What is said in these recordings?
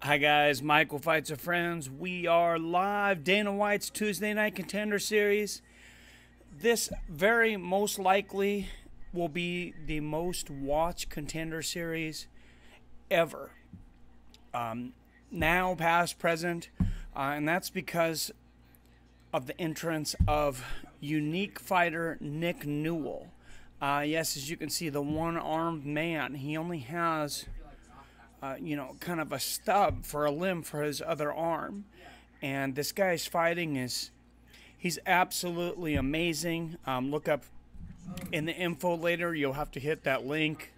Hi guys, Michael Fights with Friends. We are live. Dana White's Tuesday Night Contender Series. This very most likely will be the most watched Contender Series ever. Now, past, present, and that's because of the entrance of unique fighter Nick Newell. Yes, as you can see, the one-armed man. He only has kind of a stub for a limb for his other arm. And this guy's fighting he's absolutely amazing. Look up in the info later. You'll have to hit that link.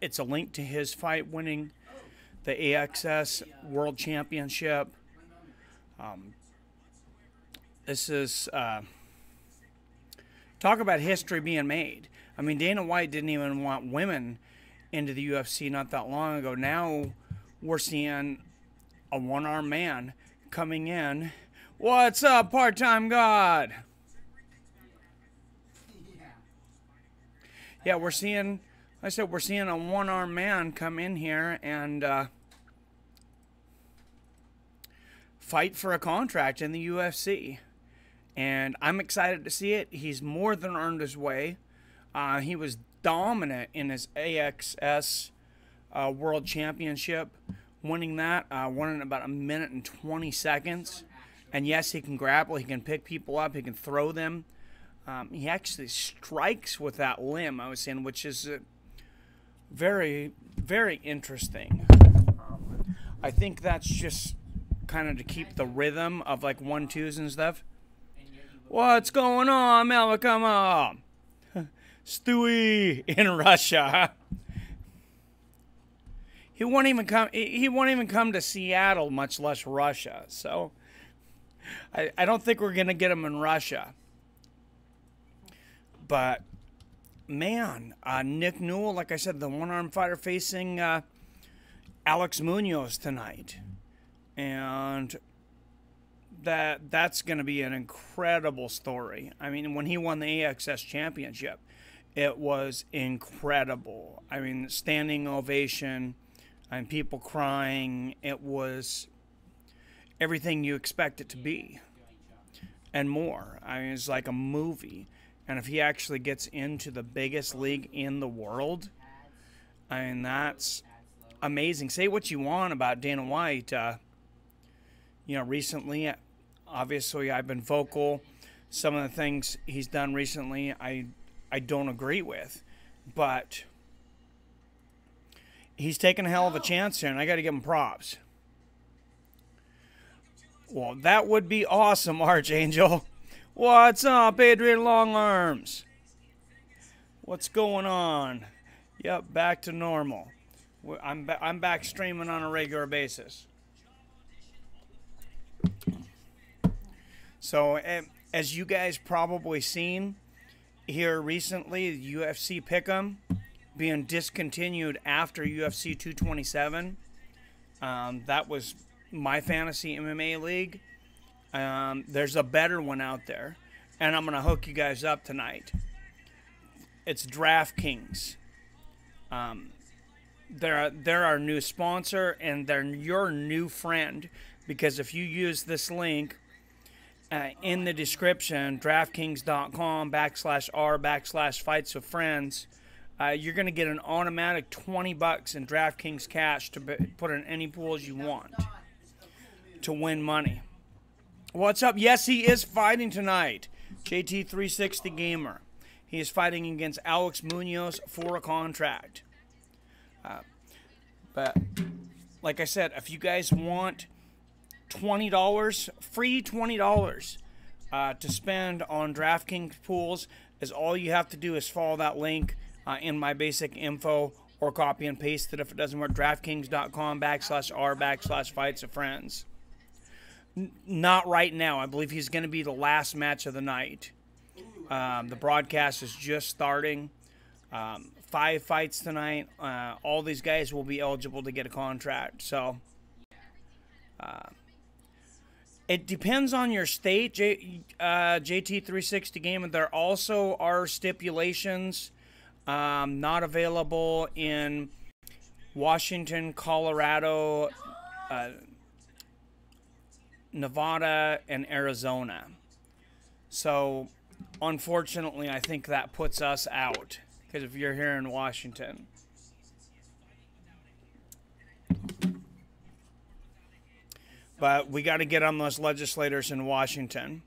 It's a link to his fight winning the AXS World Championship. This is, talk about history being made. I mean, Dana White didn't even want women into the UFC not that long ago. Now we're seeing a one-armed man coming in. What's up, part-time God? Yeah, we're seeing, like I said, we're seeing a one-armed man come in here and fight for a contract in the UFC. And I'm excited to see it. He's more than earned his way. He was dominant in his AXS World Championship, winning that, won in about 1 minute and 20 seconds. And yes, he can grapple, he can pick people up, he can throw them. He actually strikes with that limb, I was saying, which is very, very interesting. I think that's just kind of to keep the rhythm of like 1-2s and stuff. What's going on, Malakama? Stewie in Russia. He won't even come. He won't even come to Seattle, much less Russia. So, I don't think we're gonna get him in Russia. But man, Nick Newell, like I said, the one-armed fighter facing Alex Munoz tonight, and that's gonna be an incredible story. I mean, when he won the AXS championship, it was incredible. I mean, standing ovation and people crying. It was everything you expect it to be and more. I mean, it's like a movie. And if he actually gets into the biggest league in the world, I mean, that's amazing. Say what you want about Dana White. Recently, obviously, I've been vocal. Some of the things he's done recently, I don't agree with, but he's taken a hell of a chance here, and I got to give him props. Well, that would be awesome, Archangel. What's up, Adrian Longarms? What's going on? Yep, back to normal. I'm back streaming on a regular basis. So, as you guys probably seen here recently, the UFC Pick'em being discontinued after UFC 227. That was my fantasy MMA league. There's a better one out there, and I'm going to hook you guys up tonight. It's DraftKings. They're our new sponsor, and they're your new friend, because if you use this link in the description, DraftKings.com/r/fights with friends, you're going to get an automatic $20 in DraftKings cash to put in any pools you want to win money. What's up? Yes, he is fighting tonight. JT360 Gamer. He is fighting against Alex Munoz for a contract. But like I said, if you guys want $20, free $20 to spend on DraftKings pools, is all you have to do is follow that link in my basic info, or copy and paste it if it doesn't work. DraftKings.com/r/fights with friends. Not right now. I believe he's going to be the last match of the night. The broadcast is just starting. 5 fights tonight. All these guys will be eligible to get a contract. So, it depends on your state, JT360 Game. There also are stipulations not available in Washington, Colorado, Nevada, and Arizona. So, unfortunately, I think that puts us out. Because if you're here in Washington. But we got to get on those legislators in Washington.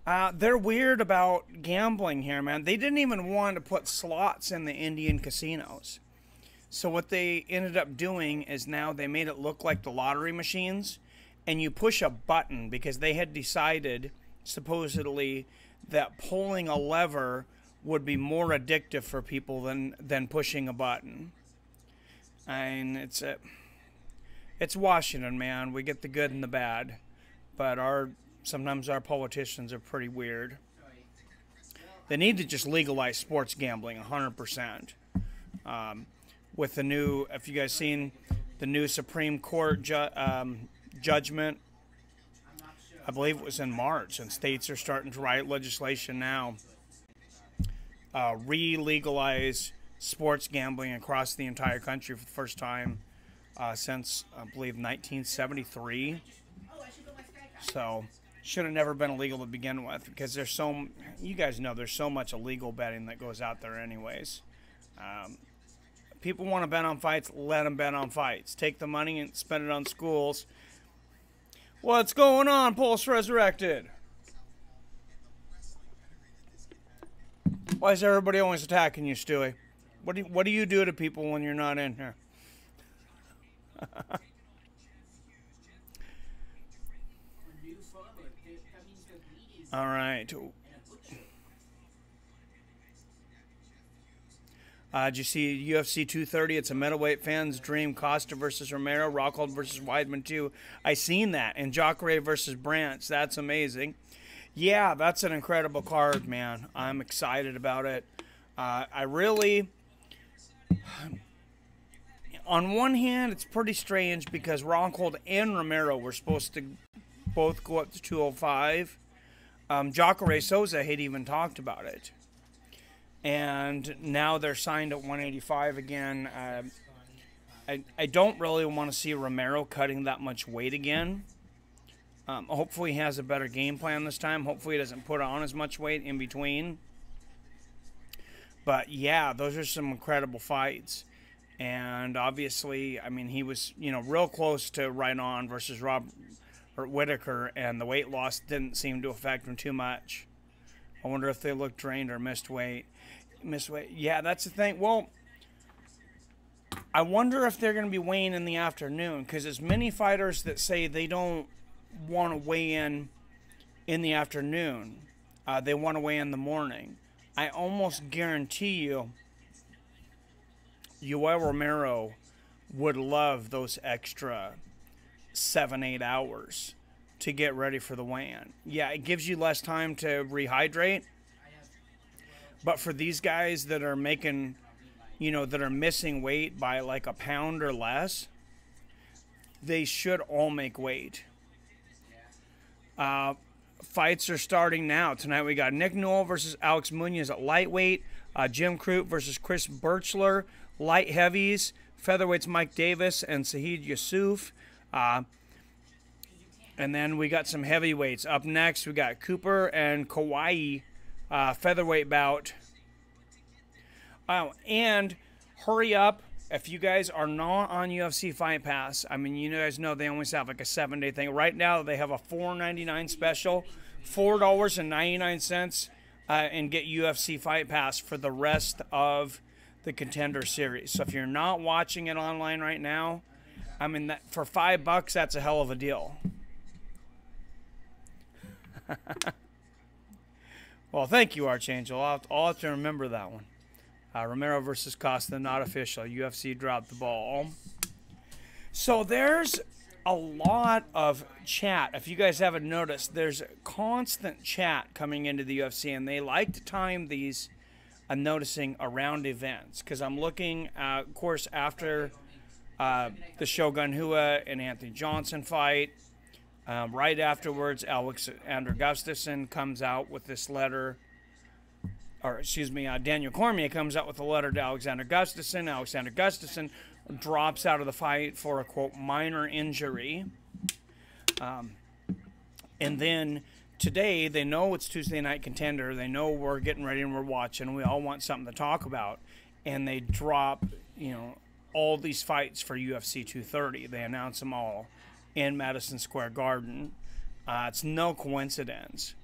They're weird about gambling here, man. They didn't even want to put slots in the Indian casinos. So what they ended up doing is now they made it look like the lottery machines. And you push a button because they had decided, supposedly, that pulling a lever would be more addictive for people than pushing a button. And it's Washington, man. We get the good and the bad. But sometimes our politicians are pretty weird. They need to just legalize sports gambling 100%. With the new, if you guys seen the new Supreme Court judgment, I believe it was in March, and states are starting to write legislation now, re-legalize sports gambling across the entire country for the first time since, I believe, 1973. So, should have never been illegal to begin with, because you guys know there's so much illegal betting that goes out there anyways. People want to bet on fights, let them bet on fights. Take the money and spend it on schools. What's going on, Pulse Resurrected? Why is everybody always attacking you, Stewie? What do you do to people when you're not in here? All right. Did you see UFC 230? It's a middleweight fan's dream. Costa versus Romero. Rockhold versus Weidman, too. I seen that. And Jacare versus Branch. That's amazing. Yeah, that's an incredible card, man. I'm excited about it. I really... On one hand, it's pretty strange because Rockhold and Romero were supposed to both go up to 205. Jacare Souza had even talked about it. And now they're signed at 185 again. I don't really want to see Romero cutting that much weight again. Hopefully he has a better game plan this time. Hopefully he doesn't put on as much weight in between. But yeah, those are some incredible fights. And obviously, I mean, he was, real close to right on versus Robert Whittaker, and the weight loss didn't seem to affect him too much. I wonder if they looked drained or missed weight. Yeah, that's the thing. Well, I wonder if they're going to be weighing in the afternoon, because there's many fighters that say they don't want to weigh in the afternoon. They want to weigh in the morning. I almost guarantee you, Yoel Romero would love those extra 7-8 hours to get ready for the weigh-in. Yeah, it gives you less time to rehydrate. But for these guys that are making, that are missing weight by like a pound or less, they should all make weight. Fights are starting now. Tonight we got Nick Newell versus Alex Munoz at lightweight. Jim Crute versus Chris Birchler. Light heavies. Featherweights Mike Davis and Sahid Yusuff. And then we got some heavyweights. Up next we got Cooper and Kawaihai. Featherweight bout. Oh, and hurry up if you guys are not on UFC Fight Pass. I mean, you guys know they always have like a 7-day thing. Right now they have a $4.99 special, $4.99, and get UFC Fight Pass for the rest of the Contender Series. So if you're not watching it online right now, I mean, for $5, that's a hell of a deal. Well, thank you, Archangel. I'll have to remember that one. Romero versus Costa, not official. UFC dropped the ball. So there's a lot of chat. If you guys haven't noticed, there's constant chat coming into the UFC, and they like to time these, I'm noticing, around events. Because I'm looking, of course, after the Shogun Rua and Anthony Johnson fight, right afterwards, Alexander Gustafsson comes out with this letter, or excuse me, Daniel Cormier comes out with a letter to Alexander Gustafsson. Alexander Gustafsson drops out of the fight for a, quote, minor injury. And then today, they know it's Tuesday Night Contender. They know we're getting ready and we're watching. We all want something to talk about. And they drop, you know, all these fights for UFC 230. They announce them all in Madison Square Garden. It's no coincidence.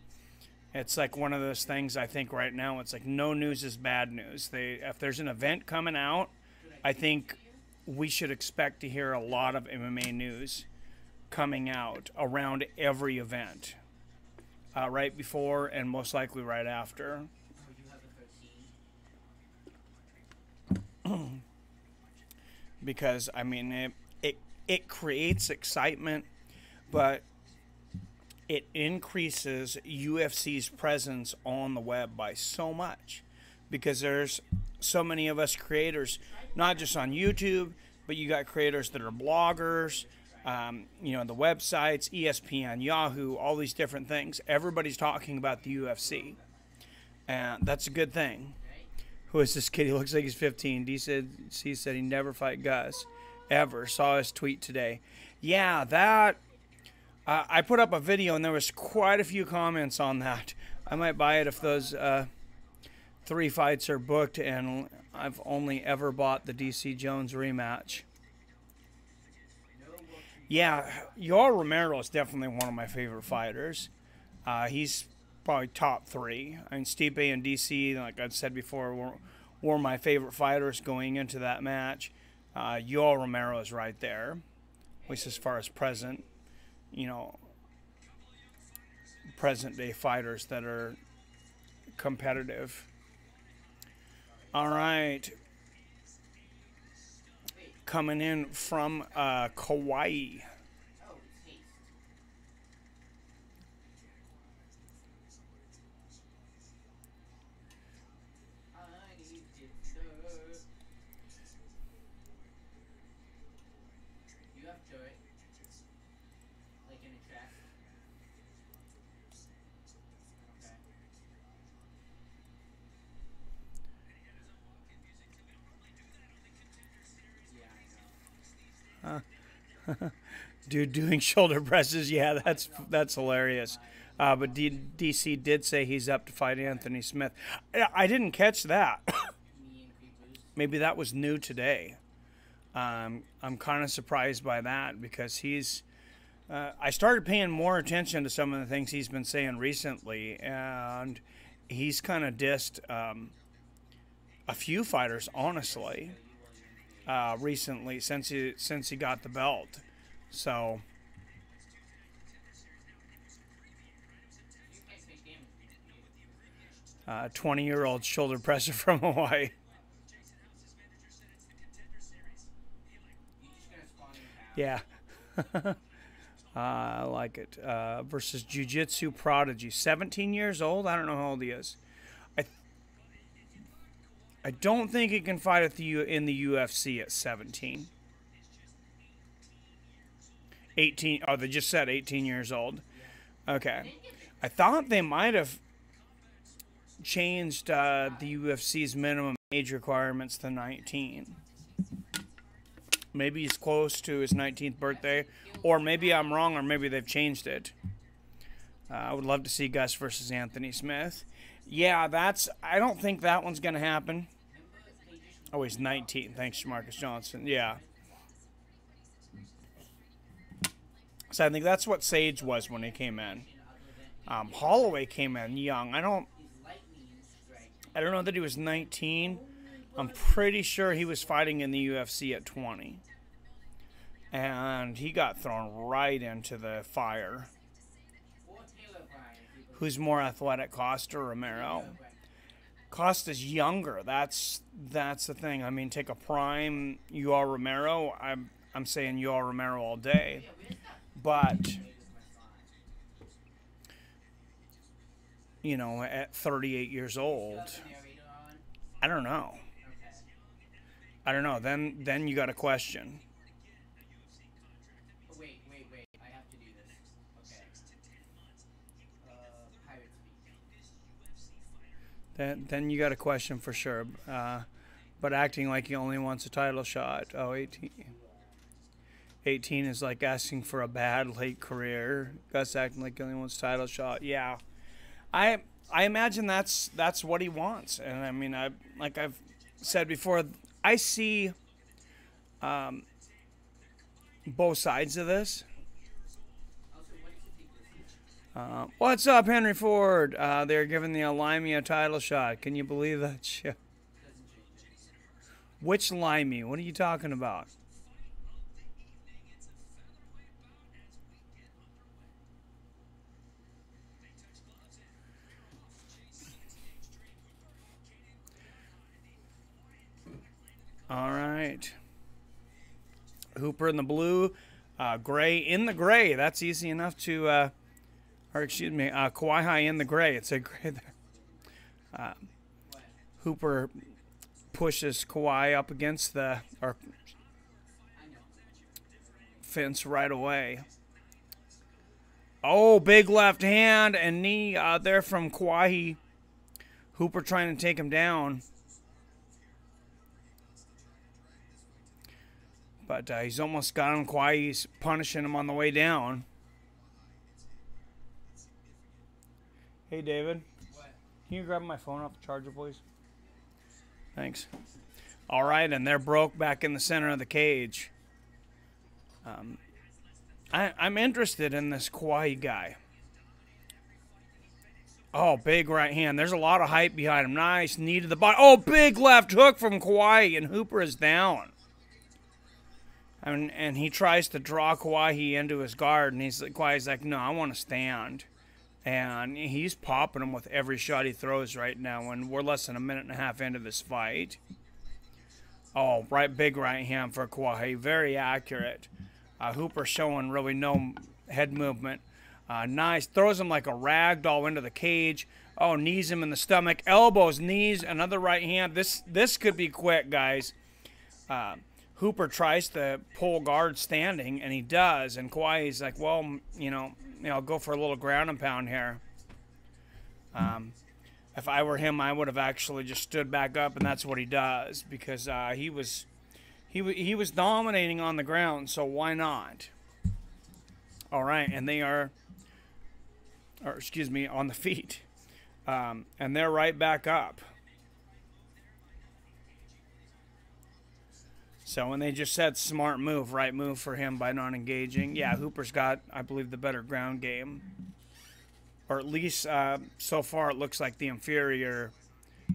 It's like one of those things, I think right now, it's like no news is bad news. If there's an event coming out, I think we should expect to hear a lot of MMA news coming out around every event. Right before and most likely right after. Because, I mean, it creates excitement, but it increases UFC's presence on the web by so much, because there's so many of us creators, not just on YouTube, but you got creators that are bloggers, you know, the websites, ESPN, Yahoo, all these different things. Everybody's talking about the UFC, and that's a good thing. Who is this kid? He looks like he's 15. DC said he never fight Gus, ever. Saw his tweet today. Yeah, that... I put up a video, and there was quite a few comments on that. I might buy it if those 3 fights are booked, and I've only ever bought the DC Jones rematch. Yeah, Yoel Romero is definitely one of my favorite fighters. He's probably top 3. I mean, Stipe and DC, like I've said before, were my favorite fighters going into that match. Yoel Romero is right there, at least as far as present. You know, present-day fighters that are competitive. All right. Coming in from Kauai. Dude doing shoulder presses, yeah, that's hilarious. But DC did say he's up to fight Anthony Smith. I didn't catch that. Maybe that was new today. I'm kind of surprised by that, because he's... I started paying more attention to some of the things he's been saying recently, and he's kind of dissed a few fighters, honestly. Recently, since he got the belt. So 20-year-old shoulder presser from Hawaii. Yeah. I like it. Versus Jiu-Jitsu Prodigy. 17 years old? I don't know how old he is. I don't think he can fight in the UFC at 17. 18. Oh, they just said 18 years old. Okay. I thought they might have changed the UFC's minimum age requirements to 19. Maybe he's close to his 19th birthday. Or maybe I'm wrong, or maybe they've changed it. I would love to see Gus versus Anthony Smith. Yeah, I don't think that one's going to happen. Oh, he's 19. Thanks, Marcus Johnson. Yeah. So I think that's what Sage was when he came in. Holloway came in young. I don't know that he was 19. I'm pretty sure he was fighting in the UFC at 20. And he got thrown right into the fire. Who's more athletic, Costa or Romero? Costa's younger. That's the thing. I mean, take a prime Yoel Romero. I'm saying Yoel Romero all day. But you know, at 38 years old, I don't know. Then you got a question. Wait. I have to do this. Okay. Then you got a question for sure. but acting like he only wants a title shot. Oh, 18. 18 is like asking for a bad late career. Gus acting like he only wants a title shot. Yeah. I imagine that's what he wants. And I mean, like I've said before, I see both sides of this. What's up, Henry Ford? They're giving the Limey a title shot. Can you believe that shit? Which Limey? What are you talking about? All right. Hooper in the blue. Gray in the gray. That's easy enough to, or excuse me, Kawaihai in the gray. It's a gray there. Hooper pushes Kawhi up against the fence right away. Oh, big left hand and knee there from Kawaii. Hooper trying to take him down. But he's almost got him. Kawhi's punishing him on the way down. Hey, David. What? Can you grab my phone off the charger, please? Thanks. All right, and they're broke back in the center of the cage. I'm interested in this Kawhi guy. Oh, big right hand. There's a lot of hype behind him. Nice knee to the body. Oh, big left hook from Kawhi, and Hooper is down. And he tries to draw Kawaihai into his guard, and Kawhi's like, no, I want to stand. And he's popping him with every shot he throws right now, and we're less than a minute and a half into this fight. Oh, big right hand for Kawaihai, very accurate. Hooper showing really no head movement. Nice, throws him like a rag doll into the cage. Oh, knees him in the stomach, elbows, knees, another right hand. This could be quick, guys. Hooper tries to pull guard standing, and he does. And Kawhi's like, well, I'll go for a little ground and pound here. If I were him, I would have actually just stood back up, and that's what he does because he was dominating on the ground. So why not? All right, and they are, or excuse me, on the feet, and they're right back up. So, and they just said smart move, right move for him by not engaging. Yeah, Hooper's got, I believe, the better ground game. Or at least so far it looks like the inferior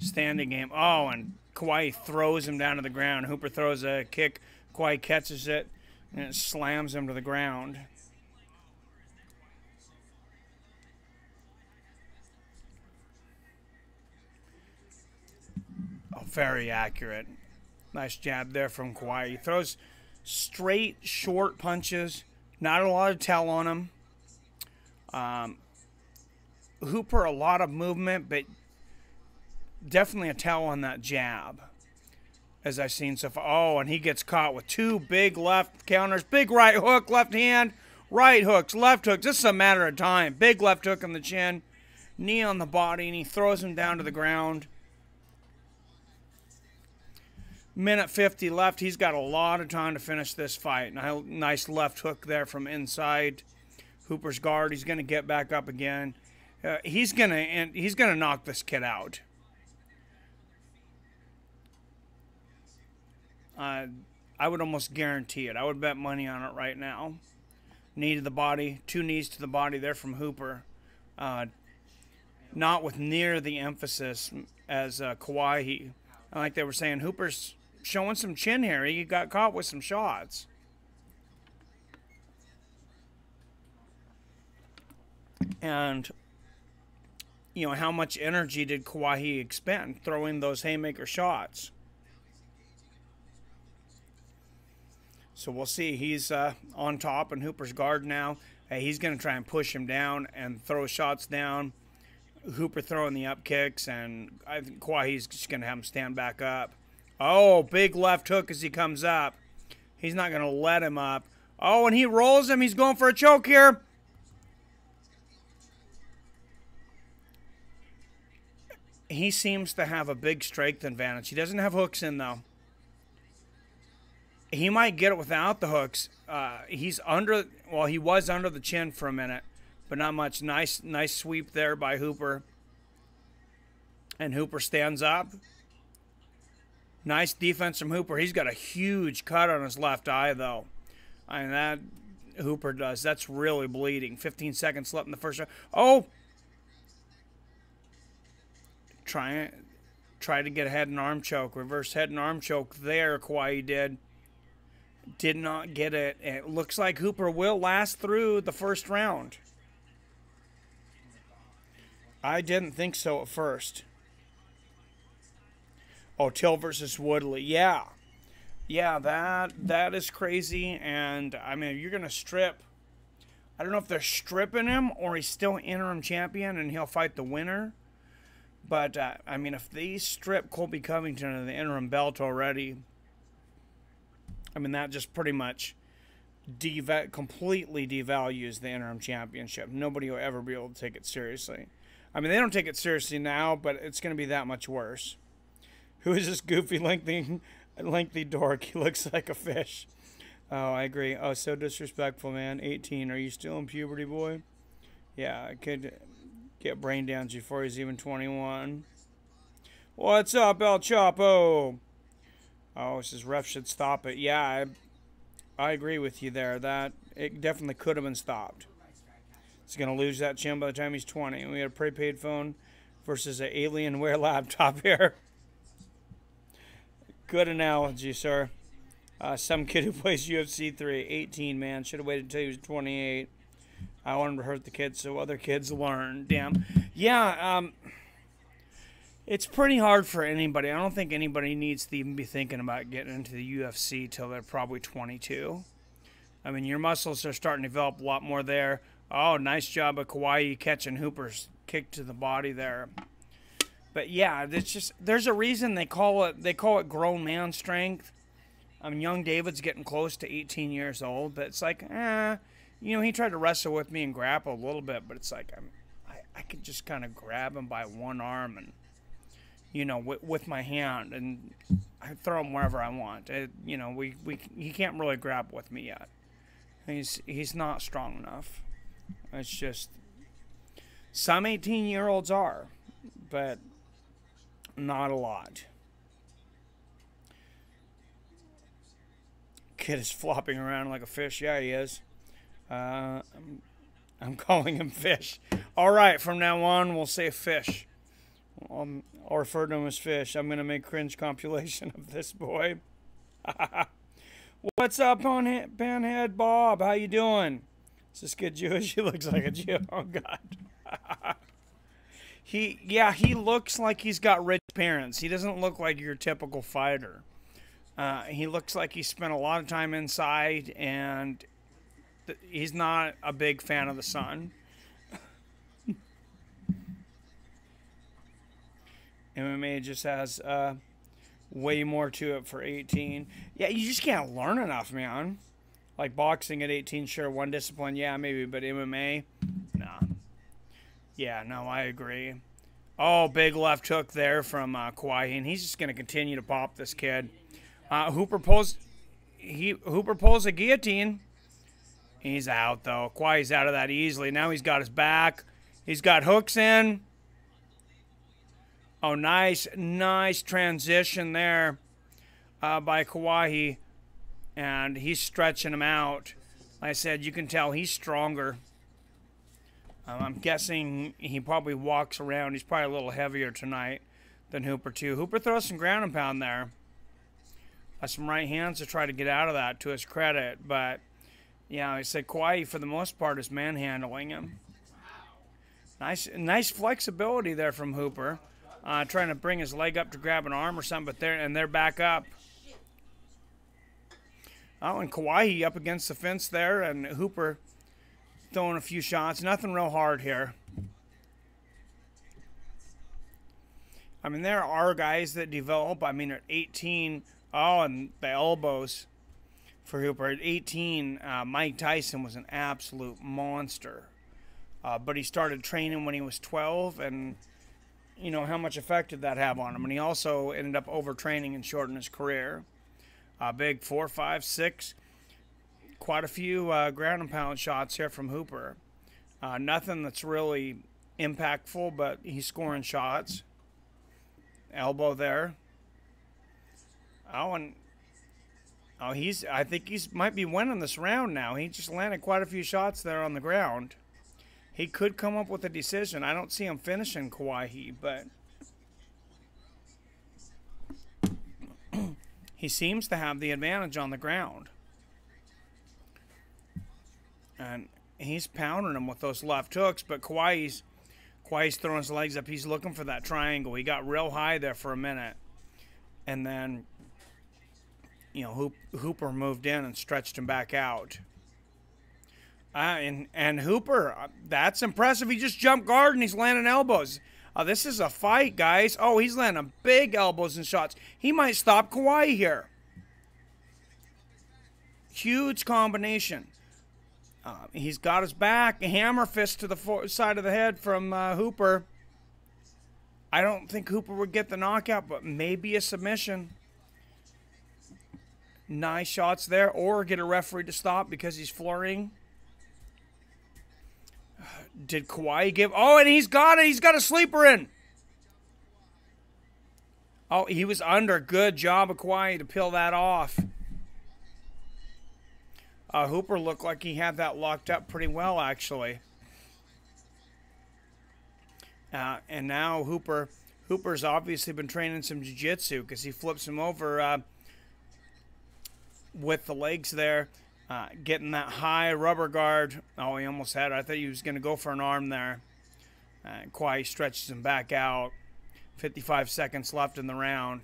standing game. Oh, and Kawhi throws him down to the ground. Hooper throws a kick. Kawhi catches it, and it slams him to the ground. Oh, very accurate. Nice jab there from Kawhi. He throws straight, short punches. Not a lot of tell on him. Hooper, a lot of movement, but definitely a tell on that jab, as I've seen so far. Oh, and he gets caught with two big left counters. Big right hook, left hand, right hooks, left hooks. This is a matter of time. Big left hook on the chin, knee on the body, and he throws him down to the ground. Minute 50 left. He's got a lot of time to finish this fight. Nice left hook there from inside Hooper's guard. He's going to get back up again. He's gonna knock this kid out. I would almost guarantee it. I would bet money on it right now. Knee to the body, two knees to the body there from Hooper. Not with near the emphasis as Kawaihai. Like they were saying, Hooper's showing some chin here. He got caught with some shots. And, how much energy did Kawaihai expend throwing those haymaker shots? So we'll see. He's on top in Hooper's guard now. He's going to try and push him down and throw shots down. Hooper throwing the up kicks, and I think Kawaihai's just going to have him stand back up. Oh, big left hook as he comes up. He's not going to let him up. Oh, and he rolls him. He's going for a choke here. he seems to have a big strength advantage. He doesn't have hooks in, though. He might get it without the hooks. He's under, well, he was under the chin for a minute, but not much. Nice sweep there by Hooper. And Hooper stands up. Nice defense from Hooper. He's got a huge cut on his left eye, though. I mean, that Hooper does. That's really bleeding. 15 seconds left in the first round. Oh! Try to get a head and arm choke. Reverse head and arm choke there, Kawaihai did. Did not get it. It looks like Hooper will last through the first round. I didn't think so at first. Oh, Till versus Woodley. Yeah. Yeah, that is crazy. And, I mean, you're going to strip. I don't know if they're stripping him or he's still interim champion and he'll fight the winner. But, I mean, if they strip Colby Covington of the interim belt already, I mean, that just pretty much completely devalues the interim championship. Nobody will ever be able to take it seriously. I mean, they don't take it seriously now, but it's going to be that much worse. Who is this goofy, lengthy dork? He looks like a fish. Oh, I agree. Oh, so disrespectful, man. 18. Are you still in puberty, boy? Yeah, I could get brain damage before he's even 21. What's up, El Chapo? Oh, it says ref should stop it. Yeah, I agree with you there. That it definitely could have been stopped. He's going to lose that chin by the time he's 20. We had a prepaid phone versus an Alienware laptop here. Good analogy, sir. Some kid who plays UFC 3, 18, man. Should have waited until he was 28. I wanted to hurt the kids so other kids learn. Damn. Yeah, it's pretty hard for anybody. I don't think anybody needs to even be thinking about getting into the UFC till they're probably 22. I mean, your muscles are starting to develop a lot more there. Oh, nice job of Kawaihai catching Hooper's kick to the body there. But yeah, it's just there's a reason they call it grown man strength. I mean, young David's getting close to 18 years old, but it's like, you know, he tried to wrestle with me and grapple a little bit, but it's like I could just kind of grab him by one arm and, you know, with my hand, and I throw him wherever I want. You know, he can't really grab with me yet. He's not strong enough. It's just some 18-year-olds are, but not a lot. Kid is flopping around like a fish. Yeah, he is. I'm calling him Fish. All right, from now on, we'll say Fish. I'll refer to him as Fish. I'm going to make cringe compilation of this boy. What's up, Panhead Bob? How you doing? Is this kid Jewish? He looks like a Jew. Oh, God. He looks like he's got rich parents. He doesn't look like your typical fighter. He looks like he spent a lot of time inside, and he's not a big fan of the sun. MMA just has way more to it for 18. Yeah, you just can't learn enough, man. Like boxing at 18, sure, one discipline, yeah, maybe, but MMA, nah. Yeah, no, I agree. Oh, big left hook there from Kawaihai, and he's just going to continue to pop this kid. Hooper pulls a guillotine. He's out, though. Kawaihai's out of that easily. Now he's got his back. He's got hooks in. Oh, nice transition there by Kawaihai. And he's stretching him out. Like I said, you can tell he's stronger. I'm guessing he probably walks around. He's probably a little heavier tonight than Hooper, too. Hooper throws some ground and pound there. Some right hands to try to get out of that, to his credit. But, yeah, I said Kawaihai, for the most part, is manhandling him. Nice flexibility there from Hooper. Trying to bring his leg up to grab an arm or something, but they're back up. Oh, and Kawaihai up against the fence there, and Hooper throwing a few shots. Nothing real hard here. I mean, there are guys that develop. I mean, at 18, oh, and the elbows for Hooper. At 18, Mike Tyson was an absolute monster. But he started training when he was 12, and you know, how much effect did that have on him? And he also ended up overtraining and shortened his career. Big 4, 5, 6. Quite a few ground and pound shots here from Hooper. Nothing that's really impactful, but he's scoring shots. Elbow there. I think he's might be winning this round now. He just landed quite a few shots there on the ground. He could come up with a decision. I don't see him finishing Kawaihai, but he seems to have the advantage on the ground. And he's pounding him with those left hooks, but Kawaihai's throwing his legs up. He's looking for that triangle. He got real high there for a minute. And then, you know, Hooper moved in and stretched him back out. And Hooper, that's impressive. He just jumped guard and he's landing elbows. This is a fight, guys. Oh, he's landing big elbows and shots. He might stop Kawaihai here. Huge combination. He's got his back. A hammer fist to the side of the head from Hooper. I don't think Hooper would get the knockout, but maybe a submission. Nice shots there. Or get a referee to stop because he's flurrying. Did Kawaihai give... Oh, and he's got it. He's got a sleeper in. Oh, he was under. Good job of Kawaihai to peel that off. Hooper looked like he had that locked up pretty well, actually. And now Hooper's obviously been training some jiu-jitsu because he flips him over with the legs there. Getting that high rubber guard. Oh, he almost had it. I thought he was going to go for an arm there. Kawaihai stretches him back out. 55 seconds left in the round.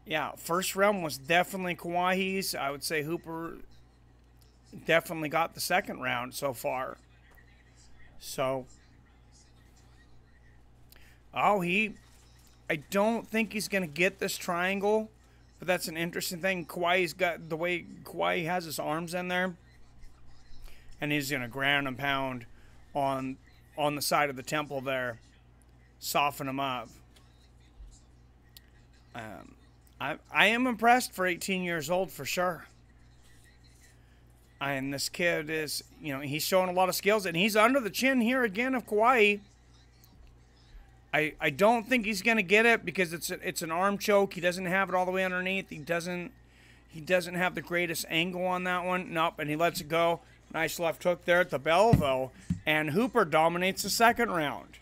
Yeah, first round was definitely Kawaihai's. I would say Hooper definitely got the second round so far. So, I don't think he's going to get this triangle. But that's an interesting thing. Kawai's got the way Kawaihai has his arms in there. And he's going to ground and pound on the side of the temple there. Soften him up. I am impressed for 18 years old for sure. And this kid is, you know, he's showing a lot of skills. And he's under the chin here again of Kawaihai. I don't think he's going to get it because it's an arm choke. He doesn't have it all the way underneath. He doesn't have the greatest angle on that one. Nope, and he lets it go. Nice left hook there at the bell, though. And Hooper dominates the second round.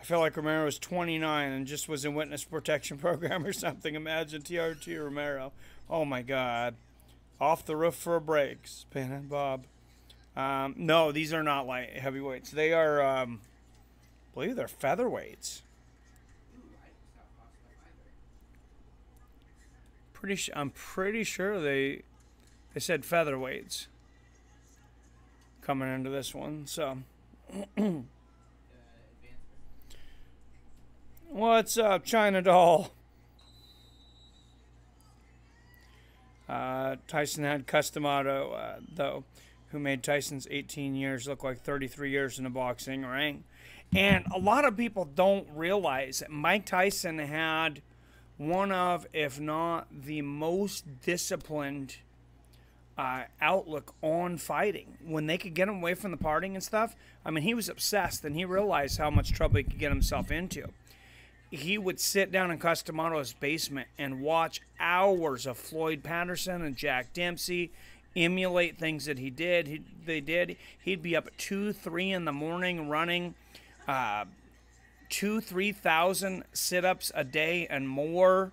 I feel like Romero was 29 and just was in witness protection program or something. Imagine TRT Romero. Oh, my God. Off the roof for a break. Spin and Bob. No, these are not light heavyweights. They are, I believe they're featherweights. I'm pretty sure they said featherweights coming into this one. So, what's up, China Doll? Tyson had custom auto, though, who made Tyson's 18 years look like 33 years in the boxing ring. And a lot of people don't realize that Mike Tyson had one of, if not the most disciplined outlook on fighting. When they could get him away from the partying and stuff, I mean, he was obsessed, and he realized how much trouble he could get himself into. He would sit down in Customato's basement and watch hours of Floyd Patterson and Jack Dempsey emulate things that he did. He'd be up at 2, 3 in the morning running 3,000 sit-ups a day and more.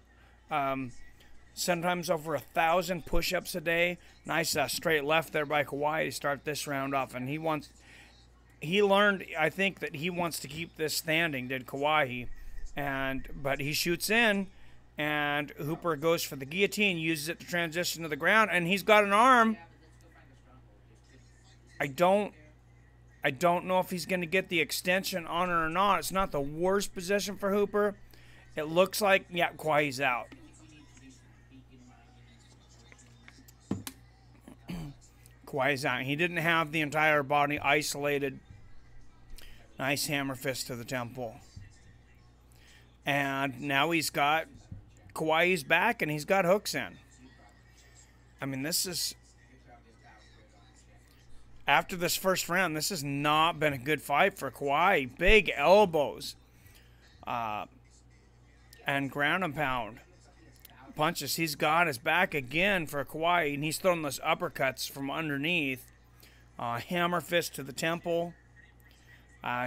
Sometimes over 1,000 push-ups a day. Nice straight left there by Kawaihai to start this round off. And he learned, I think, that he wants to keep this standing, did Kawaihai. But he shoots in, and Hooper goes for the guillotine, uses it to transition to the ground, and he's got an arm. I don't know if he's going to get the extension on it or not. It's not the worst position for Hooper. It looks like, yeah, Kawaihai's out. Kawai's out. He didn't have the entire body isolated. Nice hammer fist to the temple. And now he's got Kawai's back and he's got hooks in. I mean, this is... After this first round, this has not been a good fight for Kawai. Big elbows. And ground and pound. Punches. He's got his back again for Kawai. And he's throwing those uppercuts from underneath. Hammer fist to the temple.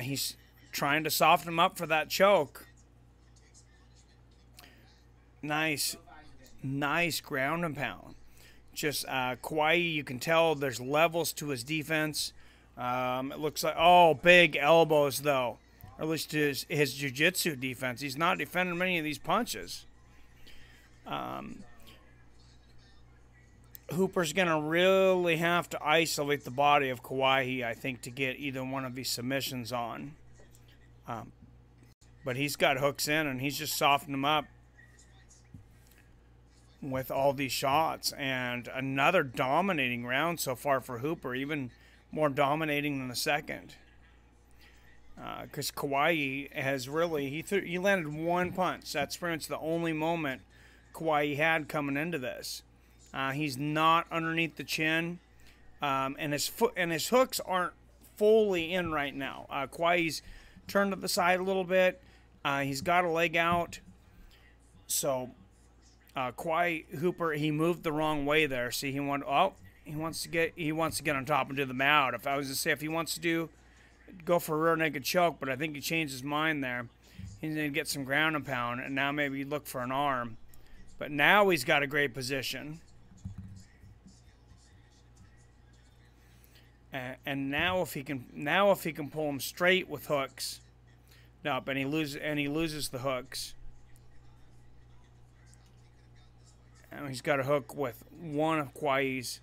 He's trying to soften him up for that choke. Nice. Nice ground and pound. Just Kawai, you can tell there's levels to his defense. It looks like, oh, big elbows, though. Or at least his jiu-jitsu defense. He's not defending many of these punches. Hooper's going to really have to isolate the body of Kawaihai, I think, to get either one of these submissions on. But he's got hooks in, and he's just softening them up with all these shots. And another dominating round so far for Hooper, even more dominating than the second. Because Kawaihai has really, he landed one punch. That's pretty much the only moment Kawaihai had coming into this. He's not underneath the chin, and his hooks aren't fully in right now. Kawaihai's turned to the side a little bit. He's got a leg out, so Kawai Hooper, he moved the wrong way there. See, he wants to get on top and do the mount. If I was to say if he wants to go for a rear naked choke, but I think he changed his mind there. He's going to get some ground and pound, and now maybe look for an arm. But now he's got a great position. And now if he can pull him straight with hooks, nope, and he loses the hooks. And he's got a hook with one of Kawai's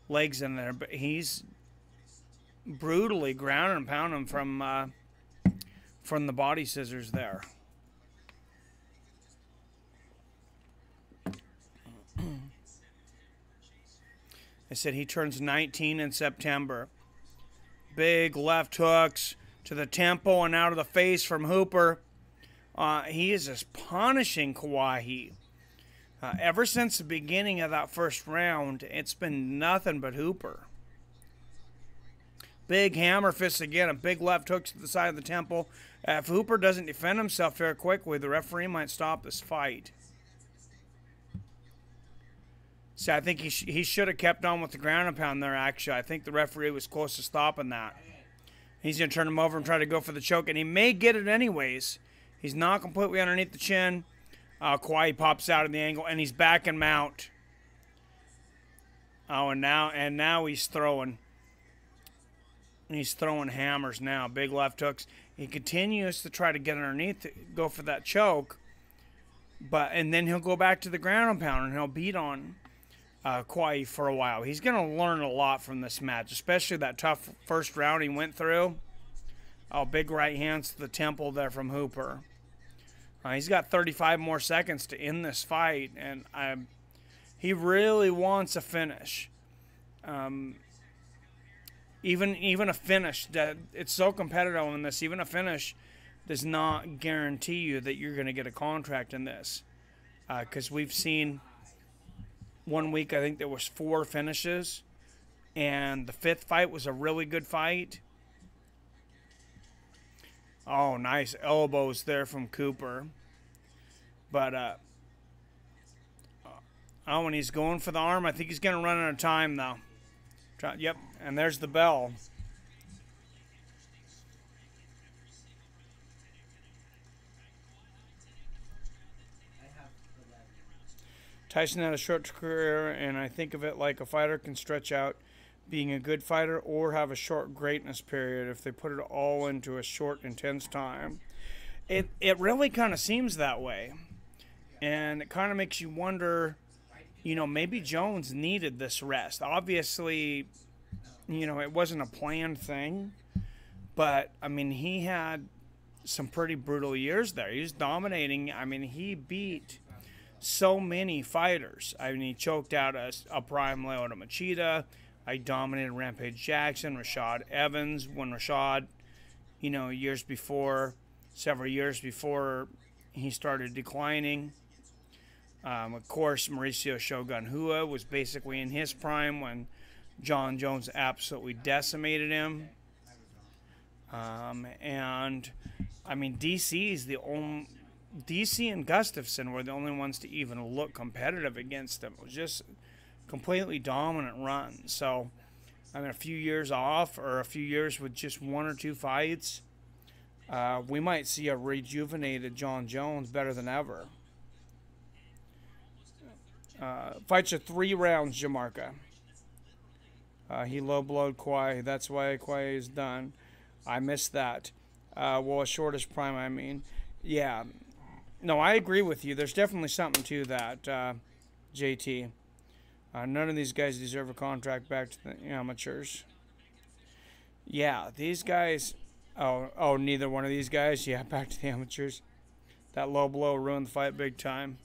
legs in there, but he's brutally grounding and pounding from the body scissors there. I said he turns 19 in September. Big left hooks to the temple and out of the face from Hooper. He is just punishing Kawaihai. Ever since the beginning of that first round, it's been nothing but Hooper. Big hammer fists again, a big left hook to the side of the temple. If Hooper doesn't defend himself very quickly, the referee might stop this fight. See, I think he should have kept on with the ground and pound there, actually. I think the referee was close to stopping that. He's going to turn him over and try to go for the choke, and he may get it anyways. He's not completely underneath the chin. Kawai pops out of the angle, and he's back and mount. Oh, and now he's throwing. He's throwing hammers now, big left hooks. He continues to try to get underneath, go for that choke, and then he'll go back to the ground and pound, and he'll beat on Kawai for a while. He's going to learn a lot from this match, especially that tough first round he went through. Oh, big right hands to the temple there from Hooper. He's got 35 more seconds to end this fight, and he really wants a finish. Even a finish, it's so competitive in this, even a finish does not guarantee you that you're going to get a contract in this. Because we've seen 1 week, I think there was 4 finishes, and the 5th fight was a really good fight. Oh, nice elbows there from Cooper. But, when he's going for the arm, I think he's going to run out of time, though. Yep, and there's the bell. Tyson had a short career, and I think of it like a fighter can stretch out being a good fighter or have a short greatness period if they put it all into a short, intense time. It really kind of seems that way. And it kind of makes you wonder, maybe Jones needed this rest. Obviously, it wasn't a planned thing. But, I mean, he had some pretty brutal years there. He was dominating. I mean, he beat so many fighters. I mean, he choked out a prime Lyoto Machida, I dominated Rampage Jackson, Rashad Evans, when Rashad, years before, several years before he started declining. Of course, Mauricio Shogun Hua was basically in his prime when John Jones absolutely decimated him. And I mean, DC and Gustafson were the only ones to even look competitive against him. It was just completely dominant run. So, I mean, a few years off or a few years with just 1 or 2 fights, we might see a rejuvenated John Jones better than ever. Fights are 3 rounds, Jamarca. He low-blowed Kawaihai. That's why Kawaihai is done. I missed that. Well, shortest prime, I mean. Yeah. No, I agree with you. There's definitely something to that, JT. None of these guys deserve a contract back to the amateurs. Yeah, these guys... Oh, neither one of these guys? Yeah, back to the amateurs. That low blow ruined the fight big time.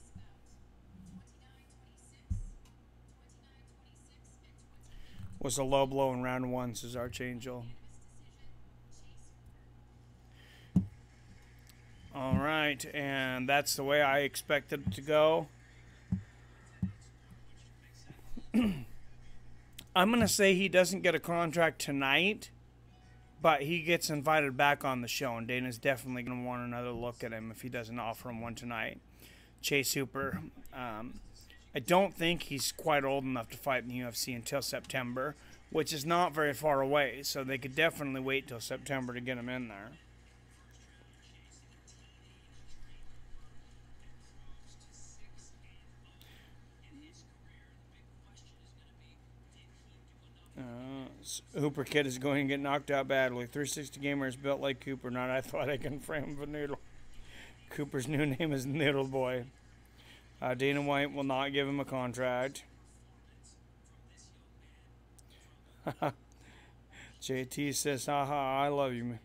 Was a low blow in round 1, says Archangel. All right, and that's the way I expected it to go. I'm going to say he doesn't get a contract tonight, but he gets invited back on the show, and Dana's definitely going to want another look at him if he doesn't offer him one tonight. Chase Hooper. I don't think he's quite old enough to fight in the UFC until September, which is not very far away, so they could definitely wait till September to get him in there. Hooper Kid is going to get knocked out badly. 360 gamer is built like Cooper, not I thought I can frame the noodle. Cooper's new name is Noodle Boy. Dana White will not give him a contract. JT says, haha, I love you.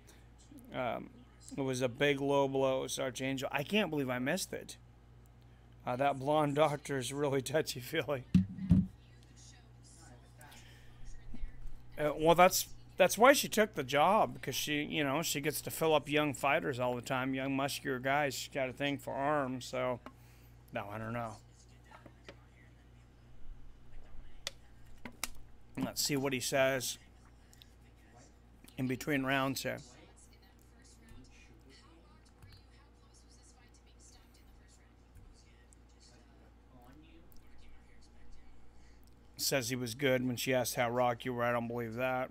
It was a big low blow, Archangel. I can't believe I missed it. That blonde doctor is really touchy-feely. Well, that's why she took the job, because she gets to fill up young fighters all the time, young muscular guys. She's got a thing for arms, so no, I don't know. Let's see what he says in between rounds here. Says he was good when she asked how rock you were. I don't believe that.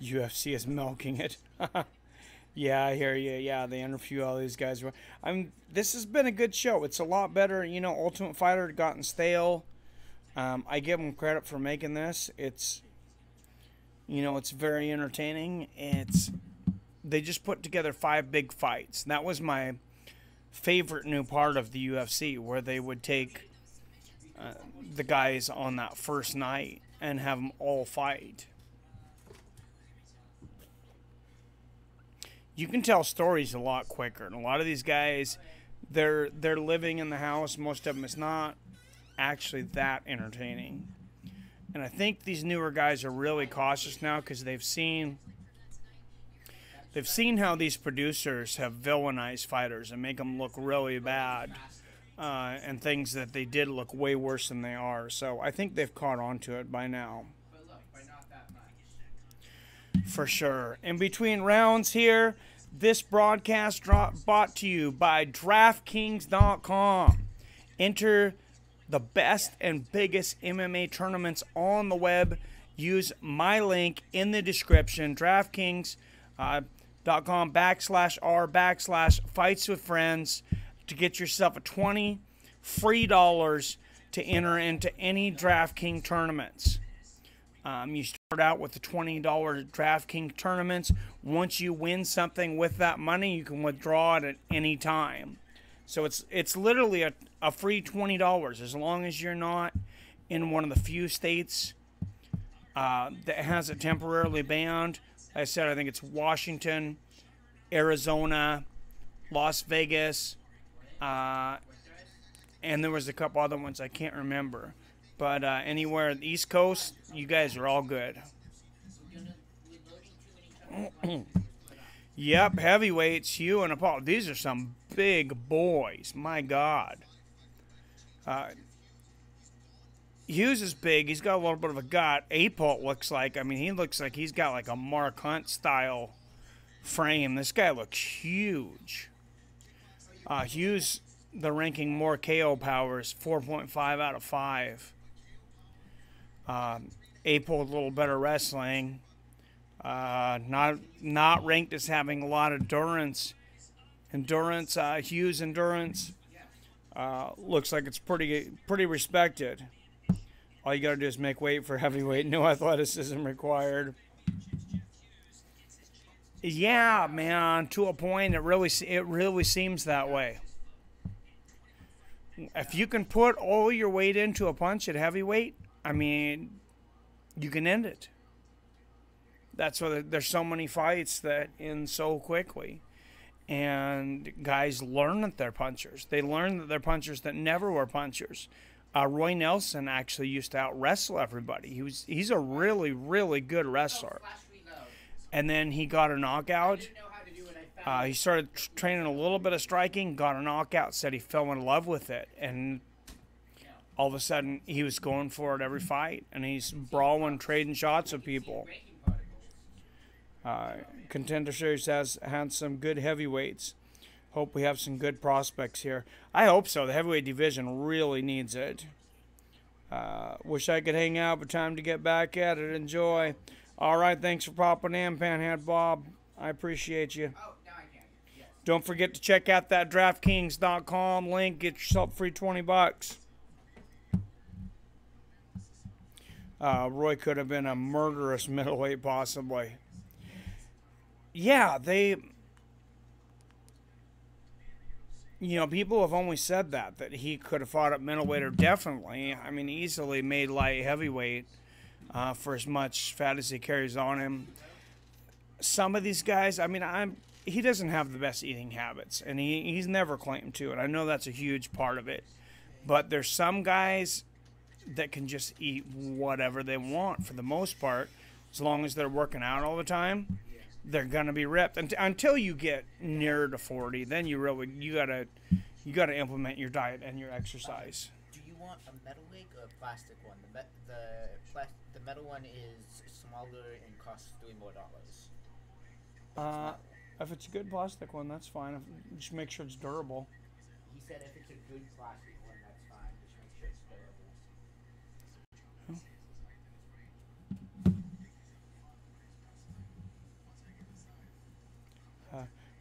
UFC is milking it. Yeah, I hear you. Yeah, they interview all these guys. This has been a good show. It's a lot better. Ultimate Fighter had gotten stale. I give them credit for making this. It's very entertaining. They just put together 5 big fights. That was my favorite new part of the UFC, where they would take the guys on that first night and have them all fight. You can tell stories a lot quicker. And a lot of these guys, they're living in the house. Most of them, it's not actually that entertaining. And I think these newer guys are really cautious now because they've seen how these producers have villainized fighters and make them look really bad, and things that they did look way worse than they are. So I think they've caught on to it by now. For sure. In between rounds here, this broadcast brought to you by DraftKings.com. Enter the best and biggest MMA tournaments on the web. Use my link in the description, DraftKings.com/r/fights with friends to get yourself a $20 free to enter into any DraftKings tournaments. You start out with the $20 DraftKings tournaments. Once you win something with that money, you can withdraw it at any time. So it's literally a free $20 as long as you're not in one of the few states that has it temporarily banned. Like I said, I think it's Washington, Arizona, Las Vegas, and there was a couple other ones I can't remember. But anywhere on the East Coast, you guys are all good. Yep, heavyweights, Hughes and Appelt. These are some big boys. My God. Hughes is big. He's got a little bit of a gut. Appelt looks like, he looks like he's got like a Mark Hunt style frame. This guy looks huge. Hughes, the ranking more KO powers, 4.5 out of 5. Appelt, a little better wrestling. Not ranked as having a lot of endurance. Hughes endurance. Looks like it's pretty respected. All you gotta do is make weight for heavyweight. No athleticism required. Yeah, man. To a point, it really seems that way. If you can put all your weight into a punch at heavyweight, you can end it. That's why there's so many fights that end so quickly. And guys learn that they're punchers. They learn that they're punchers that never were punchers. Roy Nelson actually used to out-wrestle everybody. He's a really, really good wrestler. And then he got a knockout. He started training a little bit of striking, got a knockout, said he fell in love with it. And all of a sudden, he was going for it every fight. And he's brawling, trading shots with people. Contender Series has had some good heavyweights. Hope we have some good prospects here. I hope so. The heavyweight division really needs it. Wish I could hang out, but time to get back at it. Enjoy. All right, thanks for popping in, Panhead Bob. I appreciate you. Oh, now I can. Yes. Don't forget to check out that DraftKings.com link. Get yourself free $20. Roy could have been a murderous middleweight, possibly. Yeah, people have only said that he could have fought at middleweight or definitely, easily made light heavyweight for as much fat as he carries on him. Some of these guys, he doesn't have the best eating habits, and he's never claimed to, and I know that's a huge part of it. But there's some guys that can just eat whatever they want for the most part, as long as they're working out all the time. They're gonna be ripped until you get nearer to 40. Then you gotta implement your diet and your exercise. Do you want a metal leg or a plastic one? The metal one is smaller and costs $3 more. If it's a good plastic one, that's fine. Just make sure it's durable. He said if it's a good plastic one, that's fine. Just make sure it's durable.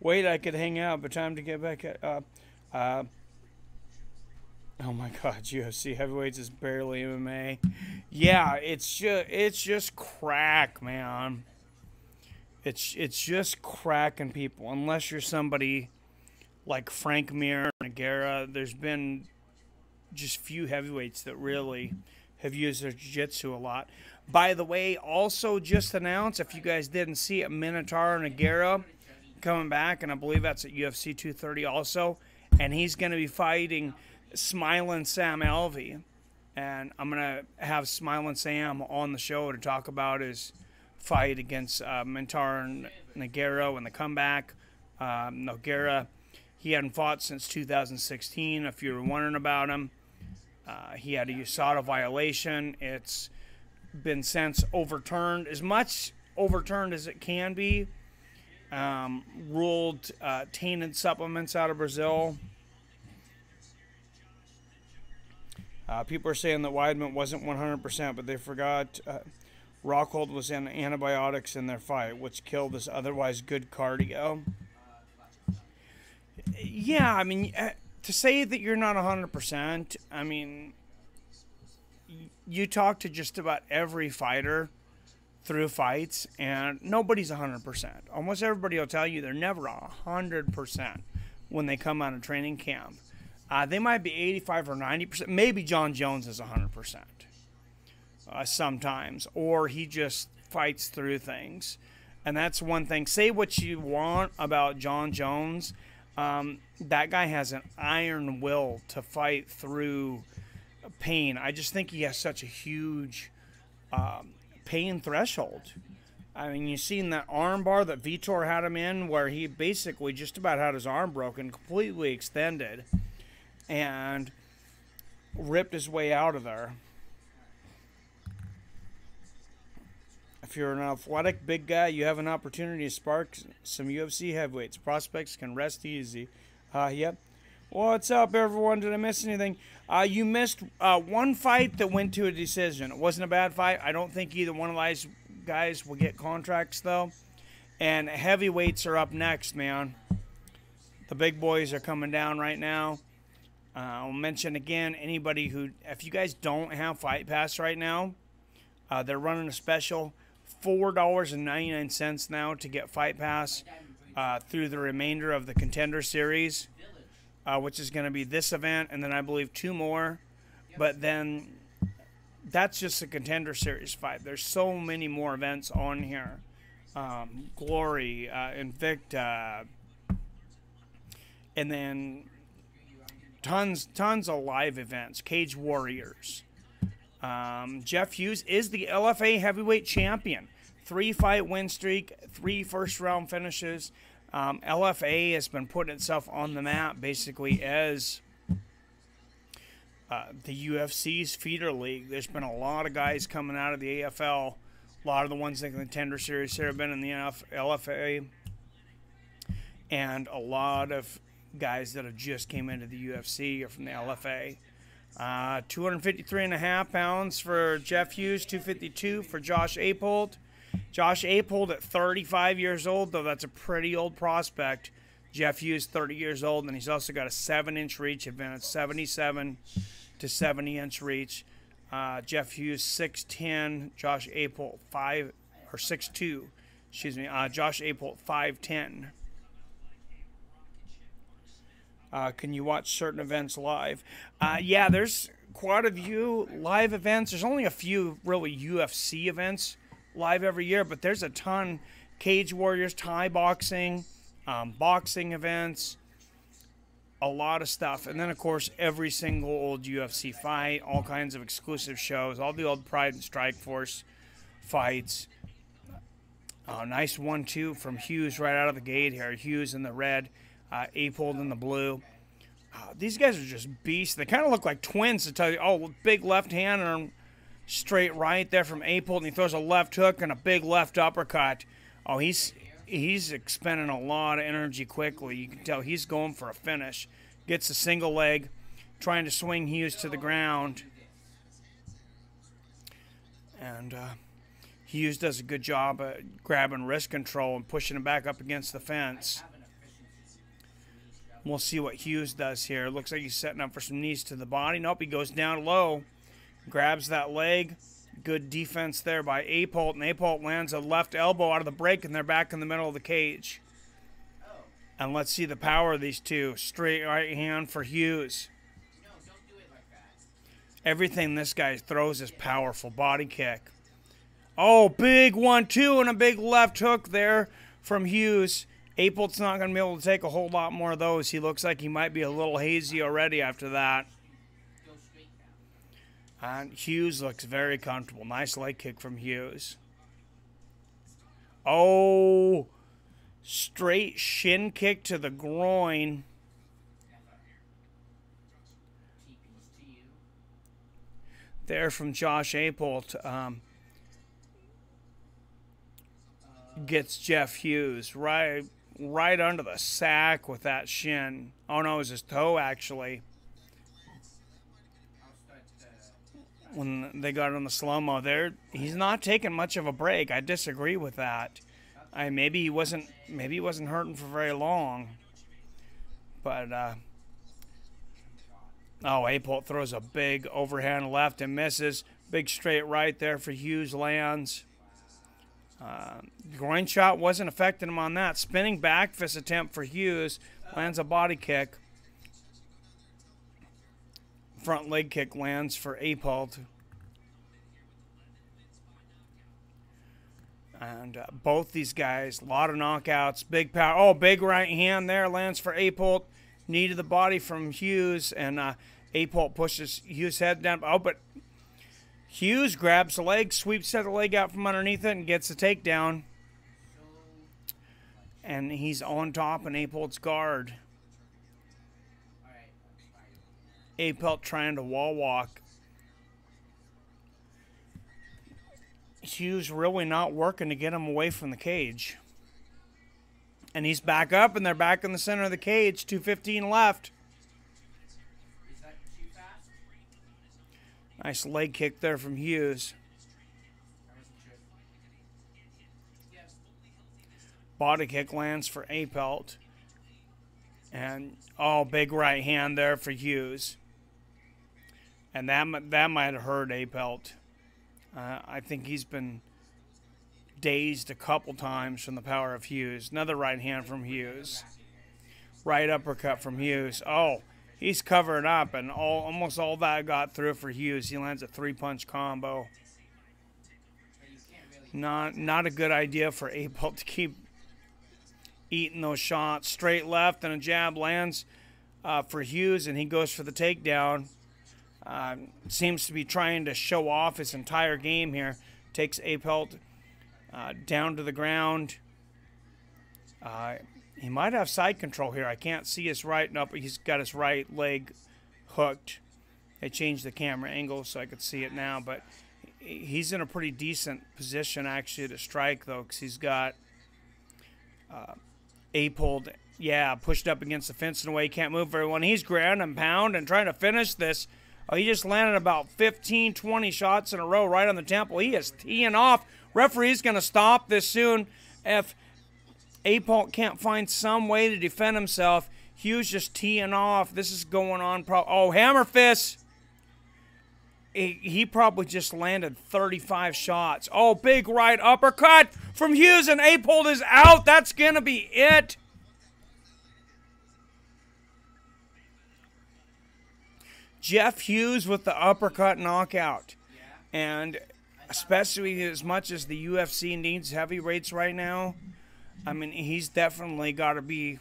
Wait, I could hang out, but time to get back at. Oh my God, UFC heavyweights is barely MMA. Yeah, it's just crack, man. It's just cracking people. Unless you're somebody like Frank Mir, Nogueira, there's been just few heavyweights that really have used their jiu-jitsu a lot. By the way, also just announced, if you guys didn't see it, Minotaur Nogueira coming back, and I believe that's at UFC 230 also, and he's going to be fighting Smiling Sam Alvey, and I'm going to have Smiling Sam on the show to talk about his fight against Minotaur Nogueira and the comeback. Nogueira, he hadn't fought since 2016, if you were wondering about him. He had a USADA violation. It's been since overturned, as much overturned as it can be. Ruled tainted supplements out of Brazil. People are saying that Weidman wasn't 100%, but they forgot Rockhold was in antibiotics in their fight, which killed his otherwise good cardio. Yeah, to say that you're not 100%, you talk to just about every fighter through fights, and nobody's 100%. Almost everybody will tell you they're never 100% when they come out of training camp. They might be 85 or 90%. Maybe John Jones is 100% sometimes, or he just fights through things. And that's one thing. Say what you want about John Jones. That guy has an iron will to fight through pain. I just think he has such a huge pain threshold. I mean, you seen that arm bar that Vitor had him in, where he basically just about had his arm broken, completely extended, and ripped his way out of there. If you're an athletic big guy, you have an opportunity to spark some UFC heavyweights. Prospects can rest easy. Yep. What's up, everyone? Did I miss anything? You missed one fight that went to a decision. It wasn't a bad fight. I don't think either one of these guys will get contracts, though. And heavyweights are up next, man. The big boys are coming down right now. I'll mention again, anybody who, if you guys don't have Fight Pass right now, they're running a special, $4.99 now to get Fight Pass through the remainder of the Contender Series, which is going to be this event, and then I believe 2 more. But then that's just the Contender Series fight. There's so many more events on here. Glory, Invicta, and then tons of live events. Cage Warriors. Jeff Hughes is the LFA heavyweight champion. 3-fight win streak, 3 first-round finishes. LFA has been putting itself on the map basically as the UFC's feeder league. There's been a lot of guys coming out of the AFL. A lot of the ones in the Contender Series here have been in the LFA. And a lot of guys that have just came into the UFC are from the LFA. 253.5 pounds for Jeff Hughes, 252 for Josh Appelt. Josh Appelt at 35 years old, though that's a pretty old prospect. Jeff Hughes, 30 years old, and he's also got a 7-inch reach advantage, 77 to 70-inch reach. Jeff Hughes, 6'10", Josh Appelt, 6'2", excuse me, Josh Appelt, 5'10". Can you watch certain events live? Yeah, there's quite a few live events. There's only a few really UFC events live every year, but there's a ton. Cage Warriors, Thai boxing, boxing events, a lot of stuff. And then, of course, every single old UFC fight, all kinds of exclusive shows, all the old Pride and Strike Force fights. Nice 1-2 from Hughes right out of the gate here. Hughes in the red. Appelt in the blue. These guys are just beasts. They kind of look like twins, to tell you. Oh, big left hand and straight right there from Appelt, and he throws a left hook and a big left uppercut. Oh, he's expending a lot of energy quickly. You can tell he's going for a finish. Gets a single leg, trying to swing Hughes to the ground. And Hughes does a good job at grabbing wrist control and pushing him back up against the fence. We'll see what Hughes does here. Looks like he's setting up for some knees to the body. Nope, he goes down low. Grabs that leg. Good defense there by Appelt. And Appelt lands a left elbow out of the break, and they're back in the middle of the cage. And let's see the power of these two. Straight right hand for Hughes. Everything this guy throws is powerful. Body kick. Oh, big 1-2 and a big left hook there from Hughes. Appelt's not going to be able to take a whole lot more of those. He looks like he might be a little hazy already after that. And Hughes looks very comfortable. Nice leg kick from Hughes. Oh, straight shin kick to the groin. There from Josh Appelt. Gets Jeff Hughes right under the sack with that shin. Oh, no, it was his toe, actually. When they got on the slow-mo there, he's not taking much of a break. I disagree with that. Maybe he wasn't hurting for very long. But, Appelt throws a big overhand left and misses. Big straight right there for Hughes lands. Groin shot wasn't affecting him on that. Spinning back fist attempt for Hughes. Lands a body kick. Front leg kick lands for Appelt. And both these guys, a lot of knockouts, big power. Oh, big right hand there, lands for Appelt. Knee to the body from Hughes, and Appelt pushes Hughes' head down. Oh, but Hughes grabs the leg, sweeps the leg out from underneath it, and gets the takedown. And he's on top in Appelt's guard. Appelt trying to wall walk. Hughes really not working to get him away from the cage. And he's back up, and they're back in the center of the cage. 2:15 left. Is that too fast? Nice leg kick there from Hughes. I wasn't sure. Yes. Body kick lands for Appelt. And, oh, big right hand there for Hughes. And that might have hurt Appelt. I think he's been dazed a couple times from the power of Hughes. Another right hand from Hughes. Right uppercut from Hughes. Oh, he's covered up, and almost all that got through for Hughes. He lands a 3-punch combo. Not a good idea for Appelt to keep eating those shots. Straight left and a jab lands for Hughes, and he goes for the takedown. Seems to be trying to show off his entire game here. Takes Appelt down to the ground. He might have side control here. I can't see his right. Nope, he's got his right leg hooked. They changed the camera angle so I could see it now, but he's in a pretty decent position actually to strike, though, because he's got Appelt, pushed up against the fence in a way he can't move very well. He's ground and pound and trying to finish this. Oh, he just landed about 15, 20 shots in a row right on the temple. He is teeing off. Referee's going to stop this soon if Appelt can't find some way to defend himself. Hughes just teeing off. This is going on. Oh, hammer fist. He probably just landed 35 shots. Oh, big right uppercut from Hughes, and Appelt is out. That's going to be it. Jeff Hughes with the uppercut knockout. And especially as much as the UFC needs heavyweights right now, I mean, he's definitely got to be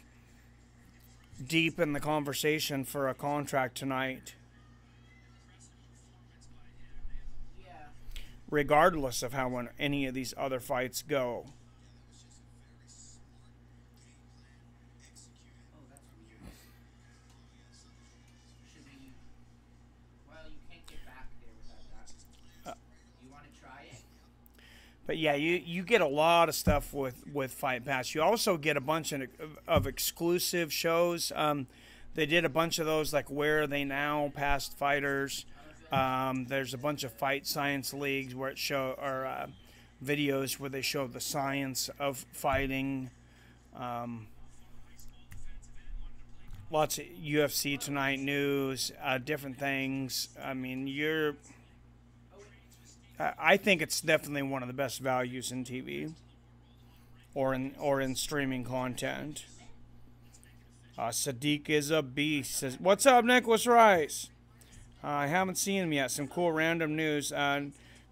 deep in the conversation for a contract tonight. Regardless of how any of these other fights go. But yeah, you get a lot of stuff with Fight Pass. You also get a bunch of exclusive shows. They did a bunch of those, like Where Are They Now, Past Fighters. There's a bunch of fight science leagues where it videos where they show the science of fighting. Lots of UFC Tonight news, different things. I mean, I think it's definitely one of the best values in TV or in streaming content. Sodiq is a beast. Says, "What's up, Nicholas Rice? I haven't seen him yet. Some cool random news.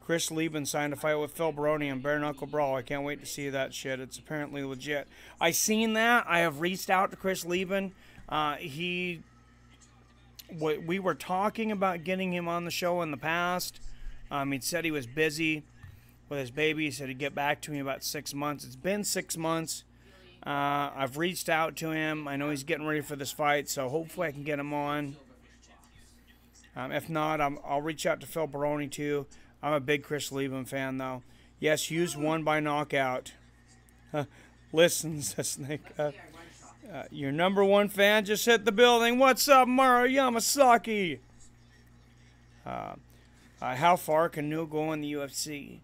Chris Lieben signed a fight with Phil Baroni in Bare Knuckle Brawl. I can't wait to see that shit. It's apparently legit. I seen that. I have reached out to Chris Lieben. We were talking about getting him on the show in the past. He said he was busy with his baby. He said he'd get back to me about 6 months. It's been 6 months. I've reached out to him. I know he's getting ready for this fight, so hopefully I can get him on. If not, I'll reach out to Phil Baroni too. I'm a big Chris Lieben fan, though. Yes, Hughes won by knockout. Listen, says Nick. Your #1 fan just hit the building. What's up, Mara Yamasaki? How far can Newell go in the UFC?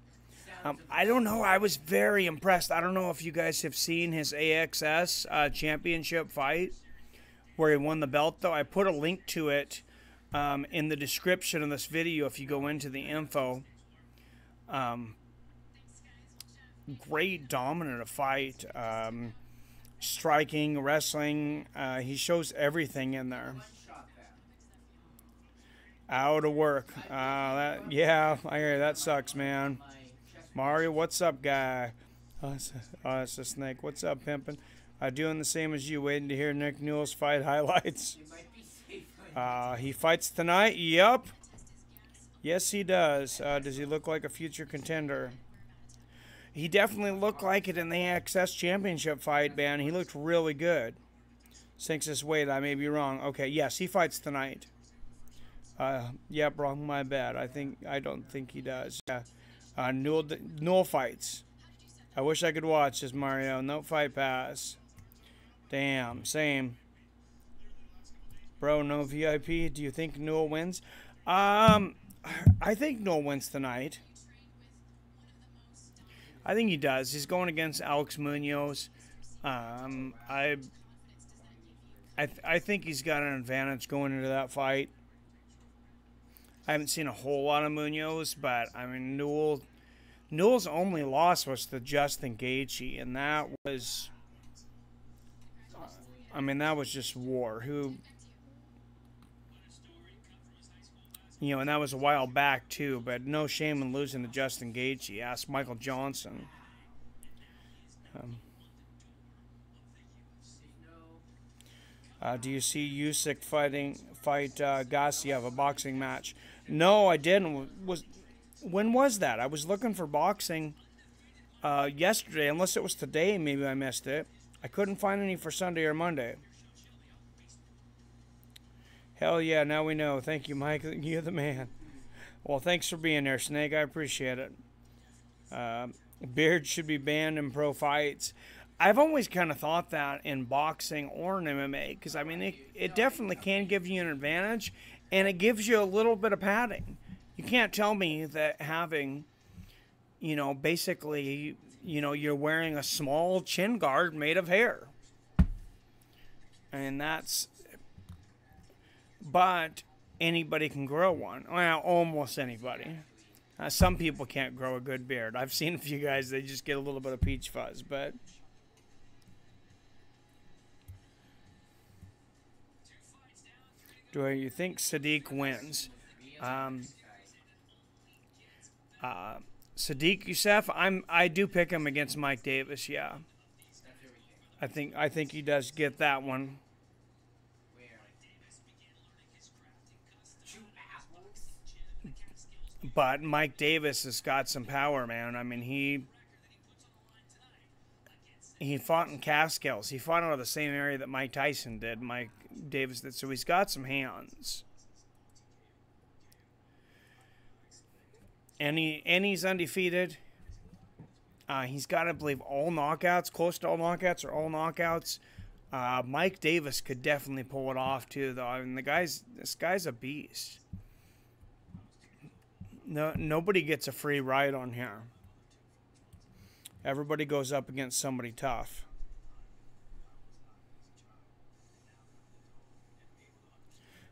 I don't know. I was very impressed. I don't know if you guys have seen his AXS championship fight where he won the belt, though. I put a link to it in the description of this video if you go into the info. Great dominant fight. Striking, wrestling. He shows everything in there. Out of work. Yeah, I hear that sucks, man. Mario, what's up, guy? It's a snake. What's up, pimpin'? Doing the same as you, waiting to hear Nick Newell's fight highlights. He fights tonight? Yup. Yes, he does. Does he look like a future contender? He definitely looked like it in the AXS Championship fight, man. He looked really good. Sinks his weight, I may be wrong. Okay, yes, he fights tonight. Yep, wrong, my bad. I don't think he does. Yeah. Newell fights. I wish I could watch this, Mario. No fight pass. Damn, same. Bro, no VIP. Do you think Newell wins? I think Newell wins tonight. I think he does. He's going against Alex Munoz. I think he's got an advantage going into that fight. I haven't seen a whole lot of Munoz, but I mean Newell's only loss was to Justin Gaethje, and that was, that was just war. And that was a while back too, but no shame in losing to Justin Gaethje. Ask Michael Johnson. Do you see Yusuff fight Gassiev, a boxing match? No, I didn't. When was that? I was looking for boxing yesterday, unless it was today. Maybe I missed it. I couldn't find any for Sunday or Monday. Hell yeah, now we know. Thank you, Mike. You're the man. Well, thanks for being there, Snake. I appreciate it. Beard should be banned in pro fights. I've always kind of thought that in boxing or in MMA, because, it definitely can give you an advantage, and it gives you a little bit of padding. You can't tell me that having, basically, you're wearing a small chin guard made of hair. And but anybody can grow one. Well, almost anybody. Some people can't grow a good beard. I've seen a few guys, they just get a little bit of peach fuzz, but... Do you think Sodiq wins? Sodiq Yusuff, I do pick him against Mike Davis, yeah. I think he does get that one. But Mike Davis has got some power, man. He fought in Catskills. He fought out of the same area that Mike Tyson did, Mike Davis did. So he's got some hands. And he's undefeated. He's got, I believe, all knockouts, close to all knockouts or all knockouts. Mike Davis could definitely pull it off too, though. This guy's a beast. Nobody gets a free ride on here. Everybody goes up against somebody tough.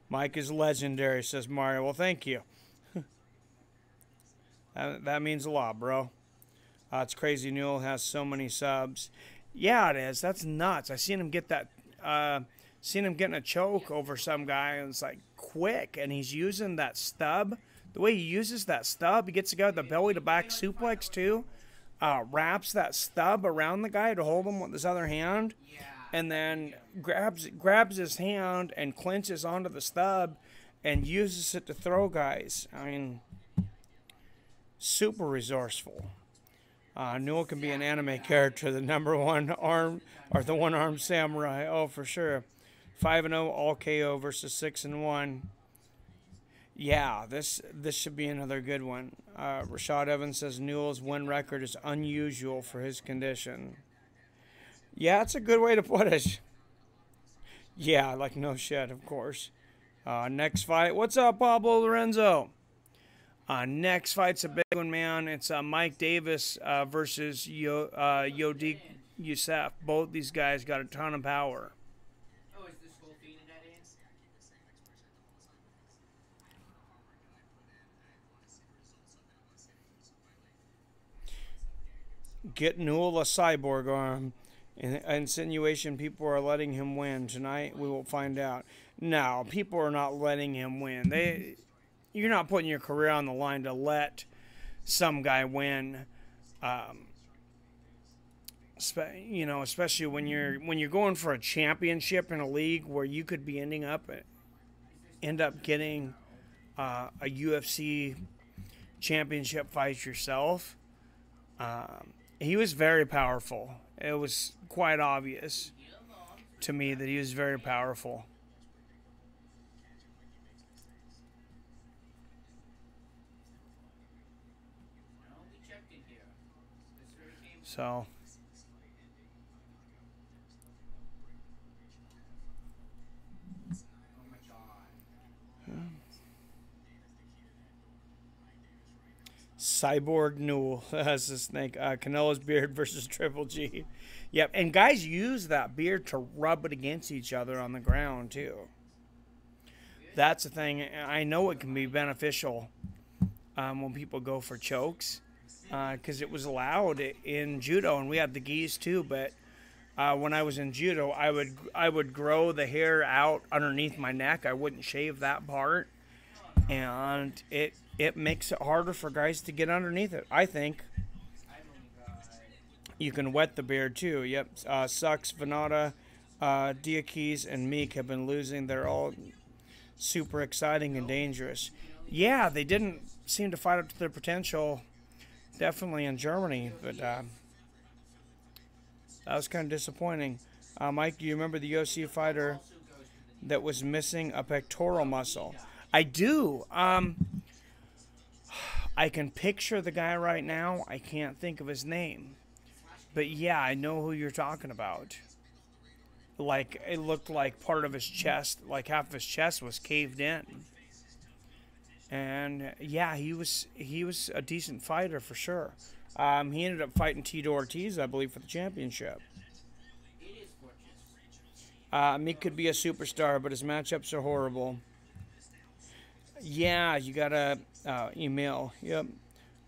Mike is legendary, says Mario. Well, thank you. That means a lot, bro. It's crazy Newell has so many subs. Yeah, it is. That's nuts. I seen him get that. Seen him getting a choke over some guy, and it's like quick. And he's using that stub. The way he uses that stub, he gets the guy with the belly to back suplex too. Wraps that stub around the guy to hold him with his other hand, and then grabs his hand and clenches onto the stub and uses it to throw guys. Super resourceful. Newell can be an anime character, the number one arm or the one-armed samurai. Oh, for sure. 5-0 all KO versus 6-1. Yeah, this should be another good one. Rashad Evans says Newell's win record is unusual for his condition. Yeah, it's a good way to put it. Yeah, like no shit, of course. Next fight. What's up, Pablo Lorenzo? Next fight's a big one, man. It's Mike Davis versus Sodiq Yusuff. Both these guys got a ton of power. Oh, is this full feed in that is? Get Newell a cyborg arm. Insinuation people are letting him win. Tonight we will find out. No, people are not letting him win. You're not putting your career on the line to let some guy win. You know, especially when you're going for a championship in a league where you could be end up getting a UFC championship fight yourself. He was very powerful. It was quite obvious to me that he was very powerful. So, Cyborg Newell has the snake. Canelo's beard versus Triple G. Yep, and guys use that beard to rub it against each other on the ground too. That's the thing. I know it can be beneficial when people go for chokes, because it was allowed in judo, and we had the gis too. But when I was in judo, I would grow the hair out underneath my neck. I wouldn't shave that part, and it makes it harder for guys to get underneath it, I think. You can wet the beard too. Yep. Sucks, Venata, Diakis, and Meek have been losing. They're all super exciting and dangerous. Yeah, they didn't seem to fight up to their potential, definitely in Germany, but that was kind of disappointing. Mike, do you remember the UFC fighter that was missing a pectoral muscle? I do. I can picture the guy right now. I can't think of his name. But yeah, I know who you're talking about. Like, it looked like part of his chest, like half of his chest was caved in. And yeah, he was a decent fighter for sure. He ended up fighting Tito Ortiz, I believe, for the championship. Meek could be a superstar, but his matchups are horrible. Yeah, you gotta email. Yep.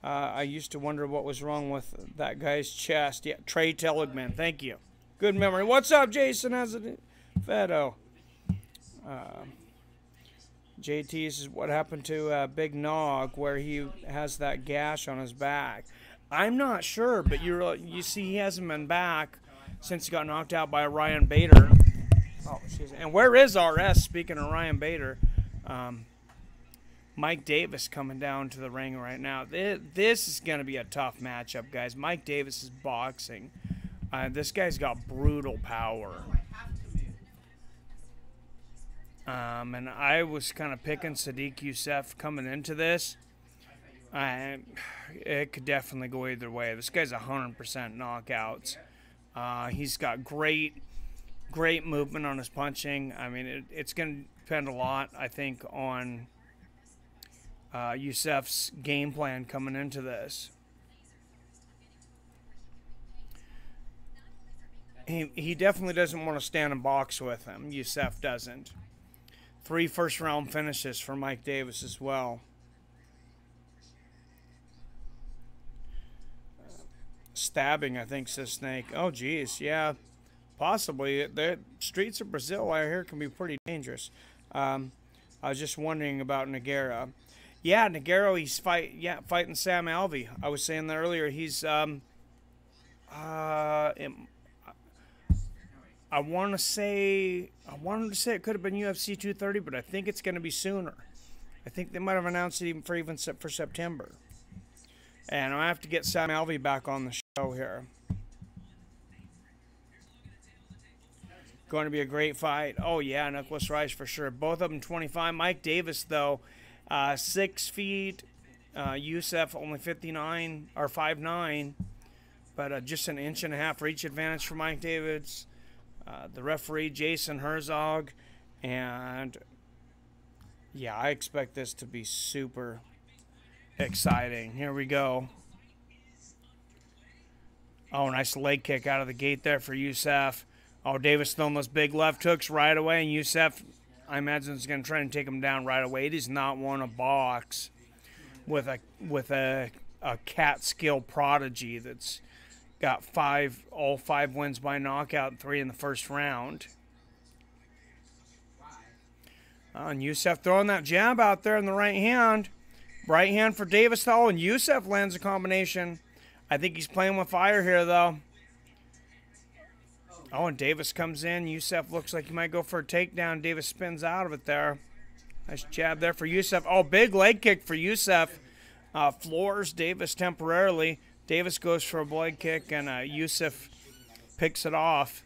I used to wonder what was wrong with that guy's chest. Yeah, Trey Teligman. Thank you. Good memory. What's up, Jason? How's it? Fedo. JT says, what happened to Big Nog where he has that gash on his back? I'm not sure, but you see he hasn't been back since he got knocked out by Ryan Bader. Oh, and where is RS? Speaking of Ryan Bader, Mike Davis coming down to the ring right now. This is going to be a tough matchup, guys. Mike Davis is boxing. This guy's got brutal power. And I was kind of picking Sodiq Yusuff coming into this. It could definitely go either way. This guy's 100% knockouts. He's got great movement on his punching. I mean, it's going to depend a lot, I think, on Yusuff's game plan coming into this. He definitely doesn't want to stand and box with him. Yusuff doesn't. 3 first-round finishes for Mike Davis as well. Stabbing, I think, says Snake. Oh, geez, yeah, possibly. The streets of Brazil, I hear, can be pretty dangerous. I was just wondering about Nogueira. Yeah, Nogueira, he's fighting Sam Alvey. I was saying that earlier. He's I wanted to say it could have been UFC 230, but I think it's going to be sooner. I think they might have announced it even for September. And I have to get Sam Alvey back on the show here. Going to be a great fight. Oh yeah, Nicholas Rice for sure. Both of them 25. Mike Davis though, 6 feet. Yusuff only 59 or 5'9", but just an inch and a half reach advantage for Mike Davis. The referee, Jason Herzog. And, yeah, I expect this to be super exciting. Here we go. Oh, nice leg kick out of the gate there for Yusuff. Oh, Davis throwing those big left hooks right away. And Yusuff, I imagine, is going to try and take him down right away. He does not want to box with a Catskill prodigy that's got all five wins by knockout, 3 in the first round. And Yusuff throwing that jab out there in the right hand. Right hand for Davis, though, and Yusuff lands a combination. I think he's playing with fire here, though. Oh, and Davis comes in. Yusuff looks like he might go for a takedown. Davis spins out of it there. Nice jab there for Yusuff. Oh, big leg kick for Yusuff. Floors Davis temporarily. Davis goes for a leg kick, and Yusuff picks it off.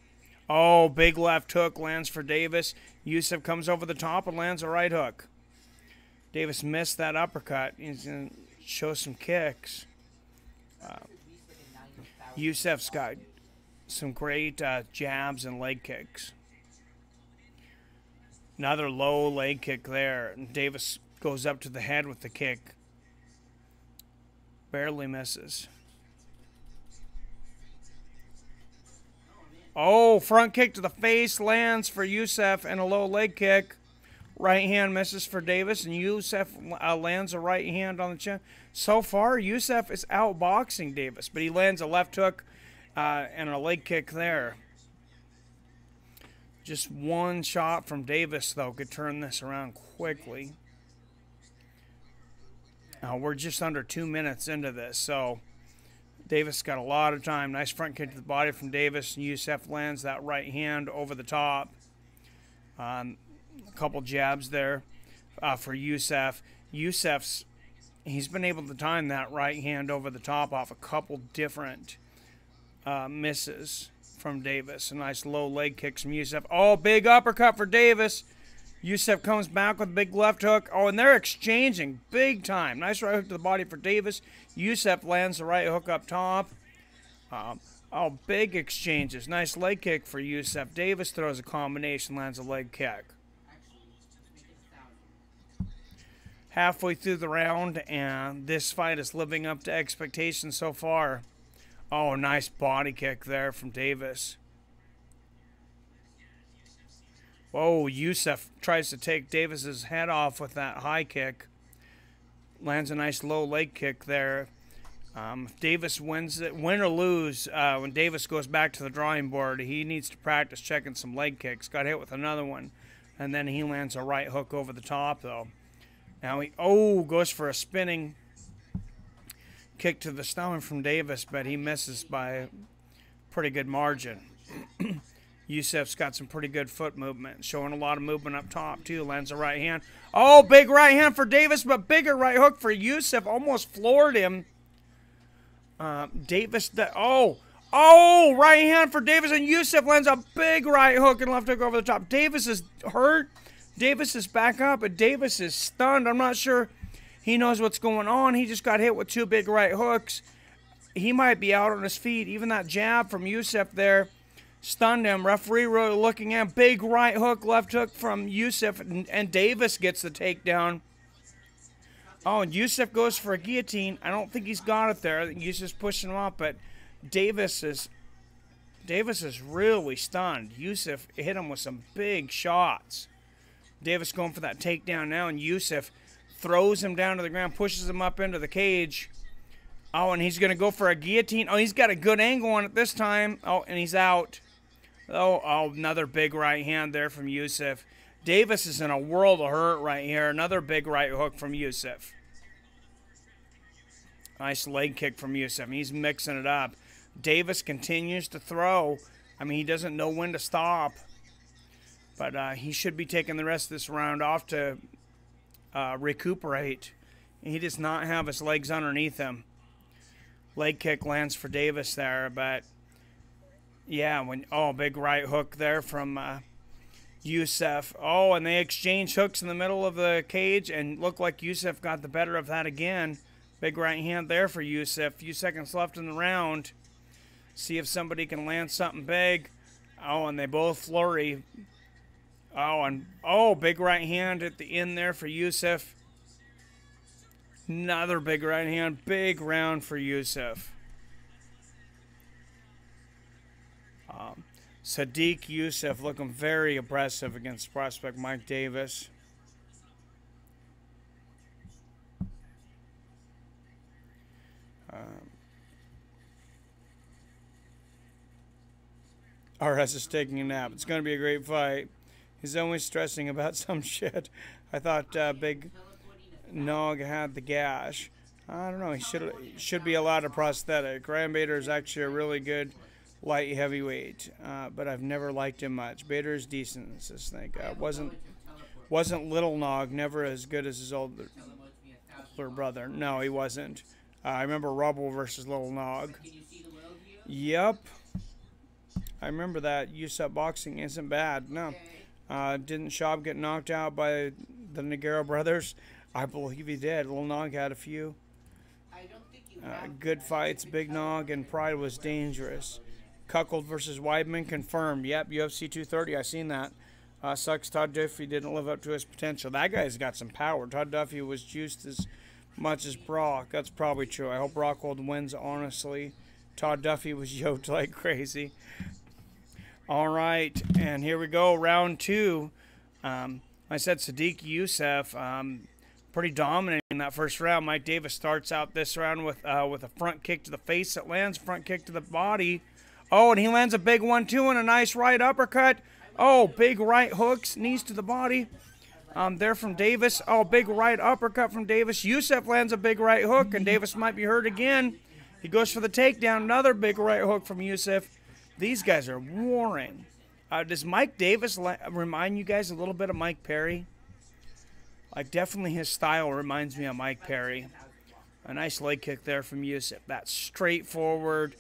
Oh, big left hook lands for Davis. Yusuff comes over the top and lands a right hook. Davis missed that uppercut. He's going to show some kicks. Yusuff's got some great jabs and leg kicks. Another low leg kick there. And Davis goes up to the head with the kick. Barely misses. Oh, front kick to the face lands for Yusuff and a low leg kick. Right hand misses for Davis, and Yusuff lands a right hand on the chin. So far, Yusuff is outboxing Davis, but he lands a left hook and a leg kick there. Just one shot from Davis, though, could turn this around quickly. We're just under 2 minutes into this, so Davis got a lot of time. Nice front kick to the body from Davis, and Yusuff lands that right hand over the top. A couple jabs there for Yusuff. He's been able to time that right hand over the top off a couple different misses from Davis. A nice low leg kicks from Yusuff. Oh, big uppercut for Davis. Yusuff comes back with a big left hook. Oh, and they're exchanging big time. Nice right hook to the body for Davis. Yusuff lands the right hook up top. Oh, big exchanges. Nice leg kick for Yusuff. Davis throws a combination, lands a leg kick. Halfway through the round, and this fight is living up to expectations so far. Oh, nice body kick there from Davis. Whoa, Yusuff tries to take Davis's head off with that high kick. Lands a nice low leg kick there. If Davis wins it, win or lose, when Davis goes back to the drawing board, he needs to practice checking some leg kicks. Got hit with another one, and then he lands a right hook over the top, though. Now he, goes for a spinning kick to the stomach from Davis, but he misses by a pretty good margin. Yusuff's got some pretty good foot movement, showing a lot of movement up top, too. Lands a right hand. Oh, big right hand for Davis, but bigger right hook for Yusuff. Almost floored him. Davis, right hand for Davis, and Yusuff lands a big right hook and left hook over the top. Davis is hurt. Davis is back up, but Davis is stunned. I'm not sure he knows what's going on. He just got hit with two big right hooks. He might be out on his feet. Even that jab from Yusuff there stunned him. Referee really looking at big right hook, left hook from Yusuff, and Davis gets the takedown. Oh, and Yusuff goes for a guillotine. I don't think he's got it there. I think Yusuff's pushing him up, but Davis is really stunned. Yusuff hit him with some big shots. Davis going for that takedown now, and Yusuff throws him down to the ground, pushes him up into the cage. Oh, and he's going to go for a guillotine. Oh, he's got a good angle on it this time. Oh, and he's out. Oh, another big right hand there from Yusuff. Davis is in a world of hurt right here. Another big right hook from Yusuff. Nice leg kick from Yusuff. He's mixing it up. Davis continues to throw. I mean, he doesn't know when to stop. But he should be taking the rest of this round off to recuperate. He does not have his legs underneath him. Leg kick lands for Davis there, but yeah, big right hook there from Yusuff. Oh, and they exchange hooks in the middle of the cage, and looked like Yusuff got the better of that again. Big right hand there for Yusuff. Few seconds left in the round. See if somebody can land something big. Oh, and they both flurry. Big right hand at the end there for Yusuff. Another big right hand. Big round for Yusuff. Sodiq Yusuff looking very impressive against prospect Mike Davis. RS is taking a nap. It's going to be a great fight. He's always stressing about some shit. I thought Big Nog had the gash. I don't know. He should be allowed a prosthetic. Ryan Bader is actually a really good light heavyweight, but I've never liked him much. Bader is decent, this thing. Wasn't Little Nog, never as good as his older brother. No, he wasn't. I remember Rubble versus Little Nog. Yep. I remember that. Yusuff boxing isn't bad. No. Didn't Schaub get knocked out by the Nagaro brothers? I believe he did. Little Nog had a few. Good fights. Big Nog and Pride was dangerous. Cuckold versus Weidman confirmed. Yep, UFC 230. I seen that. Sucks Todd Duffy didn't live up to his potential. That guy's got some power. Todd Duffy was juiced as much as Brock. That's probably true. I hope Rockhold wins, honestly. Todd Duffy was yoked like crazy. All right, and here we go, round 2. I said Sodiq Yusuff, pretty dominant in that first round. Mike Davis starts out this round with a front kick to the face that lands, front kick to the body. Oh, and he lands a big 1-2 and a nice right uppercut. Oh, big right hooks, knees to the body. There from Davis. Oh, big right uppercut from Davis. Yusuff lands a big right hook, and Davis might be hurt again. He goes for the takedown. Another big right hook from Yusuff. These guys are warring. Does Mike Davis remind you guys a little bit of Mike Perry? Like, definitely his style reminds me of Mike Perry. A nice leg kick there from Yusuff. That's straightforward.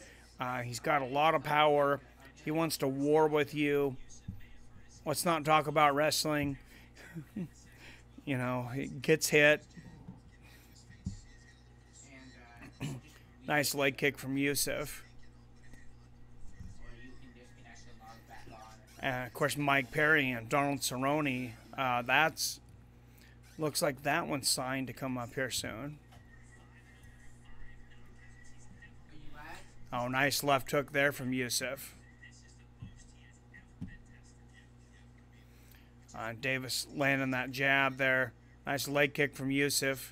He's got a lot of power. He wants to war with you. Let's not talk about wrestling. You know, he gets hit. Nice leg kick from Yusuff. And of course, Mike Perry and Donald Cerrone. Looks like that one's signed to come up here soon. Oh, nice left hook there from Yusuff. Davis landing that jab there. Nice leg kick from Yusuff.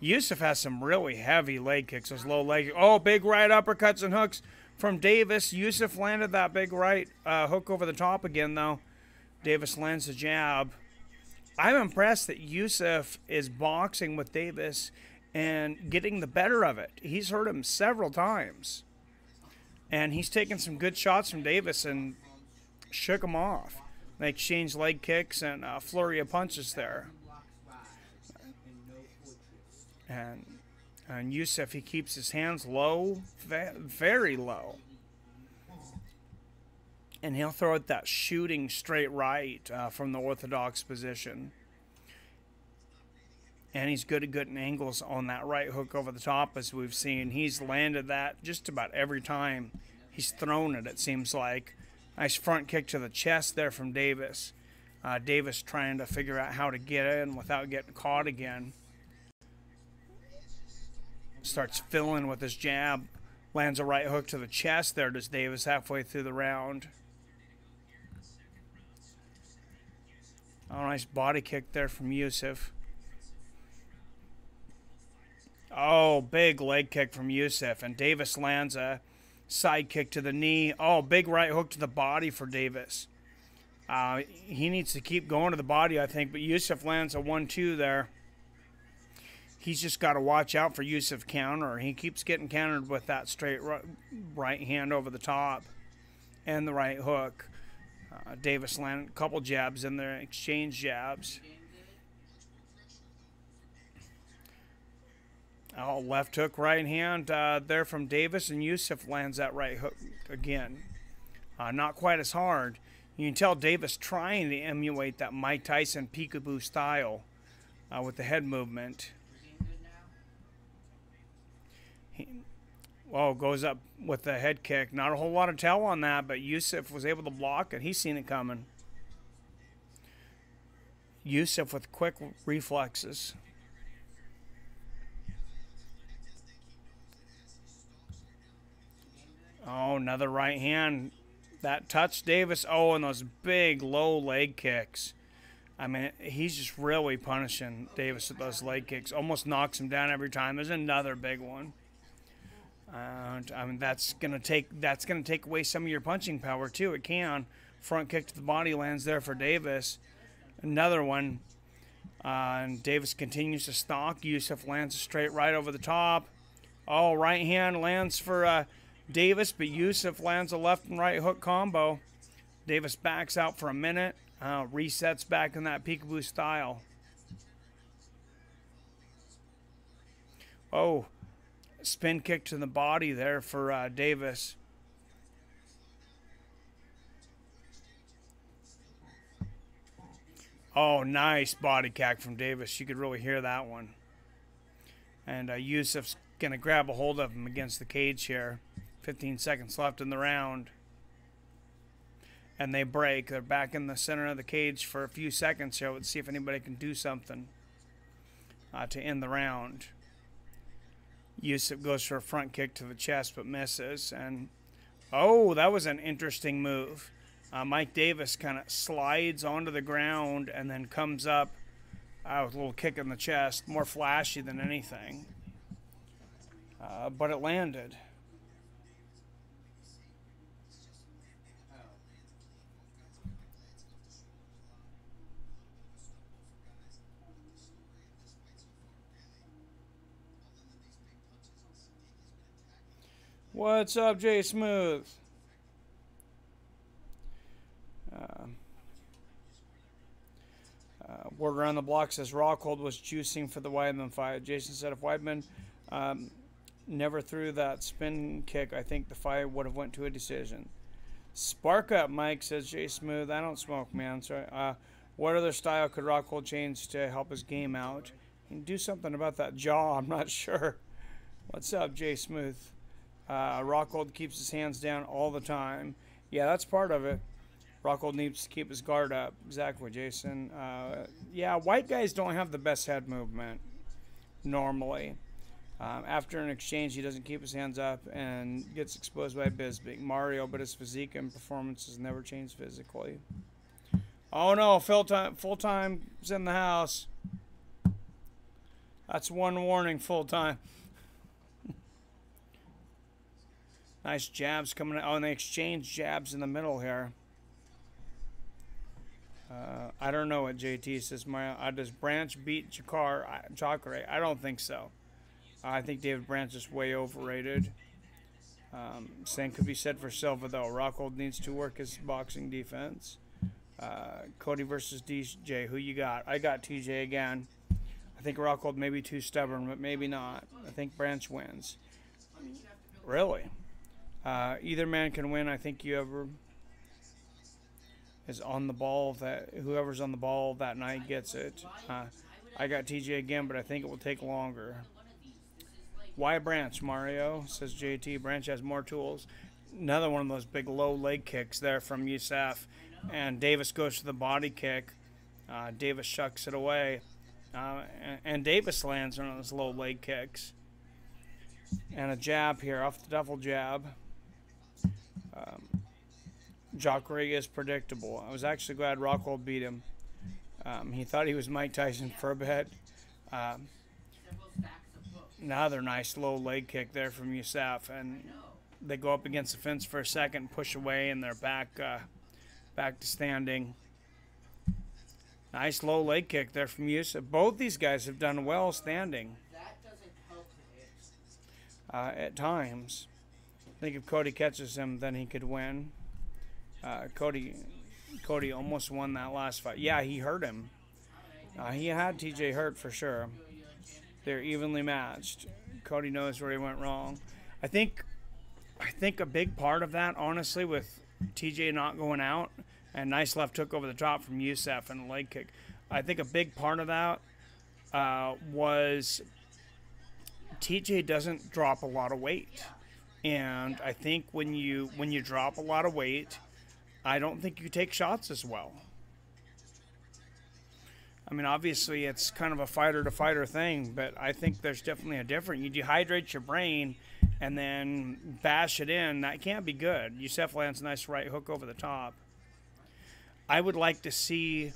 Yusuff has some really heavy leg kicks. Those low leg. Oh, big right uppercuts and hooks from Davis. Yusuff landed that big right hook over the top again, though. Davis lands the jab. I'm impressed that Yusuff is boxing with Davis and getting the better of it. He's hurt him several times. And he's taken some good shots from Davis and shook him off. They exchanged leg kicks and a flurry of punches there. And Yusuff, he keeps his hands low, very low. And he'll throw out that shooting straight right from the orthodox position. And he's good at getting angles on that right hook over the top, as we've seen. He's landed that just about every time he's thrown it, it seems like. Nice front kick to the chest there from Davis. Davis trying to figure out how to get in without getting caught again. Starts filling with his jab. Lands a right hook to the chest there, does Davis, halfway through the round. Oh, nice body kick there from Yusuff. Oh, big leg kick from Yusuff. And Davis lands a side kick to the knee. Oh, big right hook to the body for Davis. He needs to keep going to the body, I think. But Yusuff lands a 1-2 there. He's just got to watch out for Yusuff counter. He keeps getting countered with that straight right hand over the top and the right hook. Davis landed a couple jabs in there, exchange jabs. Oh, left hook, right hand there from Davis, and Yusuff lands that right hook again. Not quite as hard. You can tell Davis trying to emulate that Mike Tyson peekaboo style with the head movement. Goes up with the head kick. Not a whole lot of tell on that, but Yusuff was able to block it. He's seen it coming. Yusuff with quick reflexes. Oh, another right hand. That touched Davis. Oh, and those big low leg kicks. I mean, he's just really punishing Davis with those leg kicks. Almost knocks him down every time. There's another big one. I mean, that's gonna take away some of your punching power too. It can. Front kick to the body lands there for Davis. Another one. And Davis continues to stalk. Yusuff lands a straight right over the top. Oh, right hand lands for Davis, but Yusuff lands a left and right hook combo. Davis backs out for a minute, resets back in that peekaboo style. Oh, spin kick to the body there for Davis. Oh, nice body cack from Davis. You could really hear that one. And Yusuff's going to grab a hold of him against the cage here. 15 seconds left in the round. And they break. They're back in the center of the cage for a few seconds here. Let's see if anybody can do something to end the round. Yusuff goes for a front kick to the chest but misses. And, oh, that was an interesting move. Mike Davis kind of slides onto the ground and then comes up with a little kick in the chest. More flashy than anything. But it landed. What's up, Jay Smooth? Word around the block says Rockhold was juicing for the Weidman fight. Jason said if Weidman never threw that spin kick, I think the fight would have went to a decision. Spark up, Mike, says Jay Smooth. I don't smoke, man. So, what other style could Rockhold change to help his game out? He can do something about that jaw. I'm not sure. What's up, Jay Smooth? Rockhold keeps his hands down all the time. Yeah, that's part of it. Rockhold needs to keep his guard up. Exactly, Jason. Yeah, white guys don't have the best head movement normally. After an exchange, he doesn't keep his hands up and gets exposed by Bisbee. Mario, but his physique and performance has never changed physically. Oh no, full time's in the house. That's one warning, full time. Nice jabs coming out. Oh, and they exchange jabs in the middle here. I don't know what JT says. Does Branch beat Jacare? I don't think so. I think David Branch is way overrated. Same could be said for Silva, though. Rockhold needs to work his boxing defense. Cody versus DJ. Who you got? I got TJ again. I think Rockhold may be too stubborn, but maybe not. I think Branch wins. Really? Either man can win. I think whoever is on the ball, whoever's on the ball that night gets it. I got TJ again, but I think it will take longer. Why Branch, Mario? Says JT. Branch has more tools. Another one of those big low leg kicks there from Yusuff. And Davis goes for the body kick. Davis shucks it away. And Davis lands one of those low leg kicks. And a jab here off the duffel jab. Jacare is predictable. I was actually glad Rockhold beat him. He thought he was Mike Tyson for a bit. Another nice low leg kick there from Yusuff, and they go up against the fence for a second, push away, and they're back to standing. Nice low leg kick there from Yusuff. Both these guys have done well standing. At times. I think if Cody catches him, then he could win. Cody almost won that last fight. Yeah, he hurt him. He had TJ hurt for sure. They're evenly matched. Cody knows where he went wrong. I think a big part of that, honestly, with TJ not going out and nice left hook over the top from Yusuff and a leg kick. I think a big part of that was TJ doesn't drop a lot of weight. And I think when you drop a lot of weight, I don't think you take shots as well. I mean, obviously, it's kind of a fighter-to-fighter thing, but I think there's definitely a difference. You dehydrate your brain and then bash it in. That can't be good. Yusuff lands a nice right hook over the top. I would like to see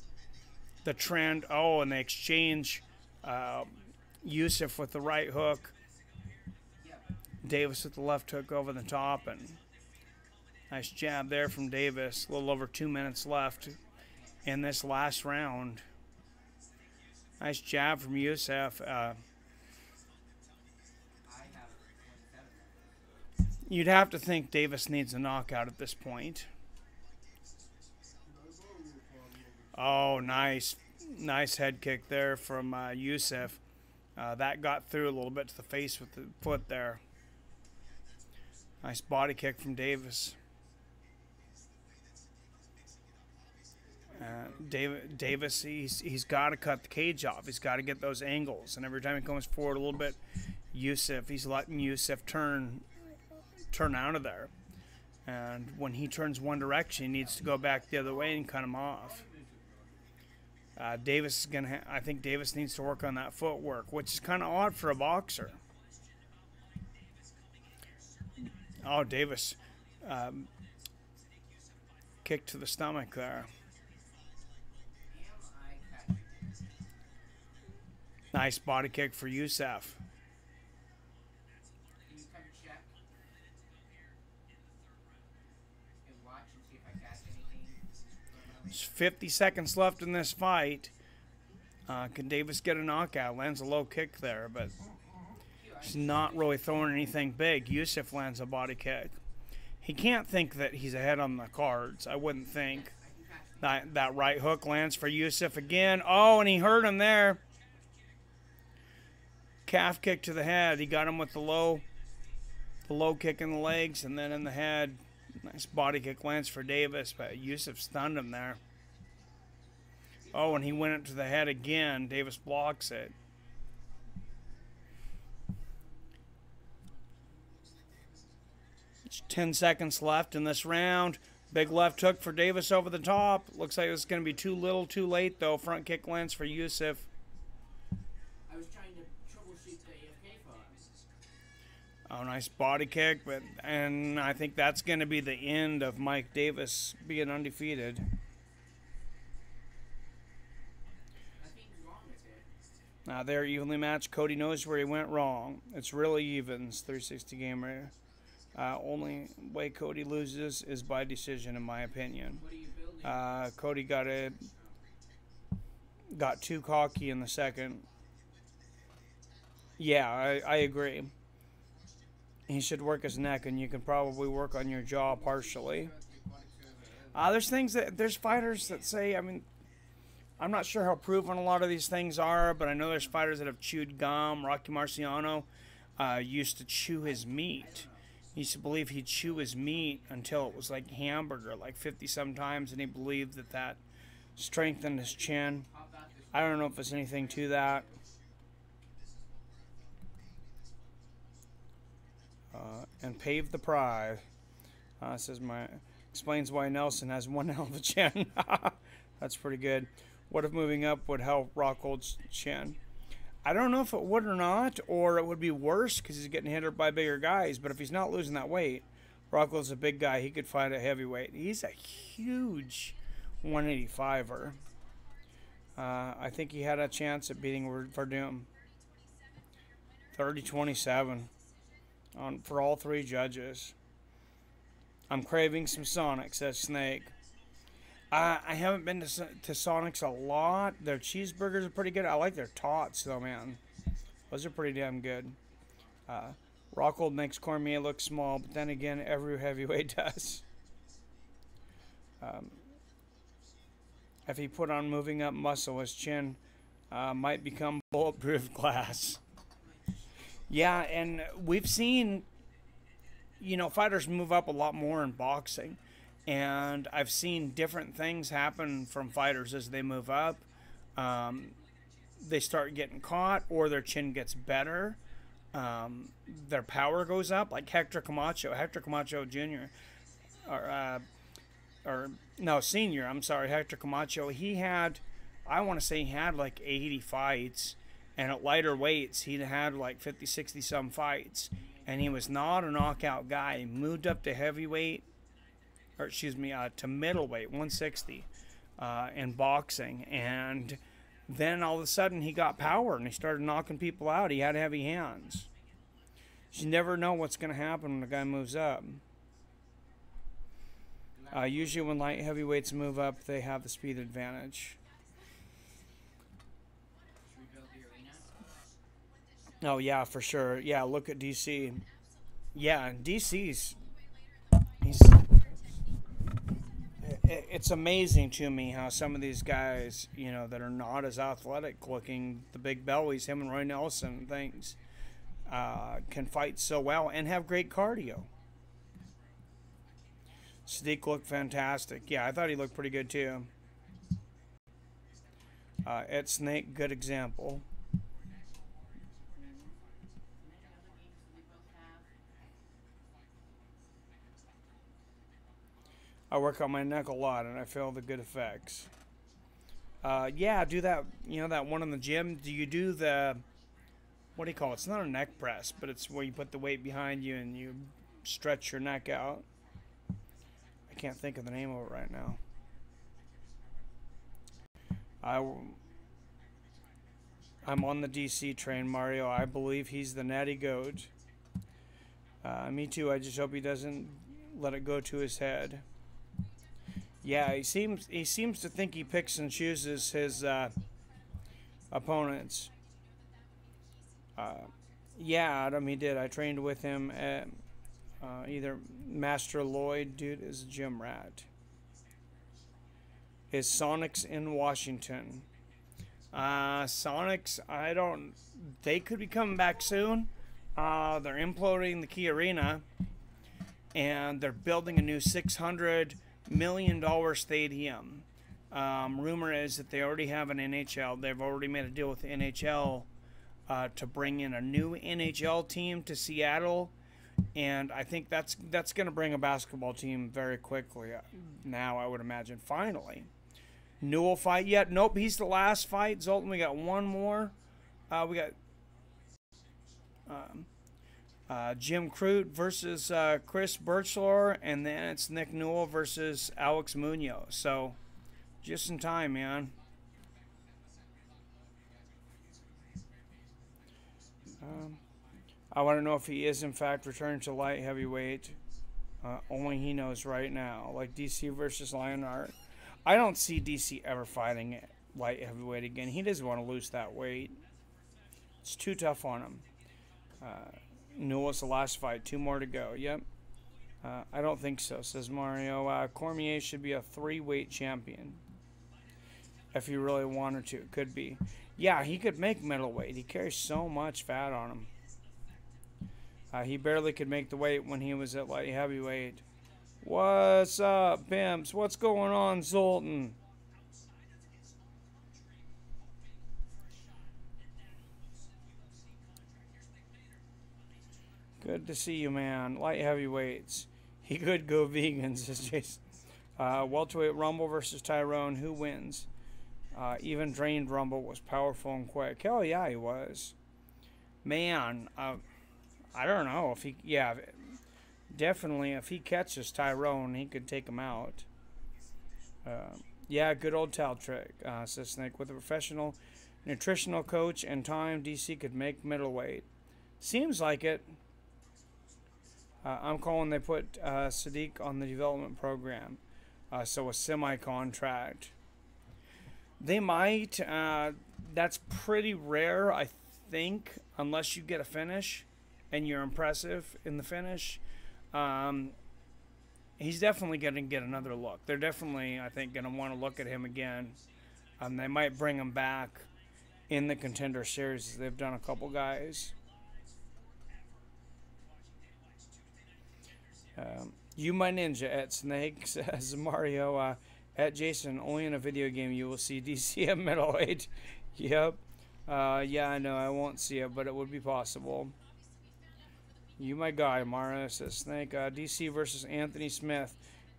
the trend. Oh, and they exchange Yusuff with the right hook. Davis with the left hook over the top. And nice jab there from Davis. A little over 2 minutes left in this last round. Nice jab from Yusuff. You'd have to think Davis needs a knockout at this point. Oh, nice. Nice head kick there from Yusuff. That got through a little bit to the face with the foot there. Nice body kick from Davis. Davis, he's got to cut the cage off. He's got to get those angles. And every time he comes forward a little bit, Yusuff, he's letting Yusuff turn out of there. And when he turns one direction, he needs to go back the other way and cut him off. Davis is gonna. I think Davis needs to work on that footwork, which is kind of odd for a boxer. Oh, Davis, kick to the stomach there. Nice body kick for Yusuff. 50 seconds left in this fight. Can Davis get a knockout? Lands a low kick there, but he's not really throwing anything big. Yusuff lands a body kick. He can't think that he's ahead on the cards. I wouldn't think. That right hook lands for Yusuff again. Oh, and he hurt him there. Calf kick to the head. He got him with the low kick in the legs and then in the head. Nice body kick lands for Davis, but Yusuff stunned him there. Oh, and he went up to the head again. Davis blocks it. It's 10 seconds left in this round. Big left hook for Davis over the top. Looks like it's going to be too little, too late, though. Front kick lands for Yusuff. I was trying to troubleshoot the AFK file. Oh, nice body kick, and I think that's going to be the end of Mike Davis being undefeated. Now they're evenly matched. Cody knows where he went wrong. It's really evens. 360 gamer. Only way Cody loses is by decision, in my opinion. Cody got too cocky in the second. Yeah, I agree. He should work his neck, and you can probably work on your jaw partially. There's fighters that say, I mean, I'm not sure how proven a lot of these things are, but I know there's fighters that have chewed gum. Rocky Marciano used to chew his meat. He used to believe he'd chew his meat until it was like hamburger, like 50-some times, and he believed that strengthened his chin. I don't know if there's anything to that. And paved the prize. Explains why Nelson has one hell of a chin. That's pretty good. What if moving up would help Rockhold's chin? I don't know if it would or not, or it would be worse because he's getting hit by bigger guys. But if he's not losing that weight, Rockhold's a big guy. He could fight a heavyweight. He's a huge 185er. I think he had a chance at beating Verdum. 30-27 for all three judges. I'm craving some Sonic, says Snake. I haven't been to Sonic's a lot. Their cheeseburgers are pretty good. I like their tots, though, man. Those are pretty damn good. Rockhold makes Cormier look small, but then again, every heavyweight does. If he put on moving up muscle, his chin might become bulletproof glass. Yeah, and we've seen, fighters move up a lot more in boxing. And I've seen different things happen from fighters as they move up. They start getting caught, or their chin gets better. Their power goes up, like Hector Camacho Jr. Senior. I'm sorry, Hector Camacho. I want to say he had like 80 fights, and at lighter weights, he had like 50, 60 some fights, and he was not a knockout guy. He moved up to heavyweight. To middleweight, 160, in boxing. And then all of a sudden he got power and he started knocking people out. He had heavy hands. You never know what's going to happen when a guy moves up. Usually when light heavyweights move up, they have the speed advantage. Oh, yeah, for sure. Yeah, look at DC. Yeah, DC's he's it's amazing to me how some of these guys, you know, that are not as athletic looking, the big bellies, him and Roy Nelson and things, can fight so well and have great cardio. Sodiq looked fantastic. Yeah, I thought he looked pretty good too. Ed Snake, good example. I work on my neck a lot and I feel the good effects. Yeah, do that, you know, that one in the gym. Do you do the, what do you call it? It's not a neck press, but it's where you put the weight behind you and you stretch your neck out. I can't think of the name of it right now. I'm on the DC train, Mario. I believe he's the natty goat. Me too. I just hope he doesn't let it go to his head. Yeah, he seems to think he picks and chooses his opponents. Yeah, Adam, he did. I trained with him at either Master Lloyd. Dude is a gym rat. Is Sonics in Washington? Sonics, I don't. They could be coming back soon. They're imploding the Key Arena, and they're building a new $600 million stadium. Rumor is that they already have an NHL. They've already made a deal with the NHL to bring in a new NHL team to Seattle, and I think that's going to bring a basketball team very quickly. Now, I would imagine. Finally, Newell fight yet? Nope, he's the last fight. Zoltan, we got one more. We got Jim Crute versus Chris Birchler, and then it's Nick Newell versus Alex Munoz. So, just in time, man. I want to know if he is, in fact, returning to light heavyweight. Only he knows right now. Like DC versus Lionheart. I don't see DC ever fighting light heavyweight again. He doesn't want to lose that weight. It's too tough on him. Newell's the last fight. 2 more to go. Yep. I don't think so, says Mario. Cormier should be a 3-weight champion. If he really wanted to. Could be. Yeah, he could make middleweight. He carries so much fat on him. He barely could make the weight when he was at light heavyweight. What's up, pimps? What's going on, Zoltan? Good to see you, man. Light heavyweights. He could go vegan, says Jason. Welterweight Rumble versus Tyrone. Who wins? Even drained Rumble was powerful and quick. Hell yeah, he was. Man, I don't know if he... Yeah, definitely if he catches Tyrone, he could take him out. Yeah, good old towel trick, says Snake. With a professional nutritional coach and time, DC could make middleweight. Seems like it. I'm calling they put Sodiq on the development program. So a semi-contract. They might. That's pretty rare, I think, unless you get a finish and you're impressive in the finish. He's definitely going to get another look. They're definitely, I think, going to want to look at him again. They might bring him back in the Contender Series. They've done a couple guys. You my ninja at Snake, says Mario. At Jason, only in a video game you will see DC at middleweight. Yep. Yeah, I know. I won't see it, but it would be possible. You my guy, Mario, says Snake. DC versus Anthony Smith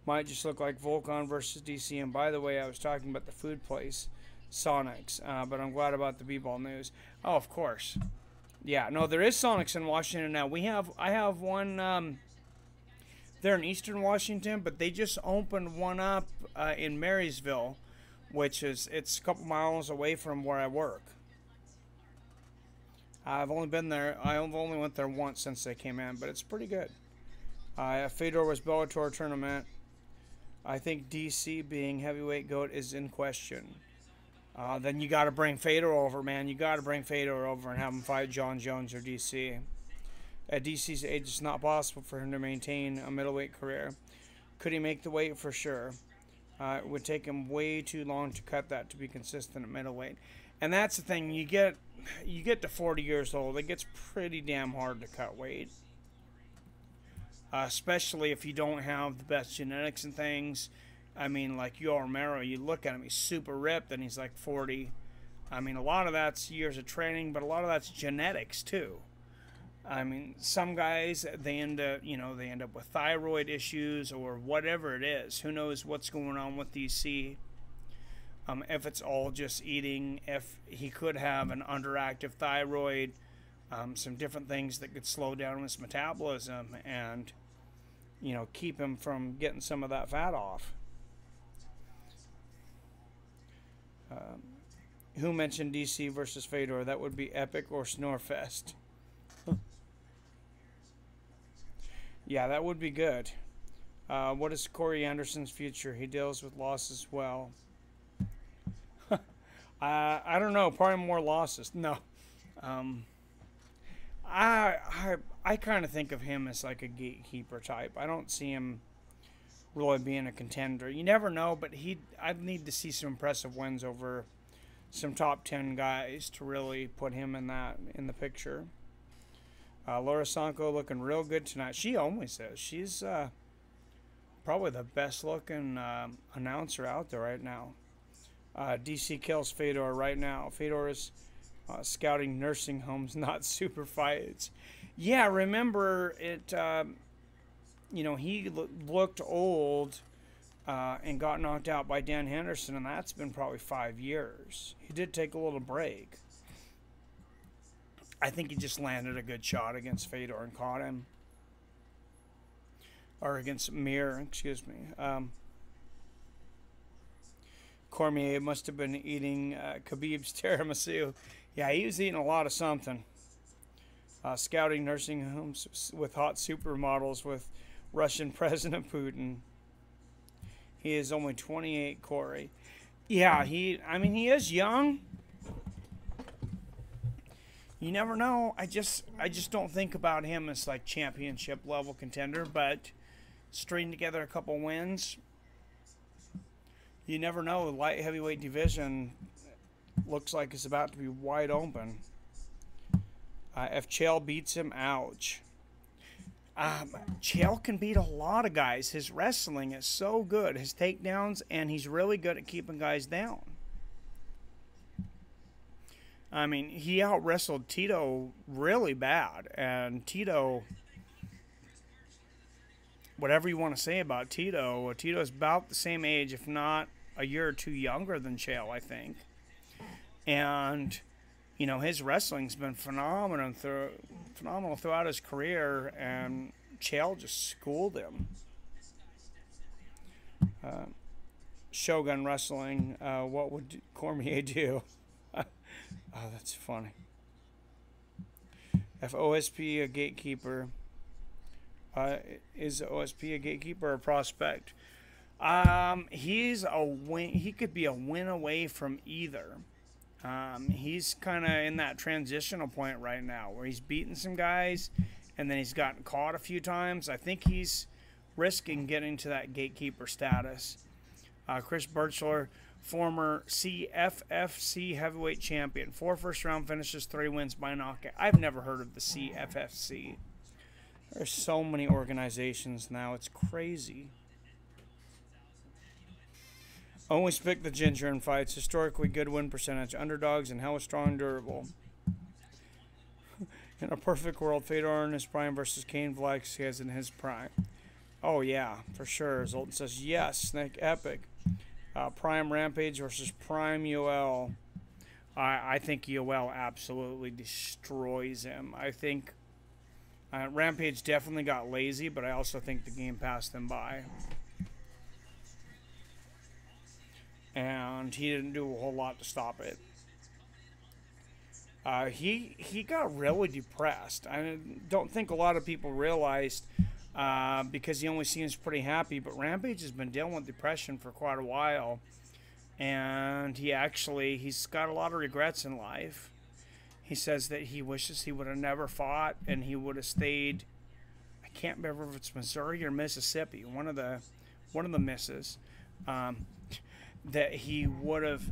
might just look like Volcon versus DC. And by the way, I was talking about the food place, Sonics, but I'm glad about the B-ball news. Oh, of course. Yeah, no, there is Sonics in Washington now. I have one. They're in Eastern Washington, but they just opened one up in Marysville, which is it's a couple miles away from where I work. I've only been there. I only went there once since they came in, but it's pretty good. Fedor was Bellator tournament. I think DC being heavyweight GOAT is in question. Then you got to bring Fedor over, man. You got to bring Fedor over and have him fight John Jones or DC. At DC's age, it's not possible for him to maintain a middleweight career. Could he make the weight? For sure. It would take him way too long to cut that to be consistent at middleweight. And that's the thing. You get to 40 years old, it gets pretty damn hard to cut weight. Especially if you don't have the best genetics and things. I mean, like Yoel Romero, you look at him, he's super ripped, and he's like 40. I mean, a lot of that's years of training, but a lot of that's genetics too. I mean, some guys, they end up with thyroid issues or whatever it is. Who knows what's going on with DC? If it's all just eating, if he could have an underactive thyroid, some different things that could slow down his metabolism and, keep him from getting some of that fat off. Who mentioned DC versus Fedor? That would be epic or Snorefest. Yeah, that would be good. What is Corey Anderson's future? He deals with losses well. I don't know. Probably more losses. No. I kind of think of him as like a gatekeeper type. I don't see him really being a contender. You never know, but I'd need to see some impressive wins over some top 10 guys to really put him in the picture. Laura Sanko looking real good tonight. She always is. She's probably the best looking announcer out there right now. DC kills Fedor right now. Fedor is scouting nursing homes, not super fights. Yeah, remember it. He looked old and got knocked out by Dan Henderson, and that's been probably 5 years. He did take a little break. I think he just landed a good shot against Fedor and caught him. Or against Mir, excuse me. Cormier must have been eating Khabib's tiramisu. Yeah, he was eating a lot of something. Scouting nursing homes with hot supermodels with Russian President Putin. He is only 28, Corey. Yeah, he is young. You never know. I just don't think about him as like championship level contender, but string together a couple wins. You never know. The light heavyweight division looks like it's about to be wide open. If Chael beats him, ouch. Chael can beat a lot of guys. His wrestling is so good. His takedowns, and he's really good at keeping guys down. I mean, he out-wrestled Tito really bad. And Tito, whatever you want to say about Tito, Tito's about the same age, if not a year or two younger than Chael, I think. And, his wrestling's been phenomenal throughout his career, and Chael just schooled him. Shogun Wrestling, what would Cormier do? Oh, that's funny. If OSP a gatekeeper, is OSP a gatekeeper or a prospect? He's a win. He could be a win away from either. He's kind of in that transitional point right now where he's beaten some guys and then he's gotten caught a few times. I think he's risking getting to that gatekeeper status. Chris Birchler, former CFFC heavyweight champion. 4 first-round finishes, 3 wins by knockout. I've never heard of the CFFC. There's so many organizations now. It's crazy. Always pick the ginger in fights. Historically good win percentage. Underdogs and hella strong durable. In a perfect world, Fedor in his prime versus Cain Velasquez in his prime. Oh, yeah, for sure. Zoltan says, yes, Snake Epic. Prime Rampage versus Prime Newell. I think Newell absolutely destroys him. I think Rampage definitely got lazy, but I also think the game passed him by. And he didn't do a whole lot to stop it. He got really depressed. I don't think a lot of people realized because he only seems pretty happy, but Rampage has been dealing with depression for quite a while. And he's got a lot of regrets in life. He says that he wishes he would have never fought and he would have stayed. I can't remember if it's Missouri or Mississippi. One of the misses. That he would have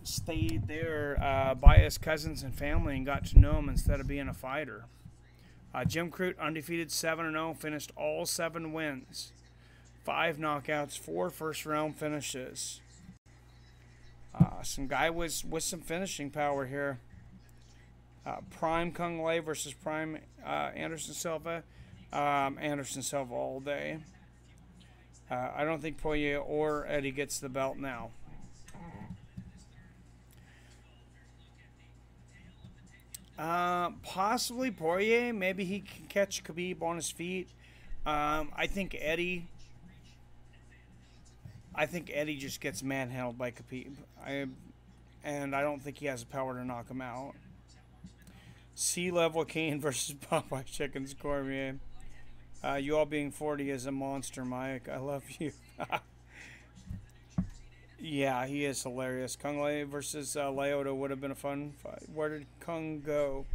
stayed there by his cousins and family and got to know him instead of being a fighter. Jim Crute, undefeated, 7-0, finished all 7 wins. 5 knockouts, 4 first-round finishes. Some guy with some finishing power here. Prime Kung Lei versus Prime Anderson Silva. Anderson Silva all day. I don't think Poirier or Eddie gets the belt now. Possibly Poirier. Maybe he can catch Khabib on his feet. I think Eddie just gets manhandled by Khabib. And I don't think he has the power to knock him out. Sea Level Kane versus Popeye Chicken's Cormier. You all being 40 is a monster, Mike. I love you. Yeah, he is hilarious. Kung Lei versus Lyoto would have been a fun fight. Where did Kung go?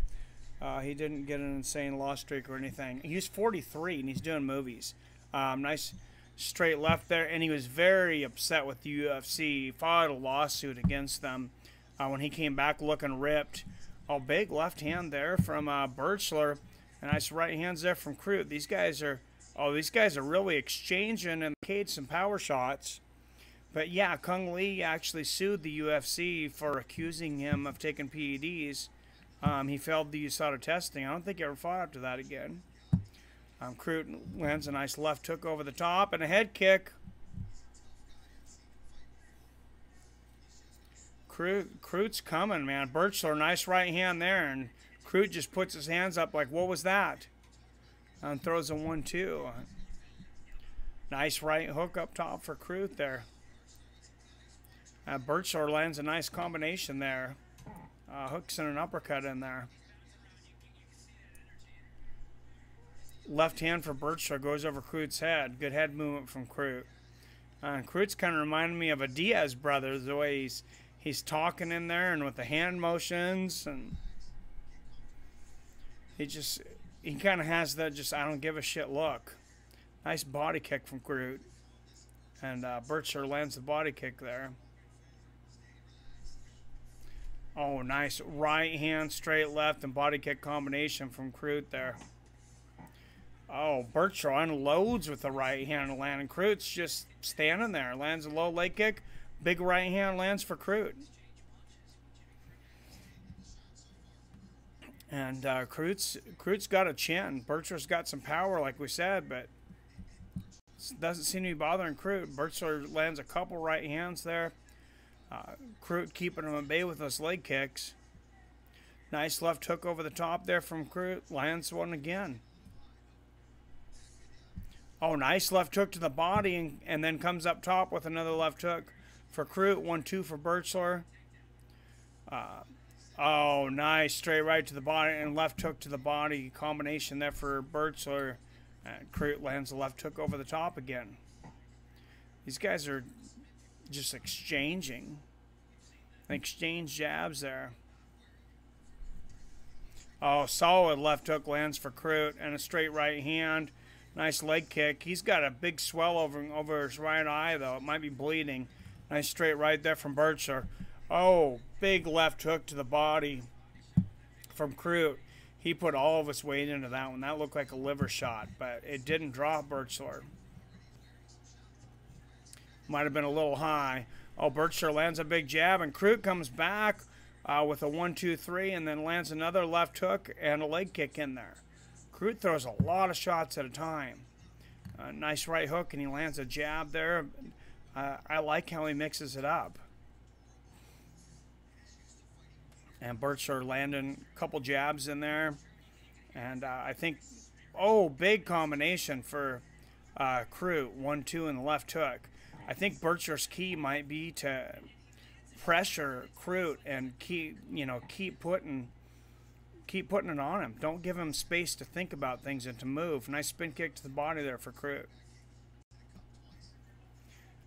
He didn't get an insane loss streak or anything. He's 43 and he's doing movies. Nice straight left there, and he was very upset with the UFC. He filed a lawsuit against them when he came back looking ripped. Oh, big left hand there from Birchler. And nice right hands there from Crute. These guys are really exchanging and cage some power shots. But yeah, Kung Lee actually sued the UFC for accusing him of taking PEDs. He failed the USADA testing. I don't think he ever fought after that again. Crute lands a nice left hook over the top and a head kick. Crute's coming, man. Birchler, nice right hand there, and Crute just puts his hands up like, what was that? And throws a 1-2. Nice right hook up top for Crute there. Birchler lands a nice combination there. Hooks and an uppercut in there. Left hand for Birchler goes over Crute's head. Good head movement from Crute. Crute's kind of reminding me of a Diaz brother, the way he's talking in there and with the hand motions, and he kind of has that just I don't give a shit look. Nice body kick from Crute, and Birchler lands the body kick there. Oh, nice right hand, straight left, and body kick combination from Crute there. Oh, Birchler unloads with the right hand land, and Crute's just standing there. Lands a low leg kick. Big right hand lands for Crute. And Crute's got a chin. Birchler's got some power, like we said, but it doesn't seem to be bothering Crute. Birchler lands a couple right hands there. Crute keeping him at bay with those leg kicks. Nice left hook over the top there from Crute. Lands one again. Oh, nice left hook to the body, and then comes up top with another left hook for Crute. 1-2 for Birchler. Oh, nice straight right to the body and left hook to the body combination there for Birchler. Crute lands the left hook over the top again. These guys are just exchanging. Exchange jabs there. Oh, solid left hook lands for Crute and a straight right hand. Nice leg kick. He's got a big swell over his right eye, though. It might be bleeding. Nice straight right there from Birchler. Oh, big left hook to the body from Crute. He put all of his weight into that one. That looked like a liver shot, but it didn't drop Birchler. Might have been a little high. Oh, Birchler lands a big jab, and Crute comes back with a 1-2-3, and then lands another left hook and a leg kick in there. Crute throws a lot of shots at a time. Nice right hook, and he lands a jab there. I like how he mixes it up. And Birchler landing a couple jabs in there. And I think, oh, big combination for Crute. 1-2 in the left hook. I think Birchler's key might be to pressure Crute and keep putting it on him. Don't give him space to think about things and to move. Nice spin kick to the body there for Crute.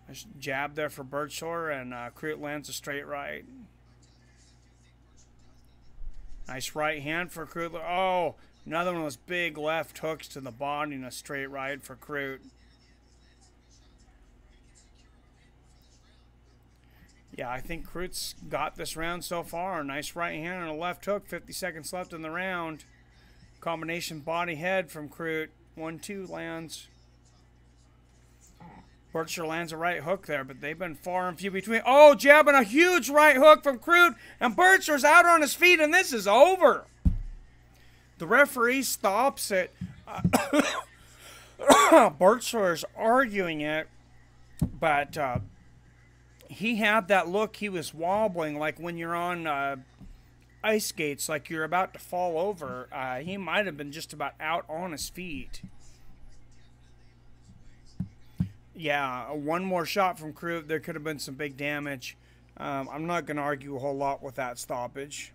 Nice jab there for Birchler, and Crute lands a straight right. Nice right hand for Crute. Oh, another one of those big left hooks to the body and a straight right for Crute. Yeah, I think Crute's got this round so far. Nice right hand and a left hook. 50 seconds left in the round. Combination body head from Crute. 1-2 lands. Birchler lands a right hook there, but they've been far and few between. Oh, jabbing a huge right hook from Crute, and Birchler's out on his feet, and this is over. The referee stops it. Birchler's arguing it, but he had that look. He was wobbling like when you're on ice skates, like you're about to fall over. He might have been just about out on his feet. Yeah, one more shot from Crute, there could have been some big damage. I'm not going to argue a whole lot with that stoppage.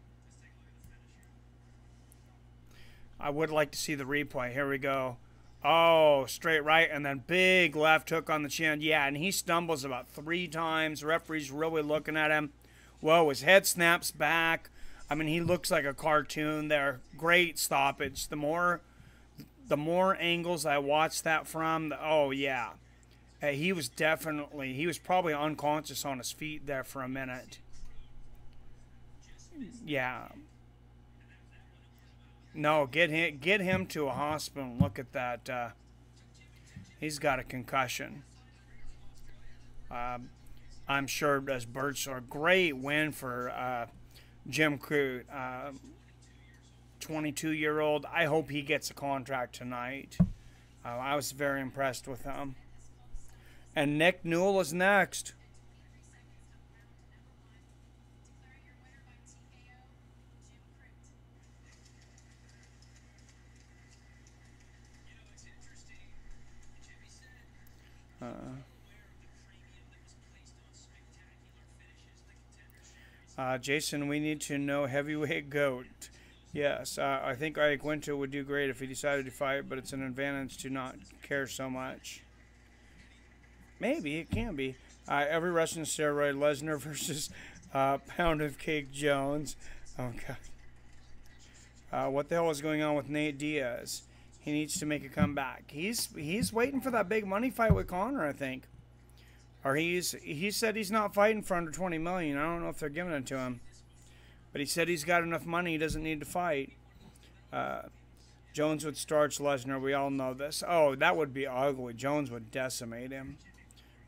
I would like to see the replay. Here we go. Oh, straight right, and then big left hook on the chin. Yeah, and he stumbles about 3 times. The referee's really looking at him. Whoa, his head snaps back. I mean, he looks like a cartoon there. Great stoppage. The more angles I watch that from, oh, yeah. He was probably unconscious on his feet there for a minute. Yeah. No, get him to a hospital. Look at that. He's got a concussion. I'm sure does Birchler. Great win for Jim Crute. 22-year-old. I hope he gets a contract tonight. I was very impressed with him. And Nick Newell is next. Jason, we need to know heavyweight GOAT. Yes, I think Ike Winter would do great if he decided to fight, but it's an advantage to not care so much. Maybe, it can be. Every Russian steroid, Lesnar versus Pound of Cake Jones. Oh, God. What the hell is going on with Nate Diaz? He needs to make a comeback. He's waiting for that big money fight with Conor, I think. Or he said he's not fighting for under $20 million. I don't know if they're giving it to him. But he said he's got enough money, he doesn't need to fight. Jones would starch Lesnar. We all know this. Oh, that would be ugly. Jones would decimate him.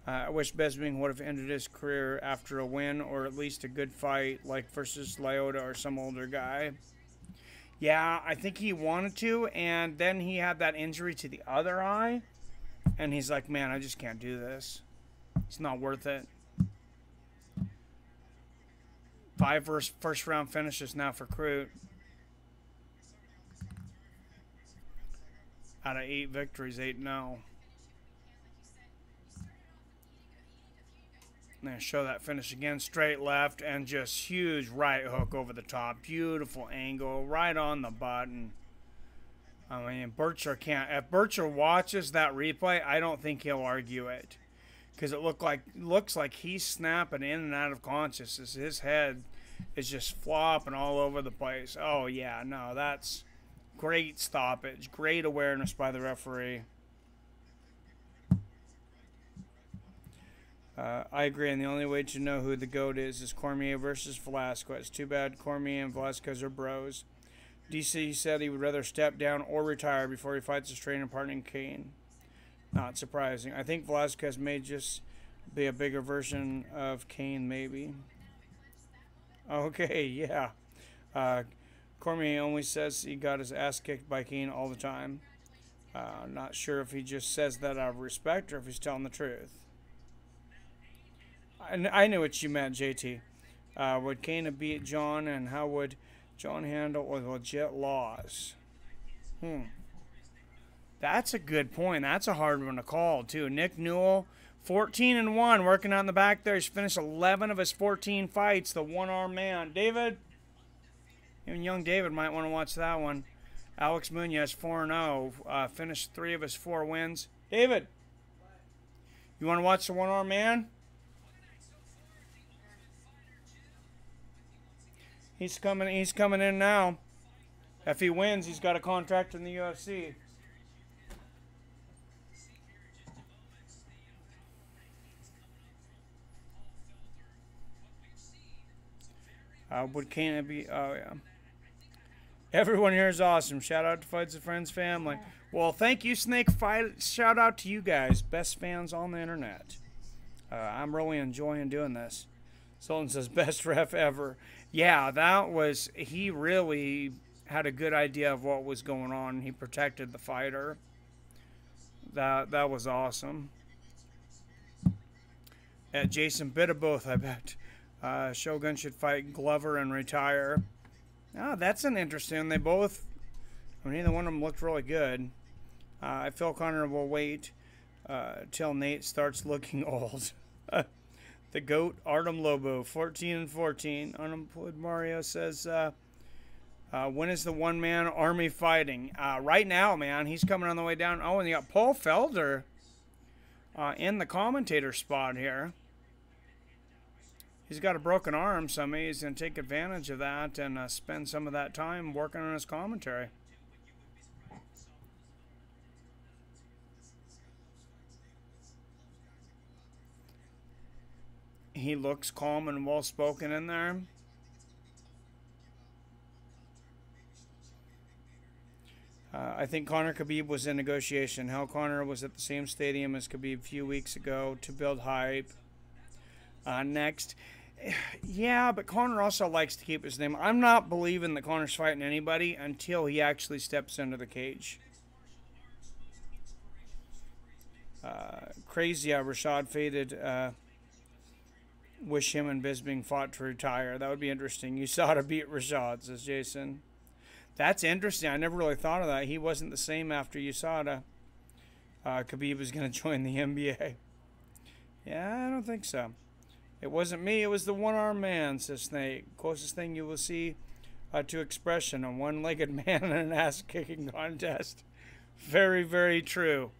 I wish Bisping would have ended his career after a win or at least a good fight, like versus Lyoto or some older guy. Yeah, I think he wanted to, and then he had that injury to the other eye, and he's like, man, I just can't do this. It's not worth it. 5 first-round finishes now for Crute. Out of 8 victories, 8-0. I'm going to show that finish again. Straight left and just huge right hook over the top. Beautiful angle. Right on the button. I mean, Birchler can't. If Birchler watches that replay, I don't think he'll argue it. Because it looks like he's snapping in and out of consciousness. His head is just flopping all over the place. Oh, yeah. No, that's great stoppage. Great awareness by the referee. I agree, and the only way to know who the GOAT is Cormier versus Velasquez. Too bad Cormier and Velasquez are bros. DC said he would rather step down or retire before he fights his training partner in Kane. Not surprising. I think Velasquez may just be a bigger version of Kane, maybe. Okay, yeah. Cormier only says he got his ass kicked by Kane all the time. Not sure if he just says that out of respect or if he's telling the truth. I knew what you meant, JT. Would Kane have beat John, and how would John handle a legit loss? That's a good point. That's a hard one to call, too. Nick Newell, 14-1, working on the back there. He's finished 11 of his 14 fights, the one-arm man. David? Even young David might want to watch that one. Alex Munoz, 4-0, finished 3 of his 4 wins. David? You want to watch the one-arm man? He's coming in now. If he wins, he's got a contract in the UFC. Would Canaan be? Oh yeah. Everyone here is awesome. Shout out to Fights of Friends family. Well, thank you, Snake Fight. Shout out to you guys, best fans on the internet. I'm really enjoying doing this. Sultan says best ref ever. Yeah, that was. He really had a good idea of what was going on. He protected the fighter. That was awesome. Jason, bit of both, I bet. Shogun should fight Glover and retire. Oh, that's an interesting. They both. I mean, neither one of them looked really good. I feel Conor will wait till Nate starts looking old. The GOAT, Artem Lobo, 14-14. Unemployed Mario says, when is the one-man army fighting? Right now, man. He's coming on the way down. Oh, and you got Paul Felder in the commentator spot here. He's got a broken arm, so maybe he's going to take advantage of that and spend some of that time working on his commentary. He looks calm and well-spoken in there. I think Conor Khabib was in negotiation. Hal Conor was at the same stadium as Khabib a few weeks ago to build hype. Next. Yeah, but Conor also likes to keep his name. I'm not believing that Conor's fighting anybody until he actually steps into the cage. Crazy how Rashad faded. Wish him and Bisping fought to retire. That would be interesting. You saw to beat Rashad, says Jason. That's interesting. I never really thought of that. He wasn't the same after USADA. Khabib was going to join the NBA. Yeah, I don't think so. It wasn't me. It was the one-armed man, says Snake. Closest thing you will see to expression, a one-legged man in an ass-kicking contest. Very, very true.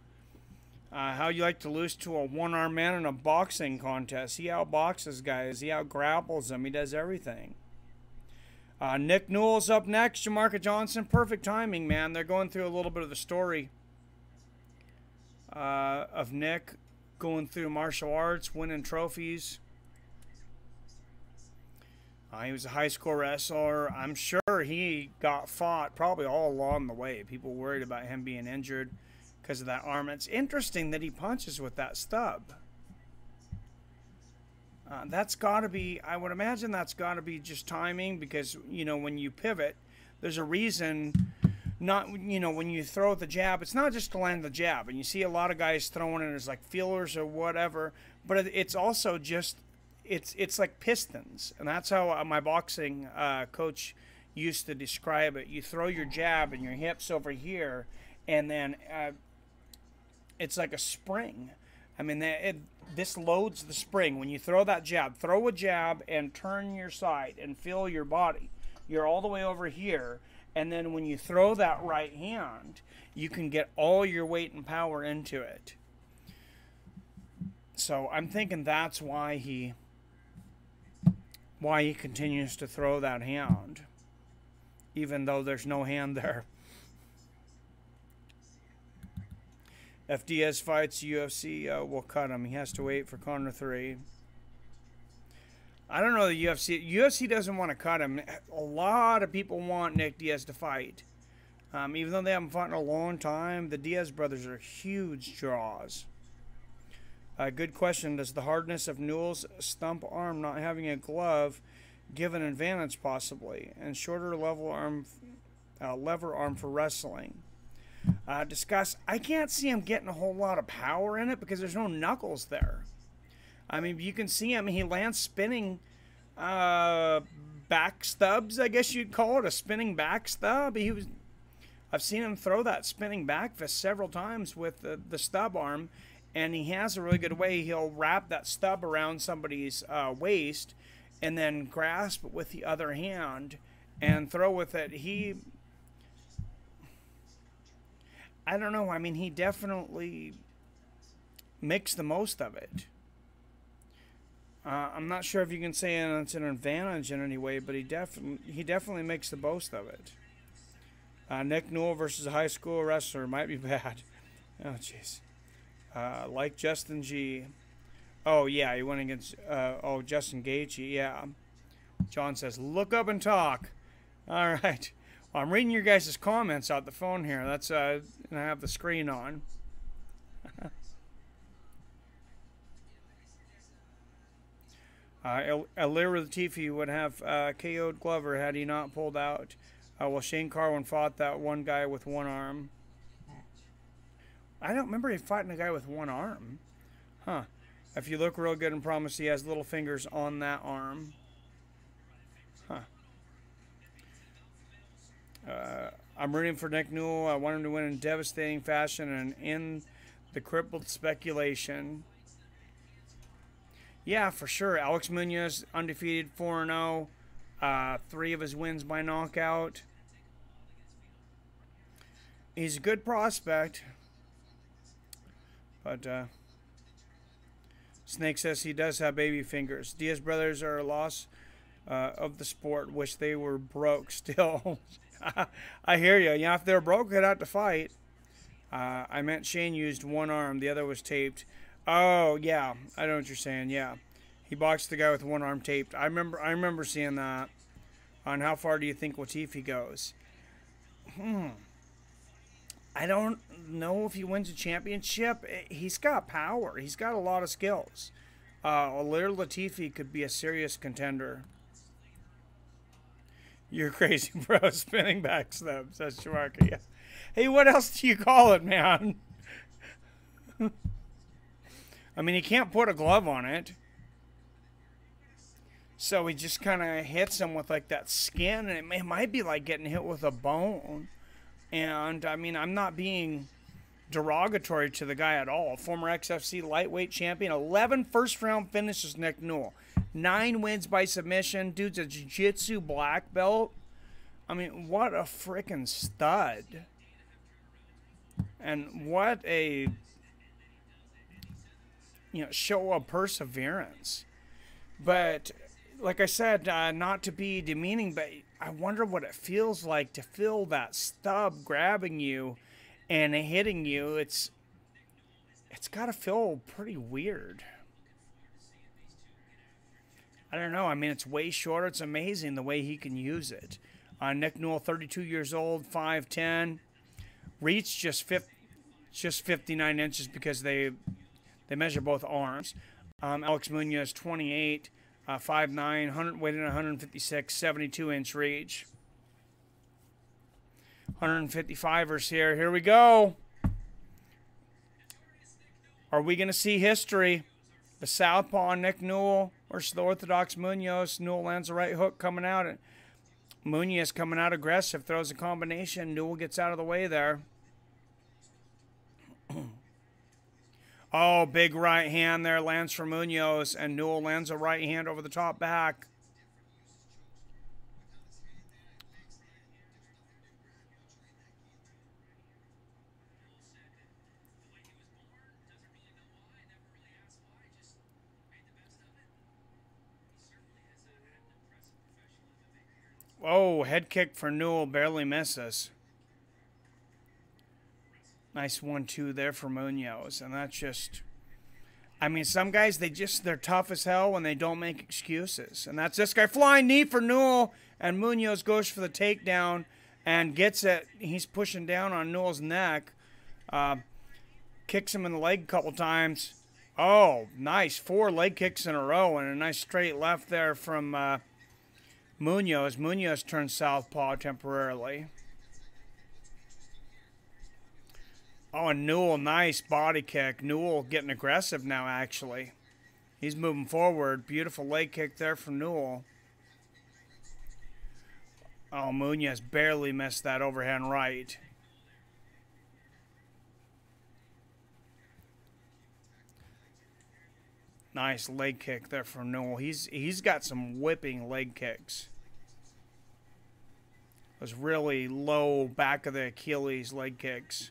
How you like to lose to a one-armed man in a boxing contest. He outboxes guys. He outgrapples them. He does everything. Nick Newell's up next. Jamarca Johnson. Perfect timing, man. They're going through a little bit of the story of Nick going through martial arts, winning trophies. He was a high school wrestler. I'm sure he got fought probably all along the way. People worried about him being injured because of that arm. It's interesting that he punches with that stub. That's got to be, I would imagine that's got to be just timing because, you know, when you pivot, there's a reason, not, you know, when you throw the jab, it's not just to land the jab. And you see a lot of guys throwing it as like feelers or whatever, but it's also just, it's like pistons. And that's how my boxing coach used to describe it. You throw your jab and your hips over here, and then it's like a spring. I mean, this loads the spring. When you throw that jab, throw a jab and turn your side and feel your body. You're all the way over here. And then when you throw that right hand, you can get all your weight and power into it. So I'm thinking that's why he continues to throw that hand, even though there's no hand there. If Diaz fights, UFC will cut him. He has to wait for Conor 3. I don't know the UFC. UFC doesn't want to cut him. A lot of people want Nick Diaz to fight. Even though they haven't fought in a long time, the Diaz brothers are huge draws. Good question. Does the hardness of Newell's stump arm not having a glove give an advantage possibly? And shorter lever arm for wrestling? Discuss. I can't see him getting a whole lot of power in it because there's no knuckles there. I mean, you can see him. He lands spinning back stubs, I guess you'd call it, a spinning back stub. I've seen him throw that spinning back fist several times with the stub arm, and he has a really good way. He'll wrap that stub around somebody's waist and then grasp it with the other hand and throw with it. I don't know. I mean, he definitely makes the most of it. I'm not sure if you can say it's an advantage in any way, but he definitely makes the most of it. Nick Newell versus a high school wrestler might be bad. Oh, jeez. Like Justin G. Oh, yeah, he went against, Justin Gaethje, yeah. John says, look up and talk. All right. Well, I'm reading your guys' comments out the phone here. That's, and I have the screen on. Ilir Latifi would have KO'd Glover had he not pulled out. Well, Shane Carwin fought that one guy with one arm. I don't remember him fighting a guy with one arm. Huh. If you look real good and promise he has little fingers on that arm. Huh. I'm rooting for Nick Newell. I want him to win in devastating fashion and end the crippled speculation. Yeah, for sure. Alex Munoz, undefeated 4-0. 3 of his wins by knockout. He's a good prospect. But Snake says he does have baby fingers. Diaz brothers are a loss of the sport. Wish they were broke still. I hear you. Yeah, if they're broke, they'd have to fight. I meant Shane used one arm. The other was taped. Oh, yeah. I know what you're saying. Yeah. He boxed the guy with one arm taped. I remember seeing that. On how far do you think Latifi goes? I don't know if he wins a championship. He's got power. He's got a lot of skills. Ilir Latifi could be a serious contender. You're crazy, bro. Spinning back snub, says Shamarka. Yeah. Hey, what else do you call it, man? I mean, he can't put a glove on it. So he just kind of hits him with, like, that skin. And it might be like getting hit with a bone. And, I mean, I'm not being derogatory to the guy at all. Former XFC lightweight champion. 11 first-round finishes, Nick Newell. 9 wins by submission. Dude's a jiu-jitsu black belt. I mean, what a freaking stud. And what a, show of perseverance. But, like I said, not to be demeaning, but I wonder what it feels like to feel that stub grabbing you and hitting you. It's got to feel pretty weird. I don't know. I mean, it's way shorter. It's amazing the way he can use it. Nick Newell, 32 years old, 5'10". Reach just 59 inches because they measure both arms. Alex Munoz, 28, 5'9", weighted 156, 72-inch reach. 155ers here. Here we go. Are we going to see history? The southpaw Nick Newell versus the orthodox Munoz. Newell lands a right hook coming out. And Munoz coming out aggressive. Throws a combination. Newell gets out of the way there. Oh, big right hand there lands for Munoz. And Newell lands a right hand over the top back. Oh, head kick for Newell, barely misses. Nice 1-2 there for Munoz. And that's just, I mean, some guys, they're tough as hell when they don't make excuses. And that's this guy. Flying knee for Newell. And Munoz goes for the takedown and gets it. He's pushing down on Newell's neck. Kicks him in the leg a couple times. Oh, nice. 4 leg kicks in a row. And a nice straight left there from Munoz. Munoz turns southpaw temporarily. Oh, and Newell, nice body kick. Newell getting aggressive now, actually. He's moving forward. Beautiful leg kick there from Newell. Oh, Munoz barely missed that overhand right. Nice leg kick there from Newell. He's got some whipping leg kicks. Those really low back of the Achilles leg kicks.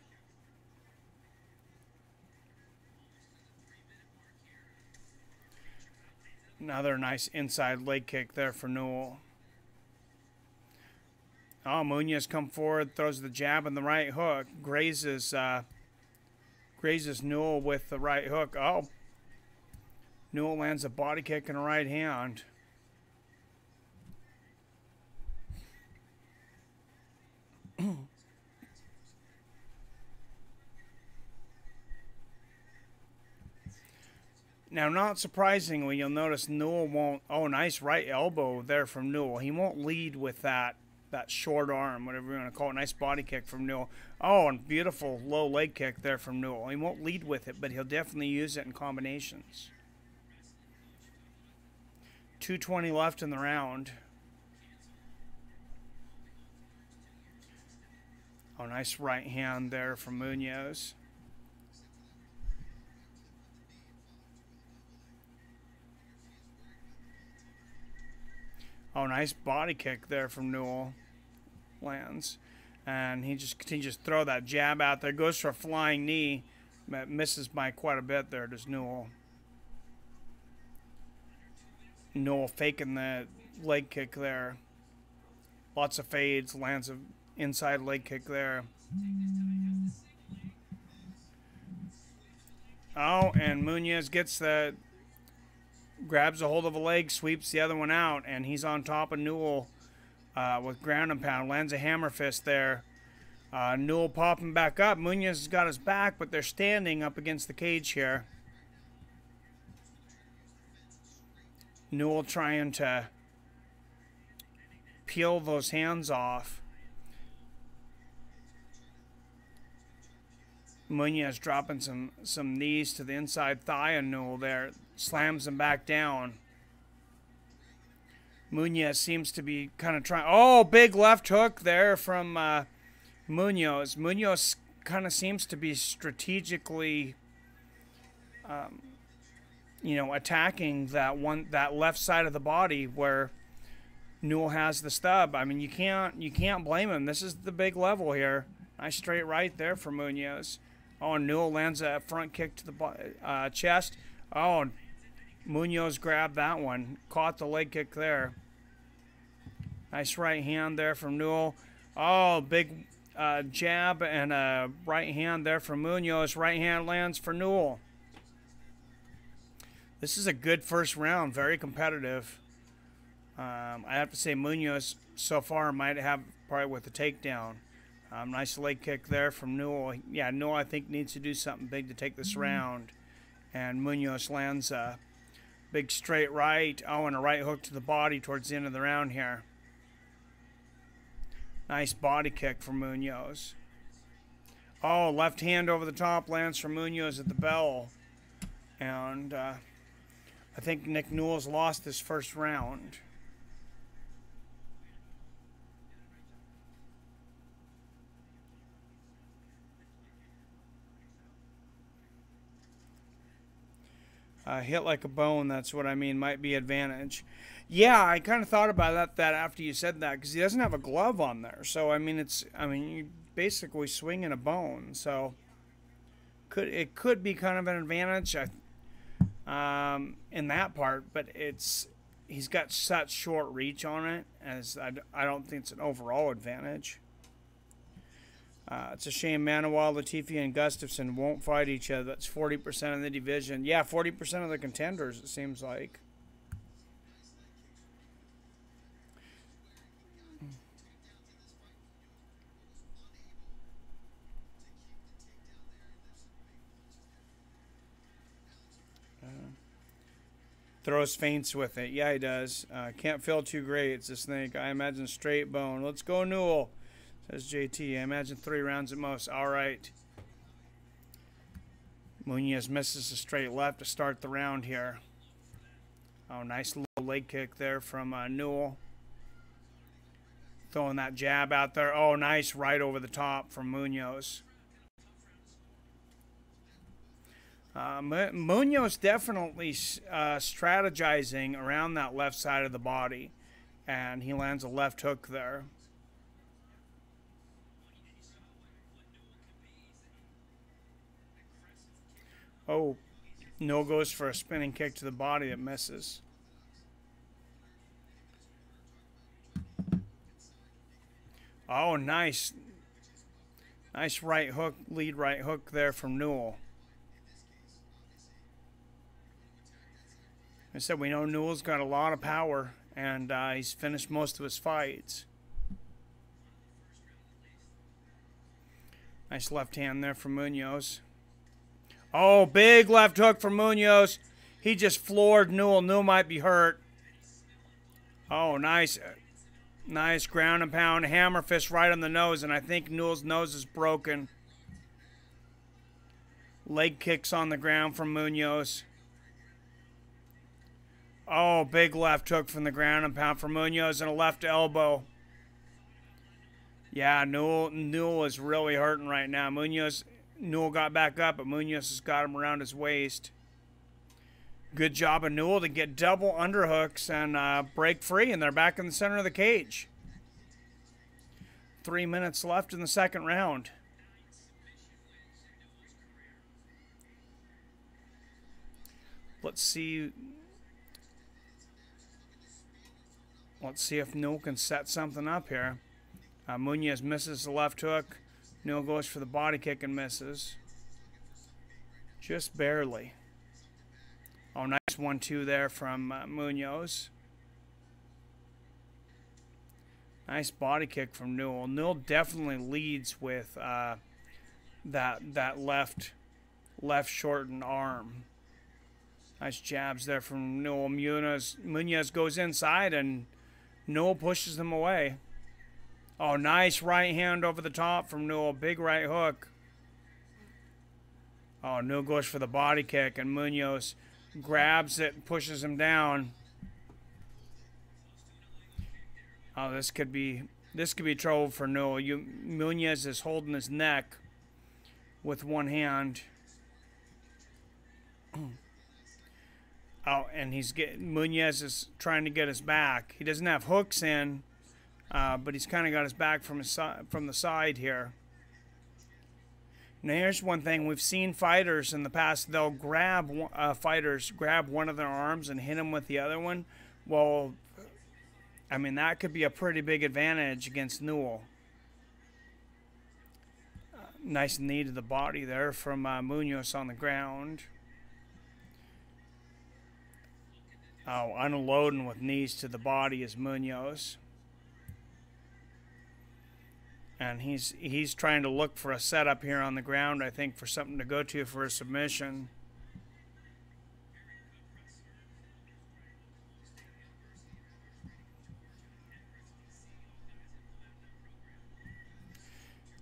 Another nice inside leg kick there for Newell. Oh, Munoz come forward, throws the jab and the right hook. Grazes Newell with the right hook. Oh, Newell lands a body kick and a right hand. Now, not surprisingly, you'll notice Newell won't... Oh, nice right elbow there from Newell. He won't lead with that short arm, whatever you want to call it. Nice body kick from Newell. Oh, and beautiful low leg kick there from Newell. He won't lead with it, but he'll definitely use it in combinations. 2:20 left in the round. Oh, nice right hand there from Munoz. Oh, nice body kick there from Newell. Lands. And he just continues to throw that jab out there. Goes for a flying knee. But misses by quite a bit there, does Newell. Newell faking the leg kick there. Lots of fades. Lands an inside leg kick there. Oh, and Munoz gets the... grabs a hold of a leg, sweeps the other one out, and he's on top of Newell with ground and pound. Lands a hammer fist there. Newell popping back up. Munoz has got his back, but they're standing up against the cage here. Newell trying to peel those hands off. Munoz dropping some knees to the inside thigh of Newell there. Slams him back down. Munoz seems to be kind of trying... Oh, big left hook there from Munoz. Munoz kind of seems to be strategically, you know, attacking that left side of the body where Newell has the stub. I mean, you can't blame him. This is the big level here. Nice straight right there for Munoz. Oh, and Newell lands a front kick to the chest. Oh, Munoz grabbed that one. Caught the leg kick there. Nice right hand there from Newell. Oh, big jab and a right hand there from Munoz. Right hand lands for Newell. This is a good first round. Very competitive. I have to say Munoz so far might have probably with the takedown. Nice leg kick there from Newell. Yeah, Newell I think needs to do something big to take this round. And Munoz lands a big straight right. Oh, and a right hook to the body towards the end of the round here. Nice body kick from Munoz. Oh, left hand over the top lands for Munoz at the bell. And I think Nick Newell's lost this first round. Hit like a bone, that's what I mean, might be advantage. Yeah, I kind of thought about that after you said that, because he doesn't have a glove on there. So, I mean, you're basically swinging a bone. So, it could be kind of an advantage in that part, but he's got such short reach on it, as I don't think it's an overall advantage. It's a shame Newell, Latifi, and Gustafsson won't fight each other. That's 40% of the division. Yeah, 40% of the contenders, it seems like. Throws feints with it. Yeah, he does. Can't feel too great. It's a snake. I imagine straight bone. Let's go, Newell. Says JT. I imagine 3 rounds at most. All right. Munoz misses a straight left to start the round here. Oh, nice little leg kick there from Newell. Throwing that jab out there. Oh, nice right over the top from Munoz. Munoz definitely strategizing around that left side of the body. And he lands a left hook there. Oh, Newell goes for a spinning kick to the body that misses. Oh, nice. Nice right hook, lead right hook there from Newell. I said we know Newell's got a lot of power, and he's finished most of his fights. Nice left hand there from Munoz. Oh, big left hook from Munoz. He just floored Newell. Newell might be hurt. Oh, nice. Nice ground and pound. Hammer fist right on the nose, and I think Newell's nose is broken. Leg kicks on the ground from Munoz. Oh, big left hook from the ground and pound from Munoz and a left elbow. Yeah, Newell is really hurting right now. Newell got back up, but Munoz has got him around his waist. Good job of Newell to get double underhooks and break free, and they're back in the center of the cage. 3 minutes left in the second round. Let's see if Newell can set something up here. Munoz misses the left hook. Newell goes for the body kick and misses. Just barely. Oh, nice 1-2 there from Munoz. Nice body kick from Newell. Newell definitely leads with that left shortened arm. Nice jabs there from Newell. Munoz goes inside and Newell pushes him away. Oh, nice right hand over the top from Newell. Big right hook. Oh, Newell goes for the body kick and Munoz grabs it and pushes him down. Oh, this could be trouble for Newell. Munoz is holding his neck with one hand. Oh, and Munoz is trying to get his back. He doesn't have hooks in, but he's kind of got his back from the side here. Now here's one thing we've seen fighters in the past. They'll grab one of their arms and hit him with the other one. Well, I mean that could be a pretty big advantage against Newell. Nice knee to the body there from Munoz on the ground. Oh, unloading with knees to the body is Munoz. And he's trying to look for a setup here on the ground, I think, for something to go to for a submission.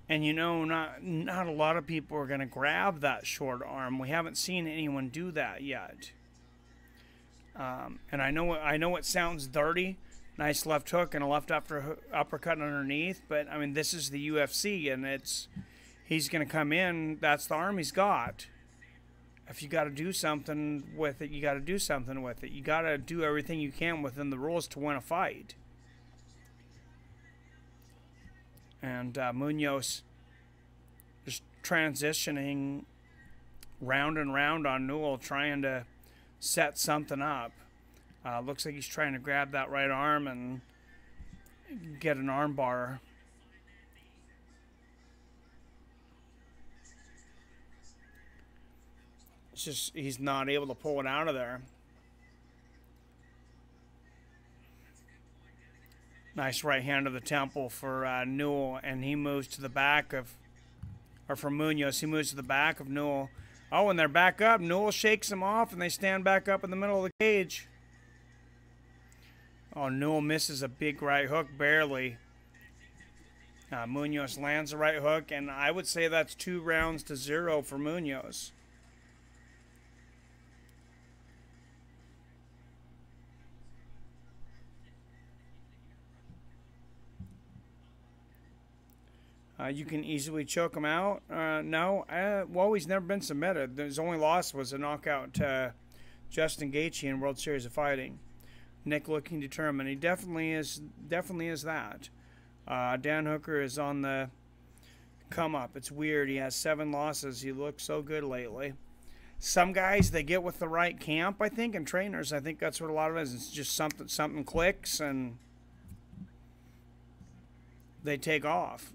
And you know, not a lot of people are going to grab that short arm. We haven't seen anyone do that yet. And I know it sounds dirty. Nice left hook and a left uppercut underneath, but I mean this is the UFC, and he's going to come in. That's the arm he's got. If you got to do something with it, you got to do something with it. You got to do everything you can within the rules to win a fight. And Munoz just transitioning round and round on Newell, trying to set something up. Looks like he's trying to grab that right arm and get an arm bar. It's just he's not able to pull it out of there. Nice right hand to the temple for Newell, and he moves to the back of, or for Munoz, he moves to the back of Newell. Oh, and they're back up. Newell shakes him off, and they stand back up in the middle of the cage. Oh, Newell misses a big right hook, barely. Munoz lands a right hook, and I would say that's 2-0 for Munoz. You can easily choke him out. No, well, he's never been submitted. His only loss was a knockout to Justin Gaethje in World Series of Fighting. Nick looking determined. He definitely is that. Dan Hooker is on the come up. It's weird. He has 7 losses. He looks so good lately. Some guys, they get with the right camp, I think, and trainers. I think that's what a lot of it is. It's just something clicks, and they take off.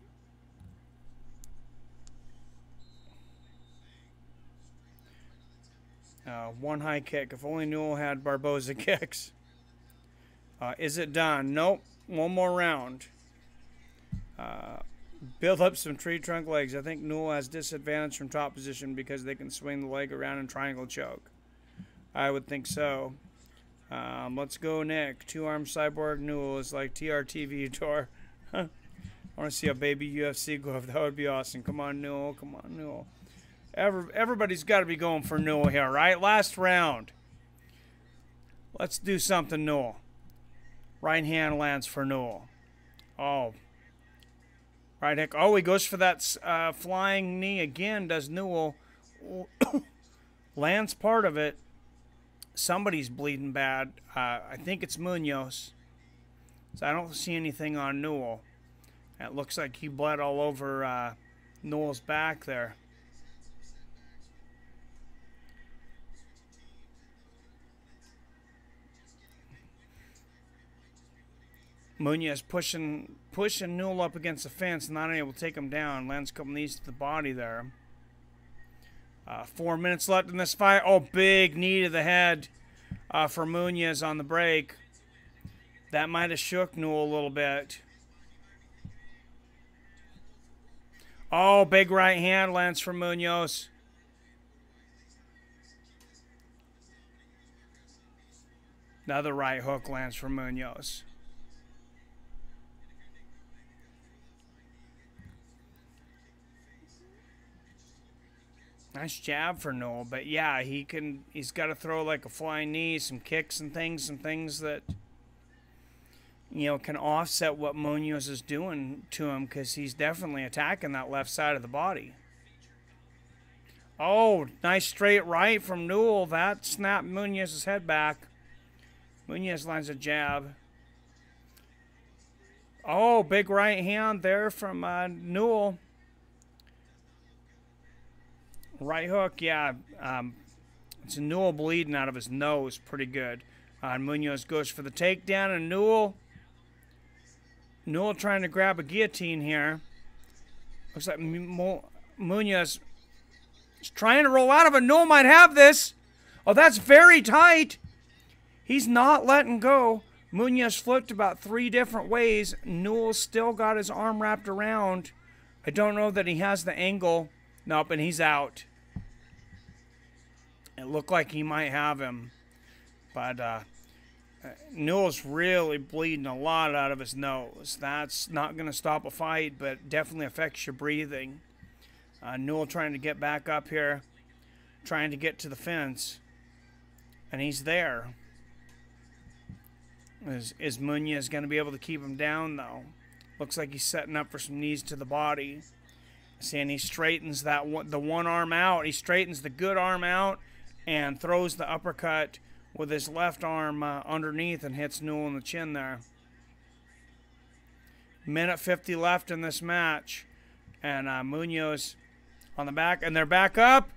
One high kick. If only Newell had Barboza kicks. Is it done? Nope. One more round. Build up some tree trunk legs. I think Newell has disadvantage from top position because they can swing the leg around and triangle choke. I would think so. Let's go, Nick. Two-arm cyborg Newell is like TRTV tour. I want to see a baby UFC go up. That would be awesome. Come on, Newell. Come on, Newell. Everybody's got to be going for Newell here, right? Last round. Let's do something, Newell. Right hand lands for Newell. Oh. Right hook. Oh, he goes for that flying knee again, does Newell. Lands part of it. Somebody's bleeding bad. I think it's Munoz. So I don't see anything on Newell. It looks like he bled all over Newell's back there. Munoz pushing Newell up against the fence, not able to take him down. Lands a couple knees to the body there. 4 minutes left in this fight. Oh, big knee to the head for Munoz on the break. That might have shook Newell a little bit. Oh, big right hand lands for Munoz. Another right hook lands for Munoz. Nice jab for Newell, but yeah, he's got to throw like a flying knee, some kicks and things that, you know, can offset what Munoz is doing to him, because he's definitely attacking that left side of the body. Oh, nice straight right from Newell. That snapped Munoz's head back. Munoz lands a jab. Oh, big right hand there from Newell. Right hook, yeah. It's Newell bleeding out of his nose pretty good. Munoz goes for the takedown, and Newell trying to grab a guillotine here. Looks like Munoz is trying to roll out of it. Newell might have this. Oh, that's very tight. He's not letting go. Munoz flipped about 3 different ways. Newell still got his arm wrapped around. I don't know that he has the angle. Nope, and he's out. It looked like he might have him. But Newell's really bleeding a lot out of his nose. That's not going to stop a fight, but definitely affects your breathing. Newell trying to get back up here. Trying to get to the fence. And he's there. Is Munoz going to be able to keep him down, though? Looks like he's setting up for some knees to the body. See, and he straightens the one arm out. He straightens the good arm out and throws the uppercut with his left arm underneath and hits Newell in the chin there. Minute 50 left in this match. And Munoz on the back. And they're back up.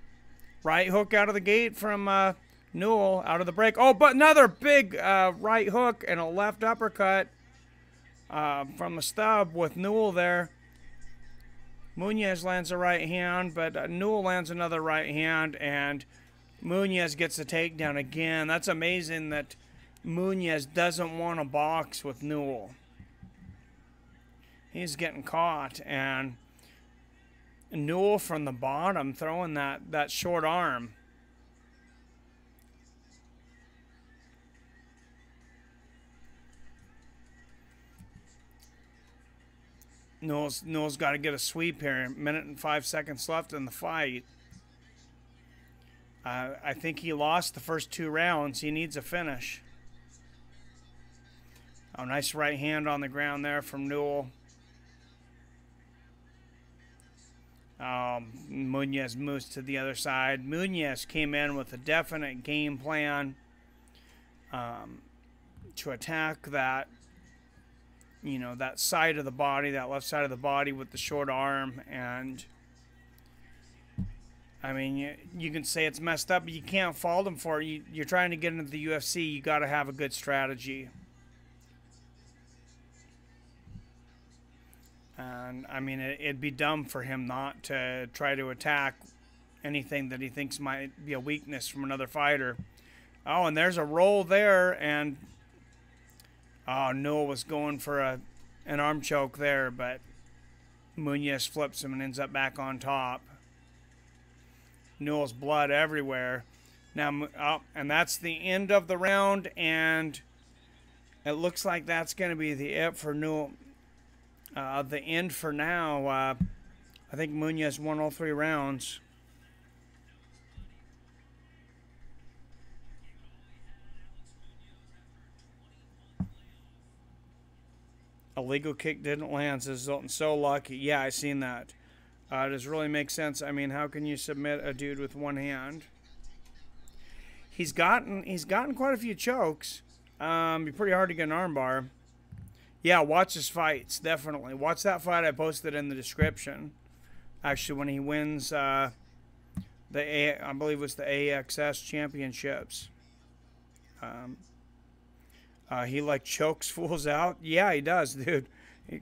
Right hook out of the gate from Newell out of the break. Oh, but another big right hook and a left uppercut from the stub with Newell there. Munoz lands a right hand, but Newell lands another right hand, and Munoz gets the takedown again. That's amazing that Munoz doesn't want to box with Newell. He's getting caught, and Newell from the bottom throwing that short arm. Newell's got to get a sweep here. Minute and 5 seconds left in the fight. I think he lost the first 2 rounds. He needs a finish. Oh, nice right hand on the ground there from Newell. Munoz moves to the other side. Munoz came in with a definite game plan to attack that, you know, that side of the body, that left side of the body with the short arm. And I mean, you can say it's messed up, but you can't fault him for it. You're trying to get into the UFC. You got to have a good strategy. And, I mean, it'd be dumb for him not to try to attack anything that he thinks might be a weakness from another fighter. Oh, and there's a roll there, and Newell was going for an arm choke there, but Munoz flips him and ends up back on top. Newell's blood everywhere. Now, and that's the end of the round, and it looks like that's going to be the it for Newell. The end for now. I think Munoz won all 3 rounds. A legal kick didn't land, says Zoltan. So lucky. Yeah, I seen that. Does really make sense. I mean, how can you submit a dude with one hand? He's gotten quite a few chokes. Be pretty hard to get an armbar. Yeah, watch his fights, definitely. Watch that fight I posted in the description. Actually, when he wins I believe it was the AXS championships. He like chokes fools out. Yeah, he does, dude.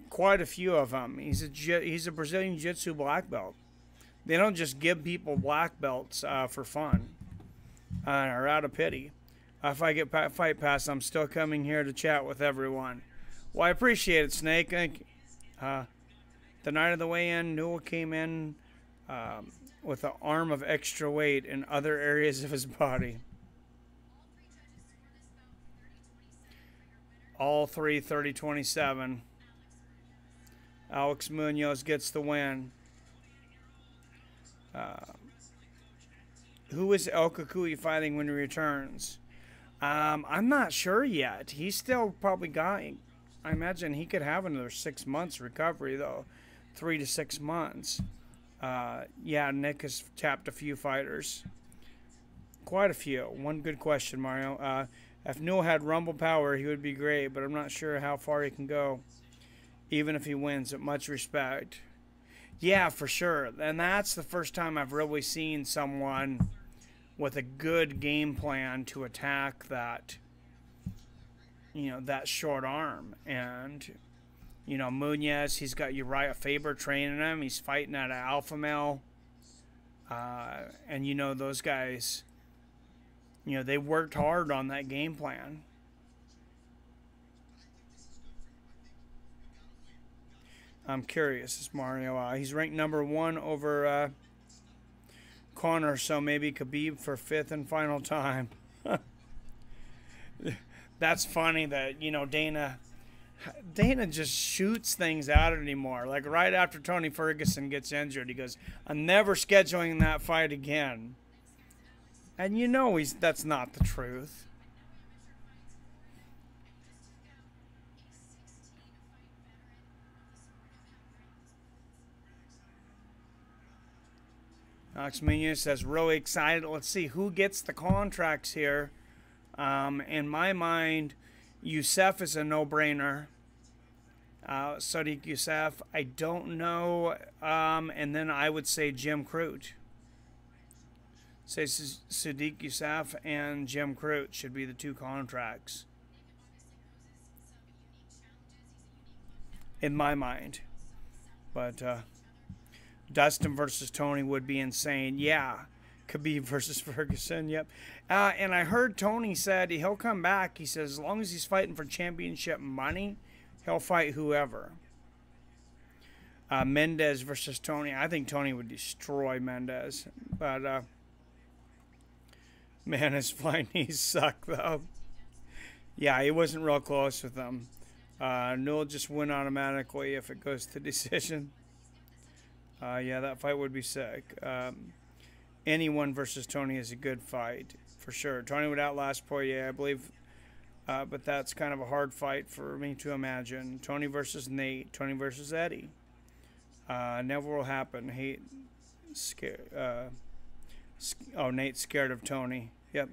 Quite a few of them. He's a Brazilian Jiu-Jitsu black belt. They don't just give people black belts for fun or out of pity. If I get fight pass, I'm still coming here to chat with everyone. Well, I appreciate it, Snake. Thank you. The night of the weigh-in, Newell came in with an arm of extra weight in other areas of his body. All 3 30-27. Alex Munoz gets the win. Who is El Kukui fighting when he returns? I'm not sure yet. He's still probably got... I imagine he could have another 6 months recovery, though. 3 to 6 months. Yeah, Nick has tapped a few fighters. Quite a few. One good question, Mario. If Newell had rumble power, he would be great, but I'm not sure how far he can go, even if he wins. At much respect. Yeah, for sure. And that's the first time I've really seen someone with a good game plan to attack that, that short arm. And, Munoz, he's got Uriah Faber training him. He's fighting at an alpha male. And, those guys, they worked hard on that game plan. I'm curious, this Mario. He's ranked #1 over Conor, so maybe Khabib for 5th and final time. That's funny that, Dana just shoots things out anymore. Like right after Tony Ferguson gets injured, he goes, I'm never scheduling that fight again. And that's not the truth. Alex Munoz says, really excited. Let's see who gets the contracts here. In my mind, Yusuff is a no-brainer. Sodiq Yusuff, I don't know. And then I would say Jim Crute. Say Sodiq Yusuff and Jim Crute should be the 2 contracts. In my mind. But, Dustin versus Tony would be insane. Yeah. Khabib versus Ferguson. Yep. And I heard Tony said he'll come back. He says as long as he's fighting for championship money, he'll fight whoever. Mendez versus Tony. I think Tony would destroy Mendez. But, man, his flying knees suck, though. Yeah, he wasn't real close with them. Newell just win automatically if it goes to decision. Yeah, that fight would be sick. Anyone versus Tony is a good fight, for sure. Tony would outlast Poirier, I believe. But that's kind of a hard fight for me to imagine. Tony versus Nate. Tony versus Eddie. Never will happen. Nate's scared of Tony. Yep.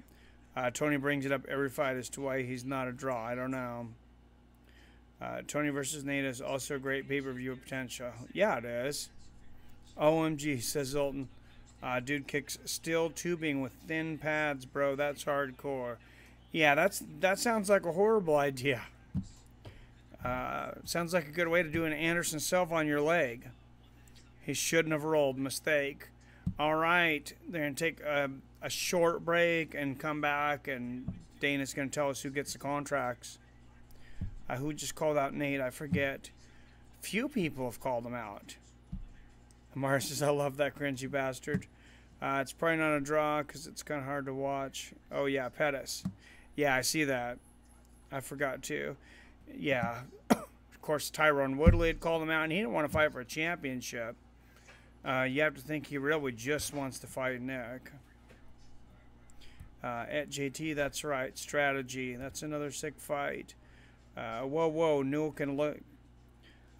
Tony brings it up every fight as to why he's not a draw. I don't know. Tony versus Nate is also a great pay-per-view potential. Yeah, it is. OMG, says Zoltan. Dude kicks steel tubing with thin pads, bro. That's hardcore. Yeah, that sounds like a horrible idea. Sounds like a good way to do an Anderson self on your leg. He shouldn't have rolled. Mistake. All right. They're going to take a short break and come back, and Dana's going to tell us who gets the contracts. Who just called out Nate? I forget. Few people have called him out. Amara says, I love that cringy bastard. It's probably not a draw because it's kind of hard to watch. Oh, yeah, Pettis. Yeah, I see that. I forgot, too. Yeah. Of course, Tyrone Woodley had called him out, and he didn't want to fight for a championship. You have to think he really just wants to fight Nick. At JT, that's right. Strategy. That's another sick fight. Whoa. Newell can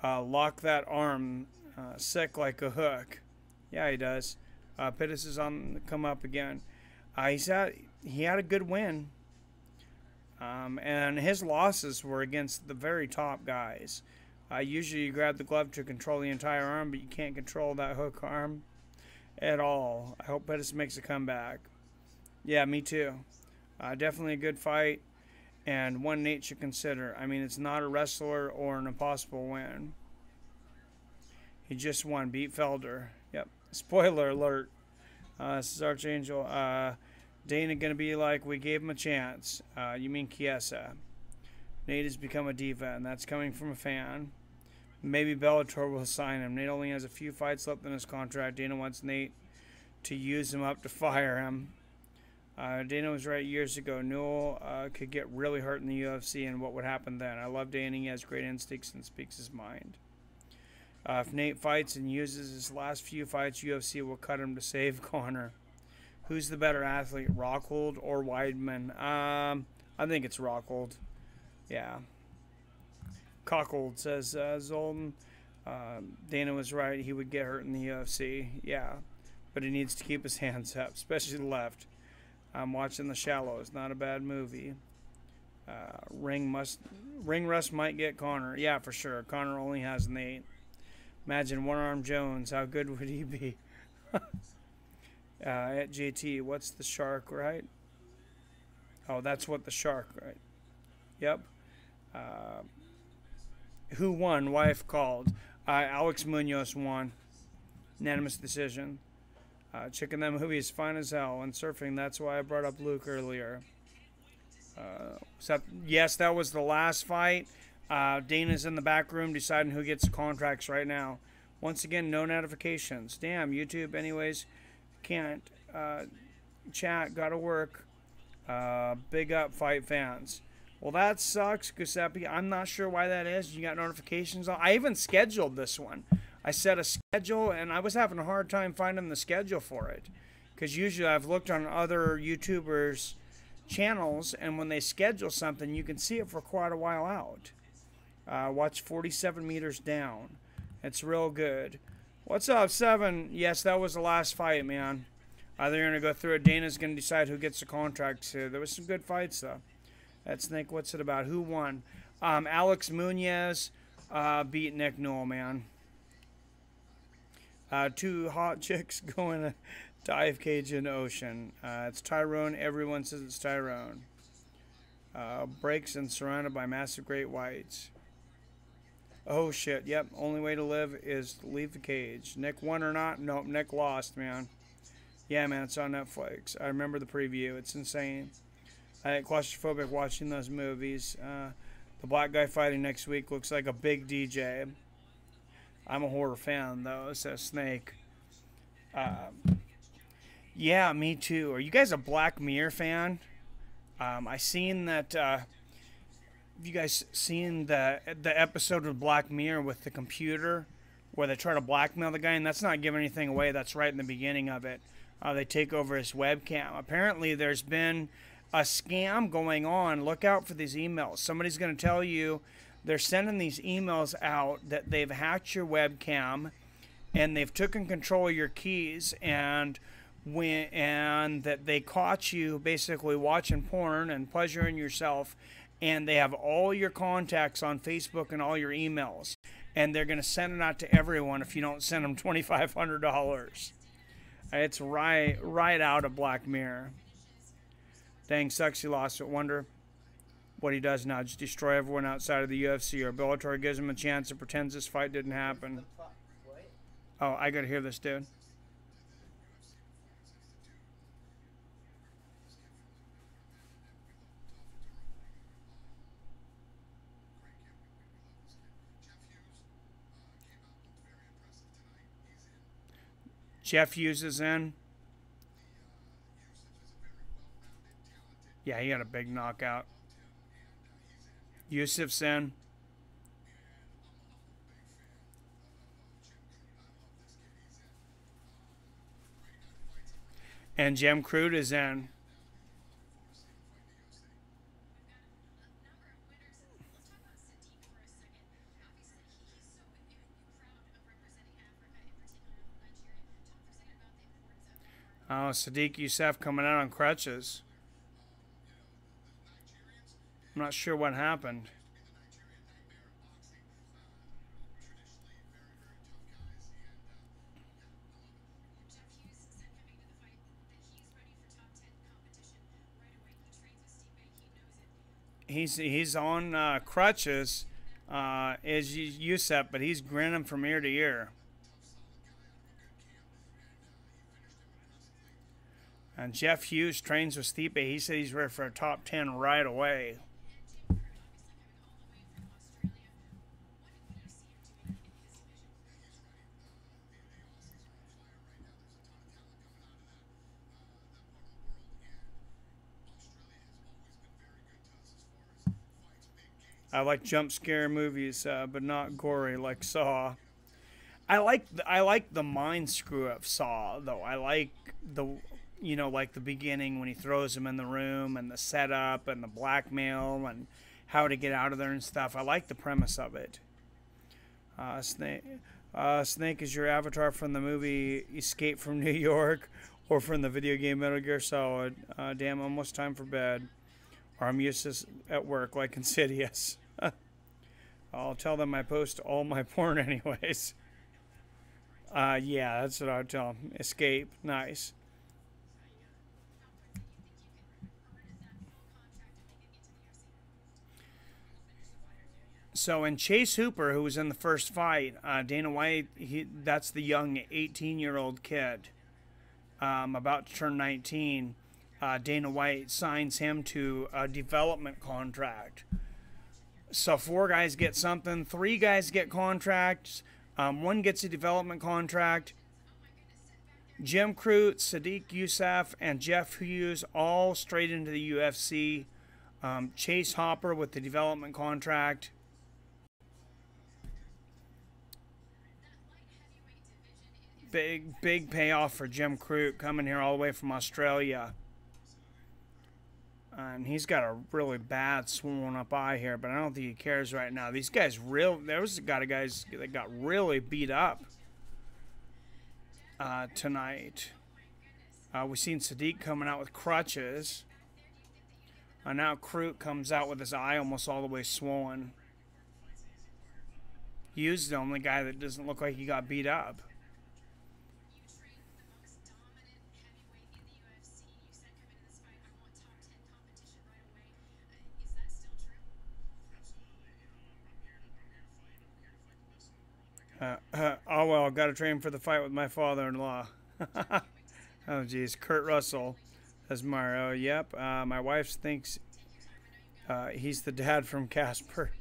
lock that arm sick like a hook. Yeah, he does. Pettis is on the come up again. He had a good win. And his losses were against the very top guys. Usually you grab the glove to control the entire arm, but you can't control that hook arm at all. I hope Pettis makes a comeback. Yeah, me too. Definitely a good fight, and one Nate should consider. I mean, it's not a wrestler or an impossible win. He just won. Beat Felder. Yep. Spoiler alert. This is Archangel. Dana going to be like, we gave him a chance. You mean Chiesa. Nate has become a diva, and that's coming from a fan. Maybe Bellator will sign him. Nate only has a few fights left in his contract. Dana wants Nate to use him up to fire him. Dana was right years ago. Newell could get really hurt in the UFC, and what would happen then? I love Dana. He has great instincts and speaks his mind. If Nate fights and uses his last few fights, UFC will cut him to save Conor. Who's the better athlete, Rockhold or Weidman? I think it's Rockhold. Yeah. Cockhold says Zoltan. Dana was right. He would get hurt in the UFC. Yeah. But he needs to keep his hands up, especially the left. I'm watching The Shallows. Not a bad movie. Ring rust might get Conor. Yeah, for sure. Conor only has Nate. Imagine one-arm Jones. How good would he be? At JT, what's the shark, right? Oh, that's what the shark, right? Yep. Who won? Wife called. Alex Munoz won. Unanimous decision. Chicken That Movie is fine as hell. And surfing, that's why I brought up Luke earlier. Yes, that was the last fight. Dana's in the back room deciding who gets contracts right now. Once again, no notifications. Damn, YouTube, anyways, can't. Chat, gotta work. Big up, fight fans. Well, that sucks, Giuseppe. I'm not sure why that is. You got notifications on. I even scheduled this one. I set a schedule, and I was having a hard time finding the schedule for it. Because usually I've looked on other YouTubers' channels, and when they schedule something, you can see it for quite a while out. Watch 47 meters down. It's real good. What's up, Seven? Yes, that was the last fight, man. They're going to go through it. Dana's going to decide who gets the contracts here. There was some good fights, though. Let's think, what's it about? Who won? Alex Munoz beat Nick Newell, man. Two hot chicks going to dive cage in the ocean. It's Tyrone. Everyone says it's Tyrone. Breaks and surrounded by massive great whites. Oh, shit. Yep. Only way to live is to leave the cage. Nick won or not? Nope. Nick lost, man. Yeah, man. It's on Netflix. I remember the preview. It's insane. I get claustrophobic watching those movies. The black guy fighting next week looks like a big DJ. I'm a horror fan, though, says Snake. Yeah, me too. Are you guys a Black Mirror fan? I seen that... have you guys seen the episode of Black Mirror with the computer where they try to blackmail the guy? And that's not giving anything away. That's right in the beginning of it. They take over his webcam. Apparently, there's been a scam going on. Look out for these emails. Somebody's going to tell you they're sending these emails out that they've hacked your webcam and they've taken control of your keys and that they caught you basically watching porn and pleasuring yourself, and they have all your contacts on Facebook and all your emails, and they're going to send it out to everyone if you don't send them $2,500. It's right out of Black Mirror. Dang, sucks you lost it. Wonder what he does now, just destroy everyone outside of the UFC, or Bellator gives him a chance and pretends this fight didn't happen. What? Oh, I gotta hear this, dude. Jeff Hughes is in. Yeah, he had a big knockout. Yusuff's in. And Jim Crute is in. Oh, Sodiq Yusuff coming out on crutches. I'm not sure what happened. He's on crutches, is Yusuff, but he's grinning from ear to ear. And Jeff Hughes trains with Stipe. He said he's ready for a top 10 right away. I like jump scare movies, but not gory like Saw. I like the mind screw up Saw though. I like the like the beginning when he throws him in the room and the setup and the blackmail and how to get out of there and stuff. I like the premise of it. Snake is your avatar from the movie Escape from New York or from the video game Metal Gear Solid. Damn, almost time for bed. Or I'm useless at work like Insidious. I'll tell them I post all my porn anyways. Yeah, that's what I would tell them. Escape. Nice. So in Chase Hooper, who was in the first fight, Dana White, that's the young 18-year-old kid about to turn 19. Dana White signs him to a development contract. So 4 guys get something, 3 guys get contracts, 1 gets a development contract. Jim Crute, Sodiq Yusuff, and Jeff Hughes all straight into the UFC. Chase Hopper with the development contract. Big payoff for Jim Crute coming here all the way from Australia. And he's got a really bad swollen up eye here, but I don't think he cares right now. These guys there's a lot of guys that got really beat up tonight. We've seen Sodiq coming out with crutches. Now Crute comes out with his eye almost all the way swollen. Hughes is the only guy that doesn't look like he got beat up. Oh well, got to train for the fight with my father-in-law. Oh geez, Kurt Russell as Mario. Yep, my wife thinks he's the dad from Casper.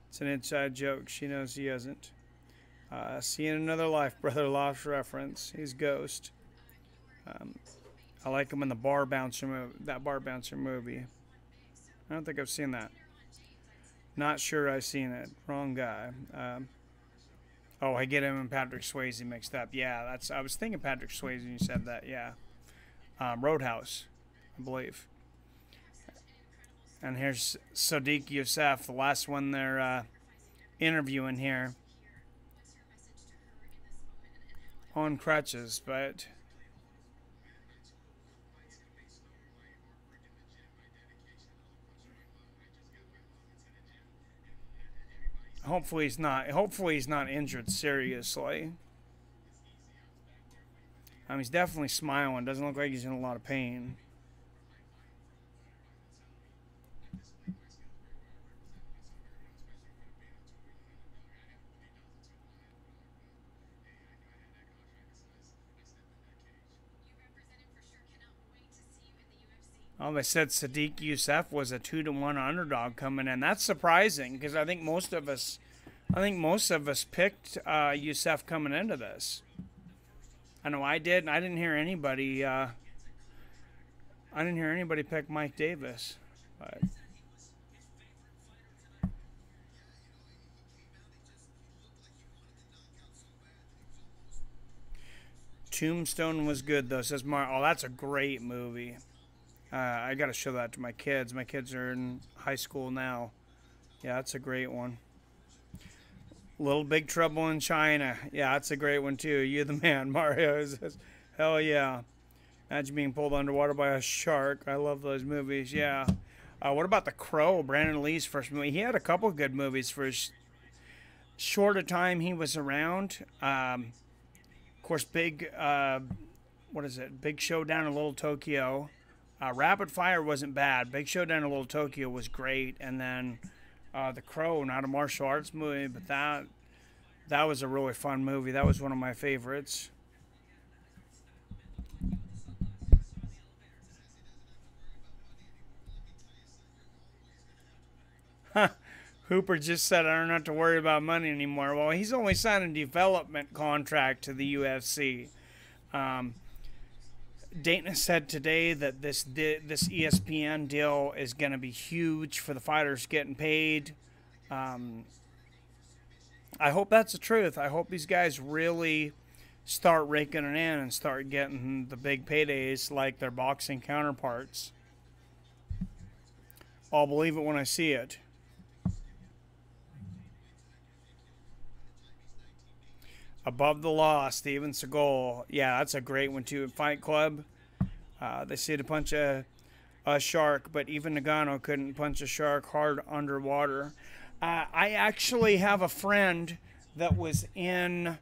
It's an inside joke. She knows he isn't. See in another life, Brother Lost reference. He's Ghost. I like him in the Bar Bouncer movie. That Bar Bouncer movie. I don't think I've seen that. Not sure I've seen it. Wrong guy. Oh, I get him and Patrick Swayze mixed up. Yeah, I was thinking Patrick Swayze when you said that. Yeah, Roadhouse, I believe. And here's Sodiq Yusuff, the last one they're interviewing here, on crutches, but hopefully he's not. Hopefully he's not injured seriously. He's definitely smiling. Doesn't look like he's in a lot of pain. Oh, they said Sodiq Yusuff was a 2-1 underdog coming in. That's surprising because I think most of us picked Yusuff coming into this. I know I did, and I didn't hear anybody. I didn't hear anybody pick Mike Davis. But Tombstone was good though, says Mar. Oh, that's a great movie. I got to show that to my kids. My kids are in high school now. Yeah, that's a great one. Little Big Trouble in China. Yeah, that's a great one too. You the man, Mario says. Hell yeah. Imagine being pulled underwater by a shark. I love those movies. Yeah. What about The Crow? Brandon Lee's first movie. He had a couple good movies for his shorter time he was around. Of course, Big Showdown in Little Tokyo. Rapid Fire wasn't bad. Big Showdown in Little Tokyo was great. And then The Crow, not a martial arts movie, but that was a really fun movie. That was one of my favorites. Hooper just said, I don't have to worry about money anymore. Well, he's only signed a development contract to the UFC. Dana said today that this ESPN deal is going to be huge for the fighters getting paid. I hope that's the truth. I hope these guys really start raking it in and start getting the big paydays like their boxing counterparts. I'll believe it when I see it. Above the Law, Steven Seagal. Yeah, that's a great one too. Fight Club. They say to punch a shark, but even Nagano couldn't punch a shark hard underwater. I actually have a friend that was in...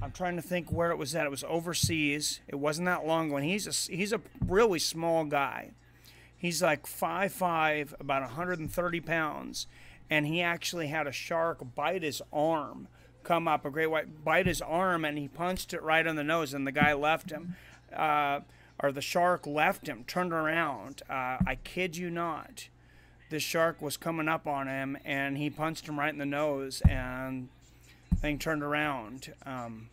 I'm trying to think where it was at. It was overseas. It wasn't that long ago. And he's a really small guy. He's like 5'5", about 130 pounds. And he actually had a shark bite his arm. Come up, a great white, bite his arm, and he punched it right on the nose, and the guy left him. Or the shark left him, turned around. I kid you not. This shark was coming up on him, and he punched him right in the nose, and the thing turned around. Can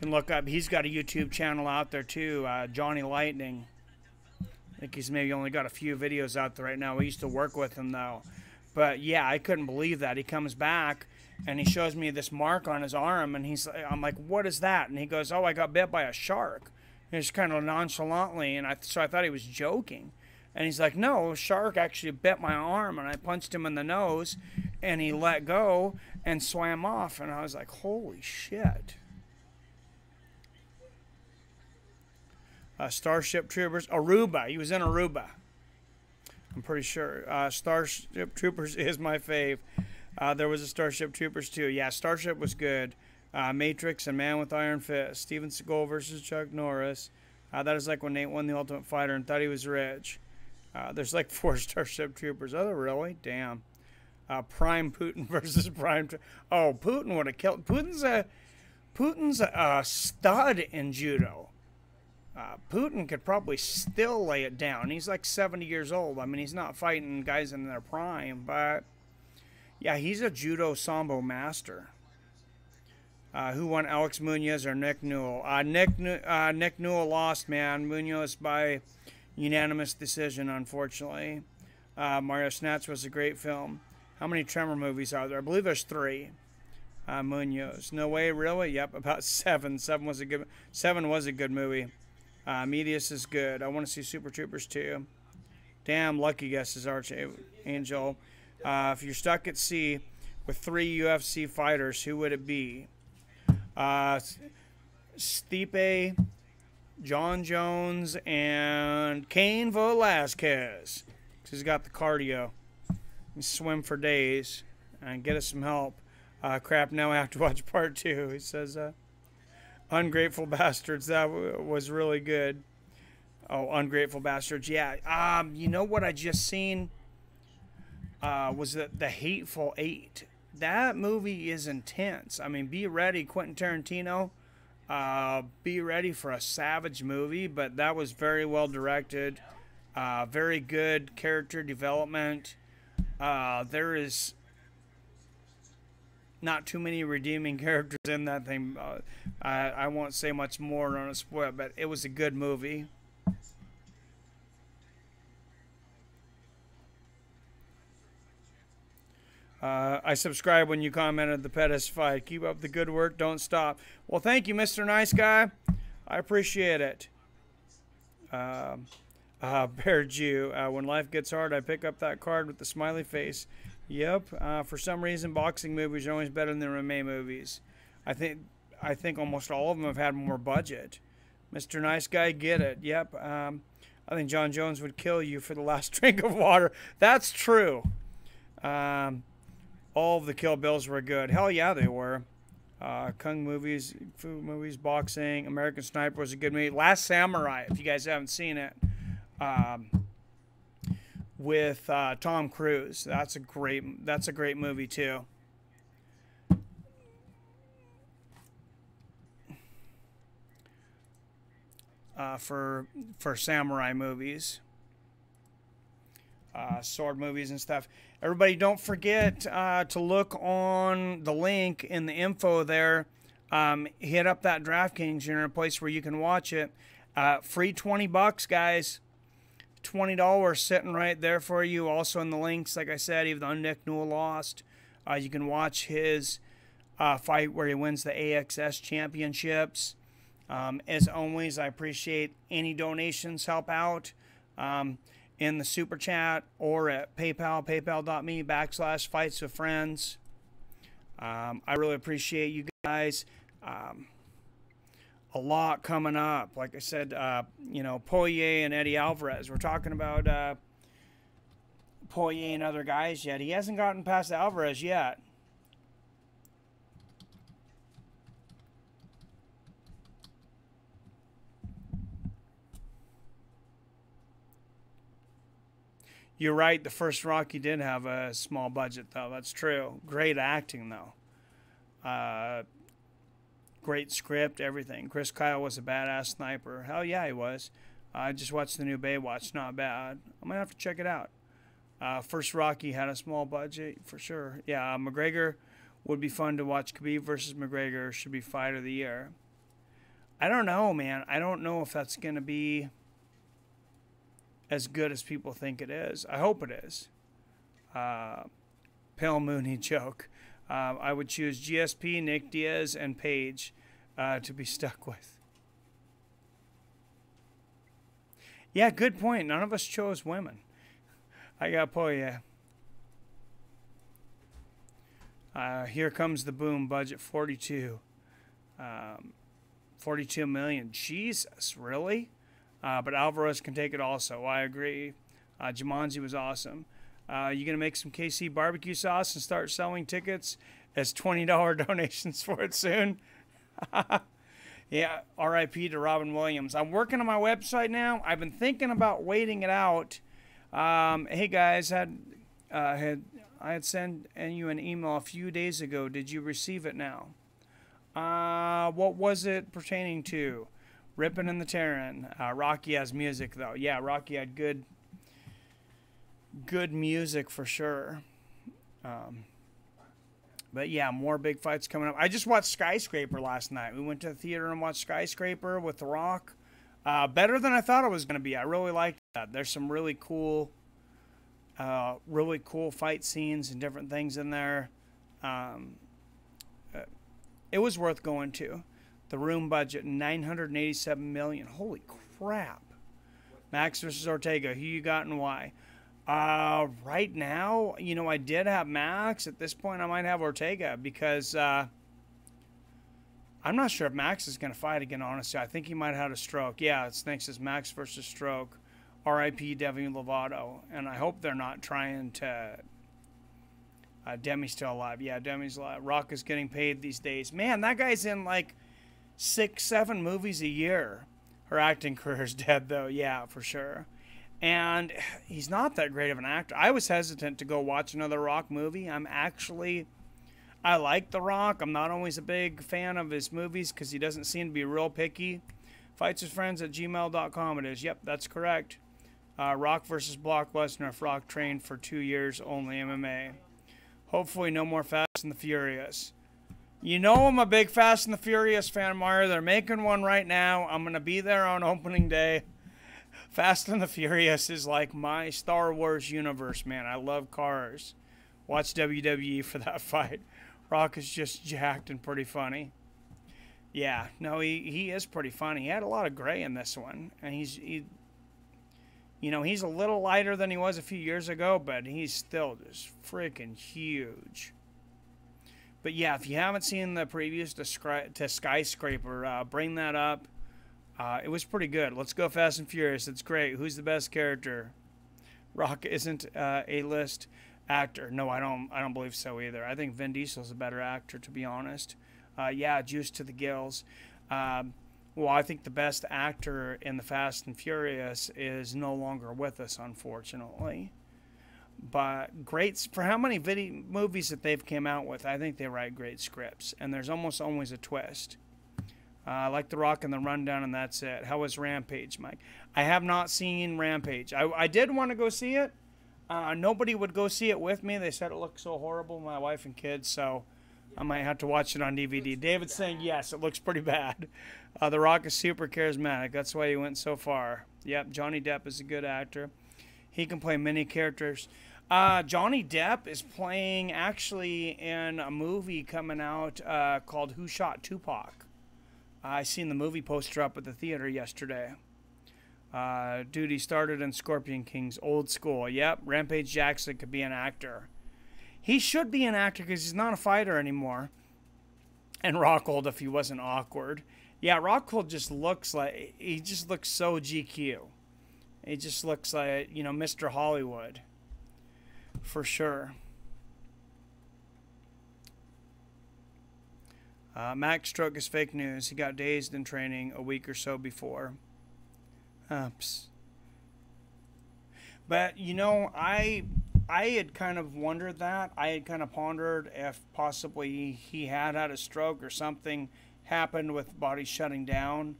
look up. He's got a YouTube channel out there, too, Johnny Lightning. I think he's maybe only got a few videos out there right now. We used to work with him, though. But, yeah, I couldn't believe that. He comes back, and he shows me this mark on his arm, and I'm like, what is that? And he goes, oh, I got bit by a shark. And just kind of nonchalantly, and so I thought he was joking. And he's like, no, a shark actually bit my arm, and I punched him in the nose, and he let go and swam off. And I was like, holy shit. Starship Troopers, Aruba. He was in Aruba. I'm pretty sure. Starship Troopers is my fave. There was a Starship Troopers too. Yeah, Starship was good. Matrix and Man with Iron Fist. Steven Seagal versus Chuck Norris. That is like when Nate won the Ultimate Fighter and thought he was rich. There's like 4 Starship Troopers. Oh, really? Damn. Prime Putin versus Prime. Oh, Putin would have killed. Putin's a stud in judo. Putin could probably still lay it down. He's like 70 years old. I mean, he's not fighting guys in their prime, but yeah, he's a judo sambo master. Who won, Alex Munoz or Nick Newell? Nick Newell lost, man. Munoz by unanimous decision, unfortunately. Mario Snatch was a great film. How many Tremor movies are there? I believe there's 3. Munoz. No way, really? Yep, about 7. 7 was a good movie. Medius is good. I want to see Super Troopers too. Damn, lucky guesses, Archangel. If you're stuck at sea with 3 UFC fighters, who would it be? Stipe, John Jones, and Cain Velasquez. He's got the cardio. He can swim for days and get us some help. Crap, now I have to watch part 2. He says, Ungrateful Bastards. That was really good. Oh, Ungrateful Bastards. Yeah. You know what I just seen? Was the Hateful Eight. That movie is intense. I mean, be ready, Quentin Tarantino. be ready for a savage movie, but that was very well directed. Very good character development. There is not too many redeeming characters in that thing. I won't say much more on a spoil, but it was a good movie. I subscribe when you commented the Pettis fight. Keep up the good work. Don't stop. Well, thank you, Mr. Nice Guy. I appreciate it. Bear Jew. When life gets hard, I pick up that card with the smiley face. Yep. For some reason, boxing movies are always better than MMA movies. I think almost all of them have had more budget. Mr. Nice Guy, get it. Yep. I think John Jones would kill you for the last drink of water. That's true. All of the Kill Bills were good. Hell yeah, they were. Kung movies, food movies, boxing, American Sniper was a good movie. Last Samurai, if you guys haven't seen it, with Tom Cruise. That's a great movie too. For samurai movies. Sword movies and stuff. Everybody, don't forget to look on the link in the info there. Hit up that DraftKings. You're in a place where you can watch it. Free $20, guys. $20 sitting right there for you. Also in the links, like I said, even though Nick Newell lost, you can watch his fight where he wins the AXS championships. As always, I appreciate any donations help out. In the super chat or at PayPal, paypal.me/fightswithfriends. I really appreciate you guys. A lot coming up. Like I said, Poirier and Eddie Alvarez. We're talking about Poirier and other guys yet. He hasn't gotten past Alvarez yet. You're right. The first Rocky did have a small budget, though. That's true. Great acting, though. Great script, everything. Chris Kyle was a badass sniper. Hell yeah, he was. I just watched the new Baywatch. Not bad. I'm going to have to check it out. First Rocky had a small budget, for sure. Yeah, McGregor would be fun to watch. Khabib versus McGregor should be fight of the year. I don't know, man. I don't know if that's going to be as good as people think it is. I hope it is. Pale Mooney joke. I would choose GSP, Nick Diaz, and Paige to be stuck with. Yeah, good point. None of us chose women. I got Poirier. Here comes the boom. Budget 42. 42 million. Jesus, really? But Alvarez can take it also. I agree. Jumanji was awesome. You going to make some KC barbecue sauce and start selling tickets as $20 donations for it soon? Yeah, RIP to Robin Williams. I'm working on my website now. I've been thinking about waiting it out. Hey, guys, I had sent you an email a few days ago. Did you receive it now? What was it pertaining to? Rippin' and the Terran. Rocky has music, though. Yeah, Rocky had good music for sure. But yeah, more big fights coming up. I just watched Skyscraper last night. We went to the theater and watched Skyscraper with The Rock. Better than I thought it was going to be. I really liked that. There's some really cool fight scenes and different things in there. It was worth going to. The room budget, $987 million. Holy crap. Max versus Ortega. Who you got and why? Right now, I did have Max. At this point, I might have Ortega because I'm not sure if Max is going to fight again, honestly. I think he might have had a stroke. Yeah, it's next is Max versus stroke. R.I.P. Demi Lovato. And I hope they're not trying to... Demi's still alive. Yeah, Demi's alive. Rock is getting paid these days. Man, that guy's in like 6-7 movies a year. Her acting career is dead, though. Yeah, for sure. And he's not that great of an actor. I was hesitant to go watch another Rock movie. I'm I like The Rock. I'm not always a big fan of his movies because he doesn't seem to be real picky. Fightswithfriends@gmail.com it is. Yep, that's correct. Rock versus Brock Lesnar. If Rock trained for 2 years, only MMA. Hopefully no more Fast and the Furious. You know I'm a big Fast and the Furious fan, Mario. They're making one right now. I'm going to be there on opening day. Fast and the Furious is like my Star Wars universe, man. I love cars. Watch WWE for that fight. Rock is just jacked and pretty funny. Yeah, no, he is pretty funny. He had a lot of gray in this one. And he's a little lighter than he was a few years ago, but he's still just freaking huge. But yeah, if you haven't seen the previews to Skyscraper, bring that up. It was pretty good. Let's go Fast and Furious. It's great. Who's the best character? Rock isn't a list actor. No, I don't believe so either. I think Vin Diesel's a better actor, to be honest. Yeah, juice to the gills. Well, I think the best actor in the Fast and Furious is no longer with us, unfortunately. But great for how many movies that they've came out with. I think they write great scripts, and there's almost always a twist. I like The Rock and the Rundown, and that's it. How was Rampage, Mike? I have not seen Rampage. I did want to go see it. Nobody would go see it with me. They said it looked so horrible, my wife and kids, so I might have to watch it on DVD. David's saying yes, it looks pretty bad. The Rock is super charismatic. That's why he went so far. Yep, Johnny Depp is a good actor. He can play many characters. Johnny Depp is playing actually in a movie coming out called Who Shot Tupac. I seen the movie poster up at the theater yesterday. Dude, he started in Scorpion King's Old School. Yep, Rampage Jackson could be an actor. He should be an actor because he's not a fighter anymore. And Rockhold if he wasn't awkward. Yeah, Rockhold just looks like, he just looks so GQ. He just looks like, Mr. Hollywood. For sure. Max stroke is fake news. He got dazed in training a week or so before. Oops. But, I had kind of wondered that. I had kind of pondered if possibly he had a stroke or something happened with body shutting down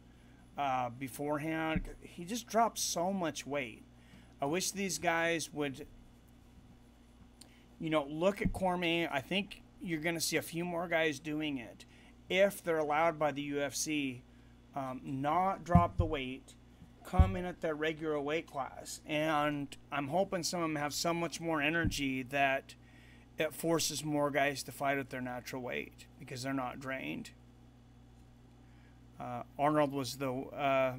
beforehand. He just dropped so much weight. I wish these guys would, look at Cormier. I think you're going to see a few more guys doing it if they're allowed by the UFC. Not drop the weight, come in at their regular weight class. And I'm hoping some of them have so much more energy that it forces more guys to fight at their natural weight because they're not drained. Arnold was the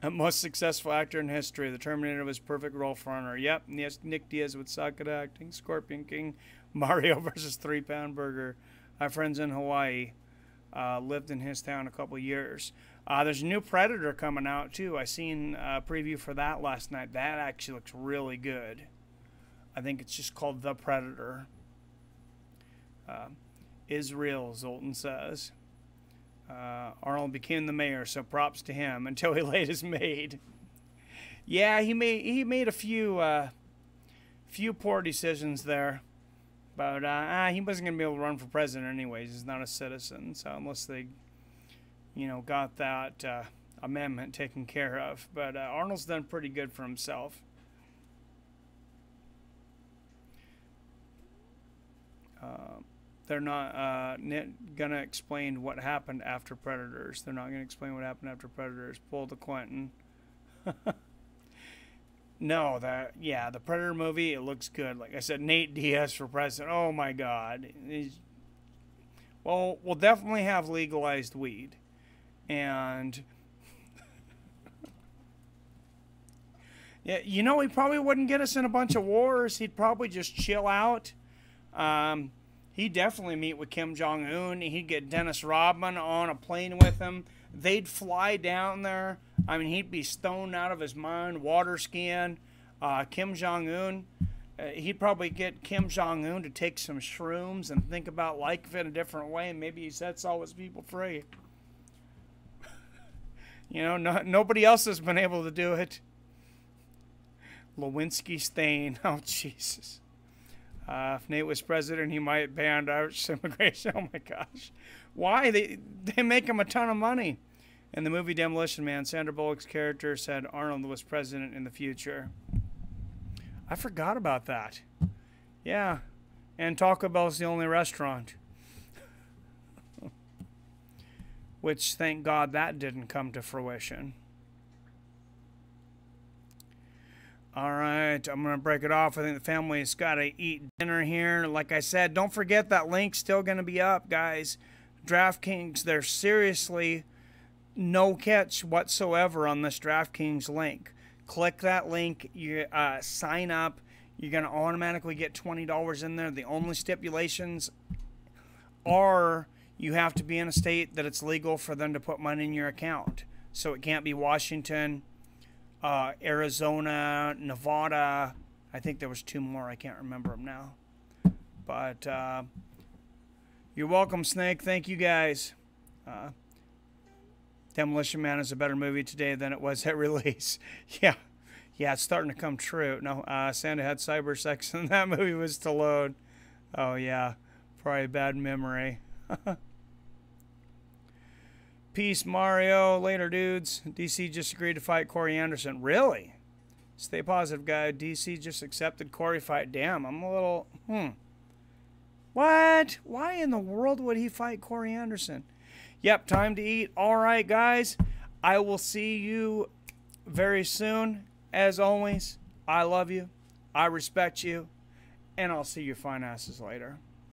most successful actor in history. The Terminator was a perfect role for Arnold. Yep, yes, Nick Diaz would suck at acting. Scorpion King, Mario versus 3-Pound Burger. My friends in Hawaii lived in his town a couple years. There's a new Predator coming out, too. I seen a preview for that last night. That actually looks really good. I think it's just called The Predator. Israel, Zoltan says. Arnold became the mayor, so props to him until he laid his maid. Yeah, he made a few poor decisions there. But he wasn't going to be able to run for president anyways. He's not a citizen. So unless they, got that amendment taken care of. But Arnold's done pretty good for himself. They're not going to explain what happened after Predators. They're not going to explain what happened after Predators. Pull the Quentin. No, the Predator movie, it looks good. Like I said, Nate Diaz for president. Oh, my God. Well, we'll definitely have legalized weed. And, yeah, he probably wouldn't get us in a bunch of wars. He'd probably just chill out. He'd definitely meet with Kim Jong-un. He'd get Dennis Rodman on a plane with him. They'd fly down there. I mean, he'd be stoned out of his mind, water skiing. Kim Jong-un, he'd probably get Kim Jong-un to take some shrooms and think about life in a different way, and maybe he sets all his people free. Nobody else has been able to do it. Lewinsky Stain. Oh, Jesus. If Nate was president, he might ban Irish immigration. Oh my gosh. Why? They make him a ton of money. In the movie Demolition Man, Sandra Bullock's character said Arnold was president in the future. I forgot about that. Yeah. And Taco Bell's the only restaurant. Which, thank God, that didn't come to fruition. All right, I'm going to break it off. I think the family's got to eat dinner here. Like I said, don't forget that link's still going to be up, guys. DraftKings, there's seriously no catch whatsoever on this DraftKings link. Click that link, you sign up. You're going to automatically get $20 in there. The only stipulations are you have to be in a state that it's legal for them to put money in your account. So it can't be Washington, Arizona, Nevada. I think there was 2 more. I can't remember them now. But you're welcome, Snake. Thank you, guys. Demolition Man is a better movie today than it was at release. Yeah, it's starting to come true. No, Santa had cyber sex and that movie was Stallone. Oh, yeah. Probably a bad memory. Peace, Mario. Later, dudes. DC just agreed to fight Corey Anderson. Really? Stay positive, guy. DC just accepted Corey fight. Damn, I'm a little... What? Why in the world would he fight Corey Anderson? Yep, time to eat. All right, guys. I will see you very soon. As always, I love you. I respect you. And I'll see you fine asses later.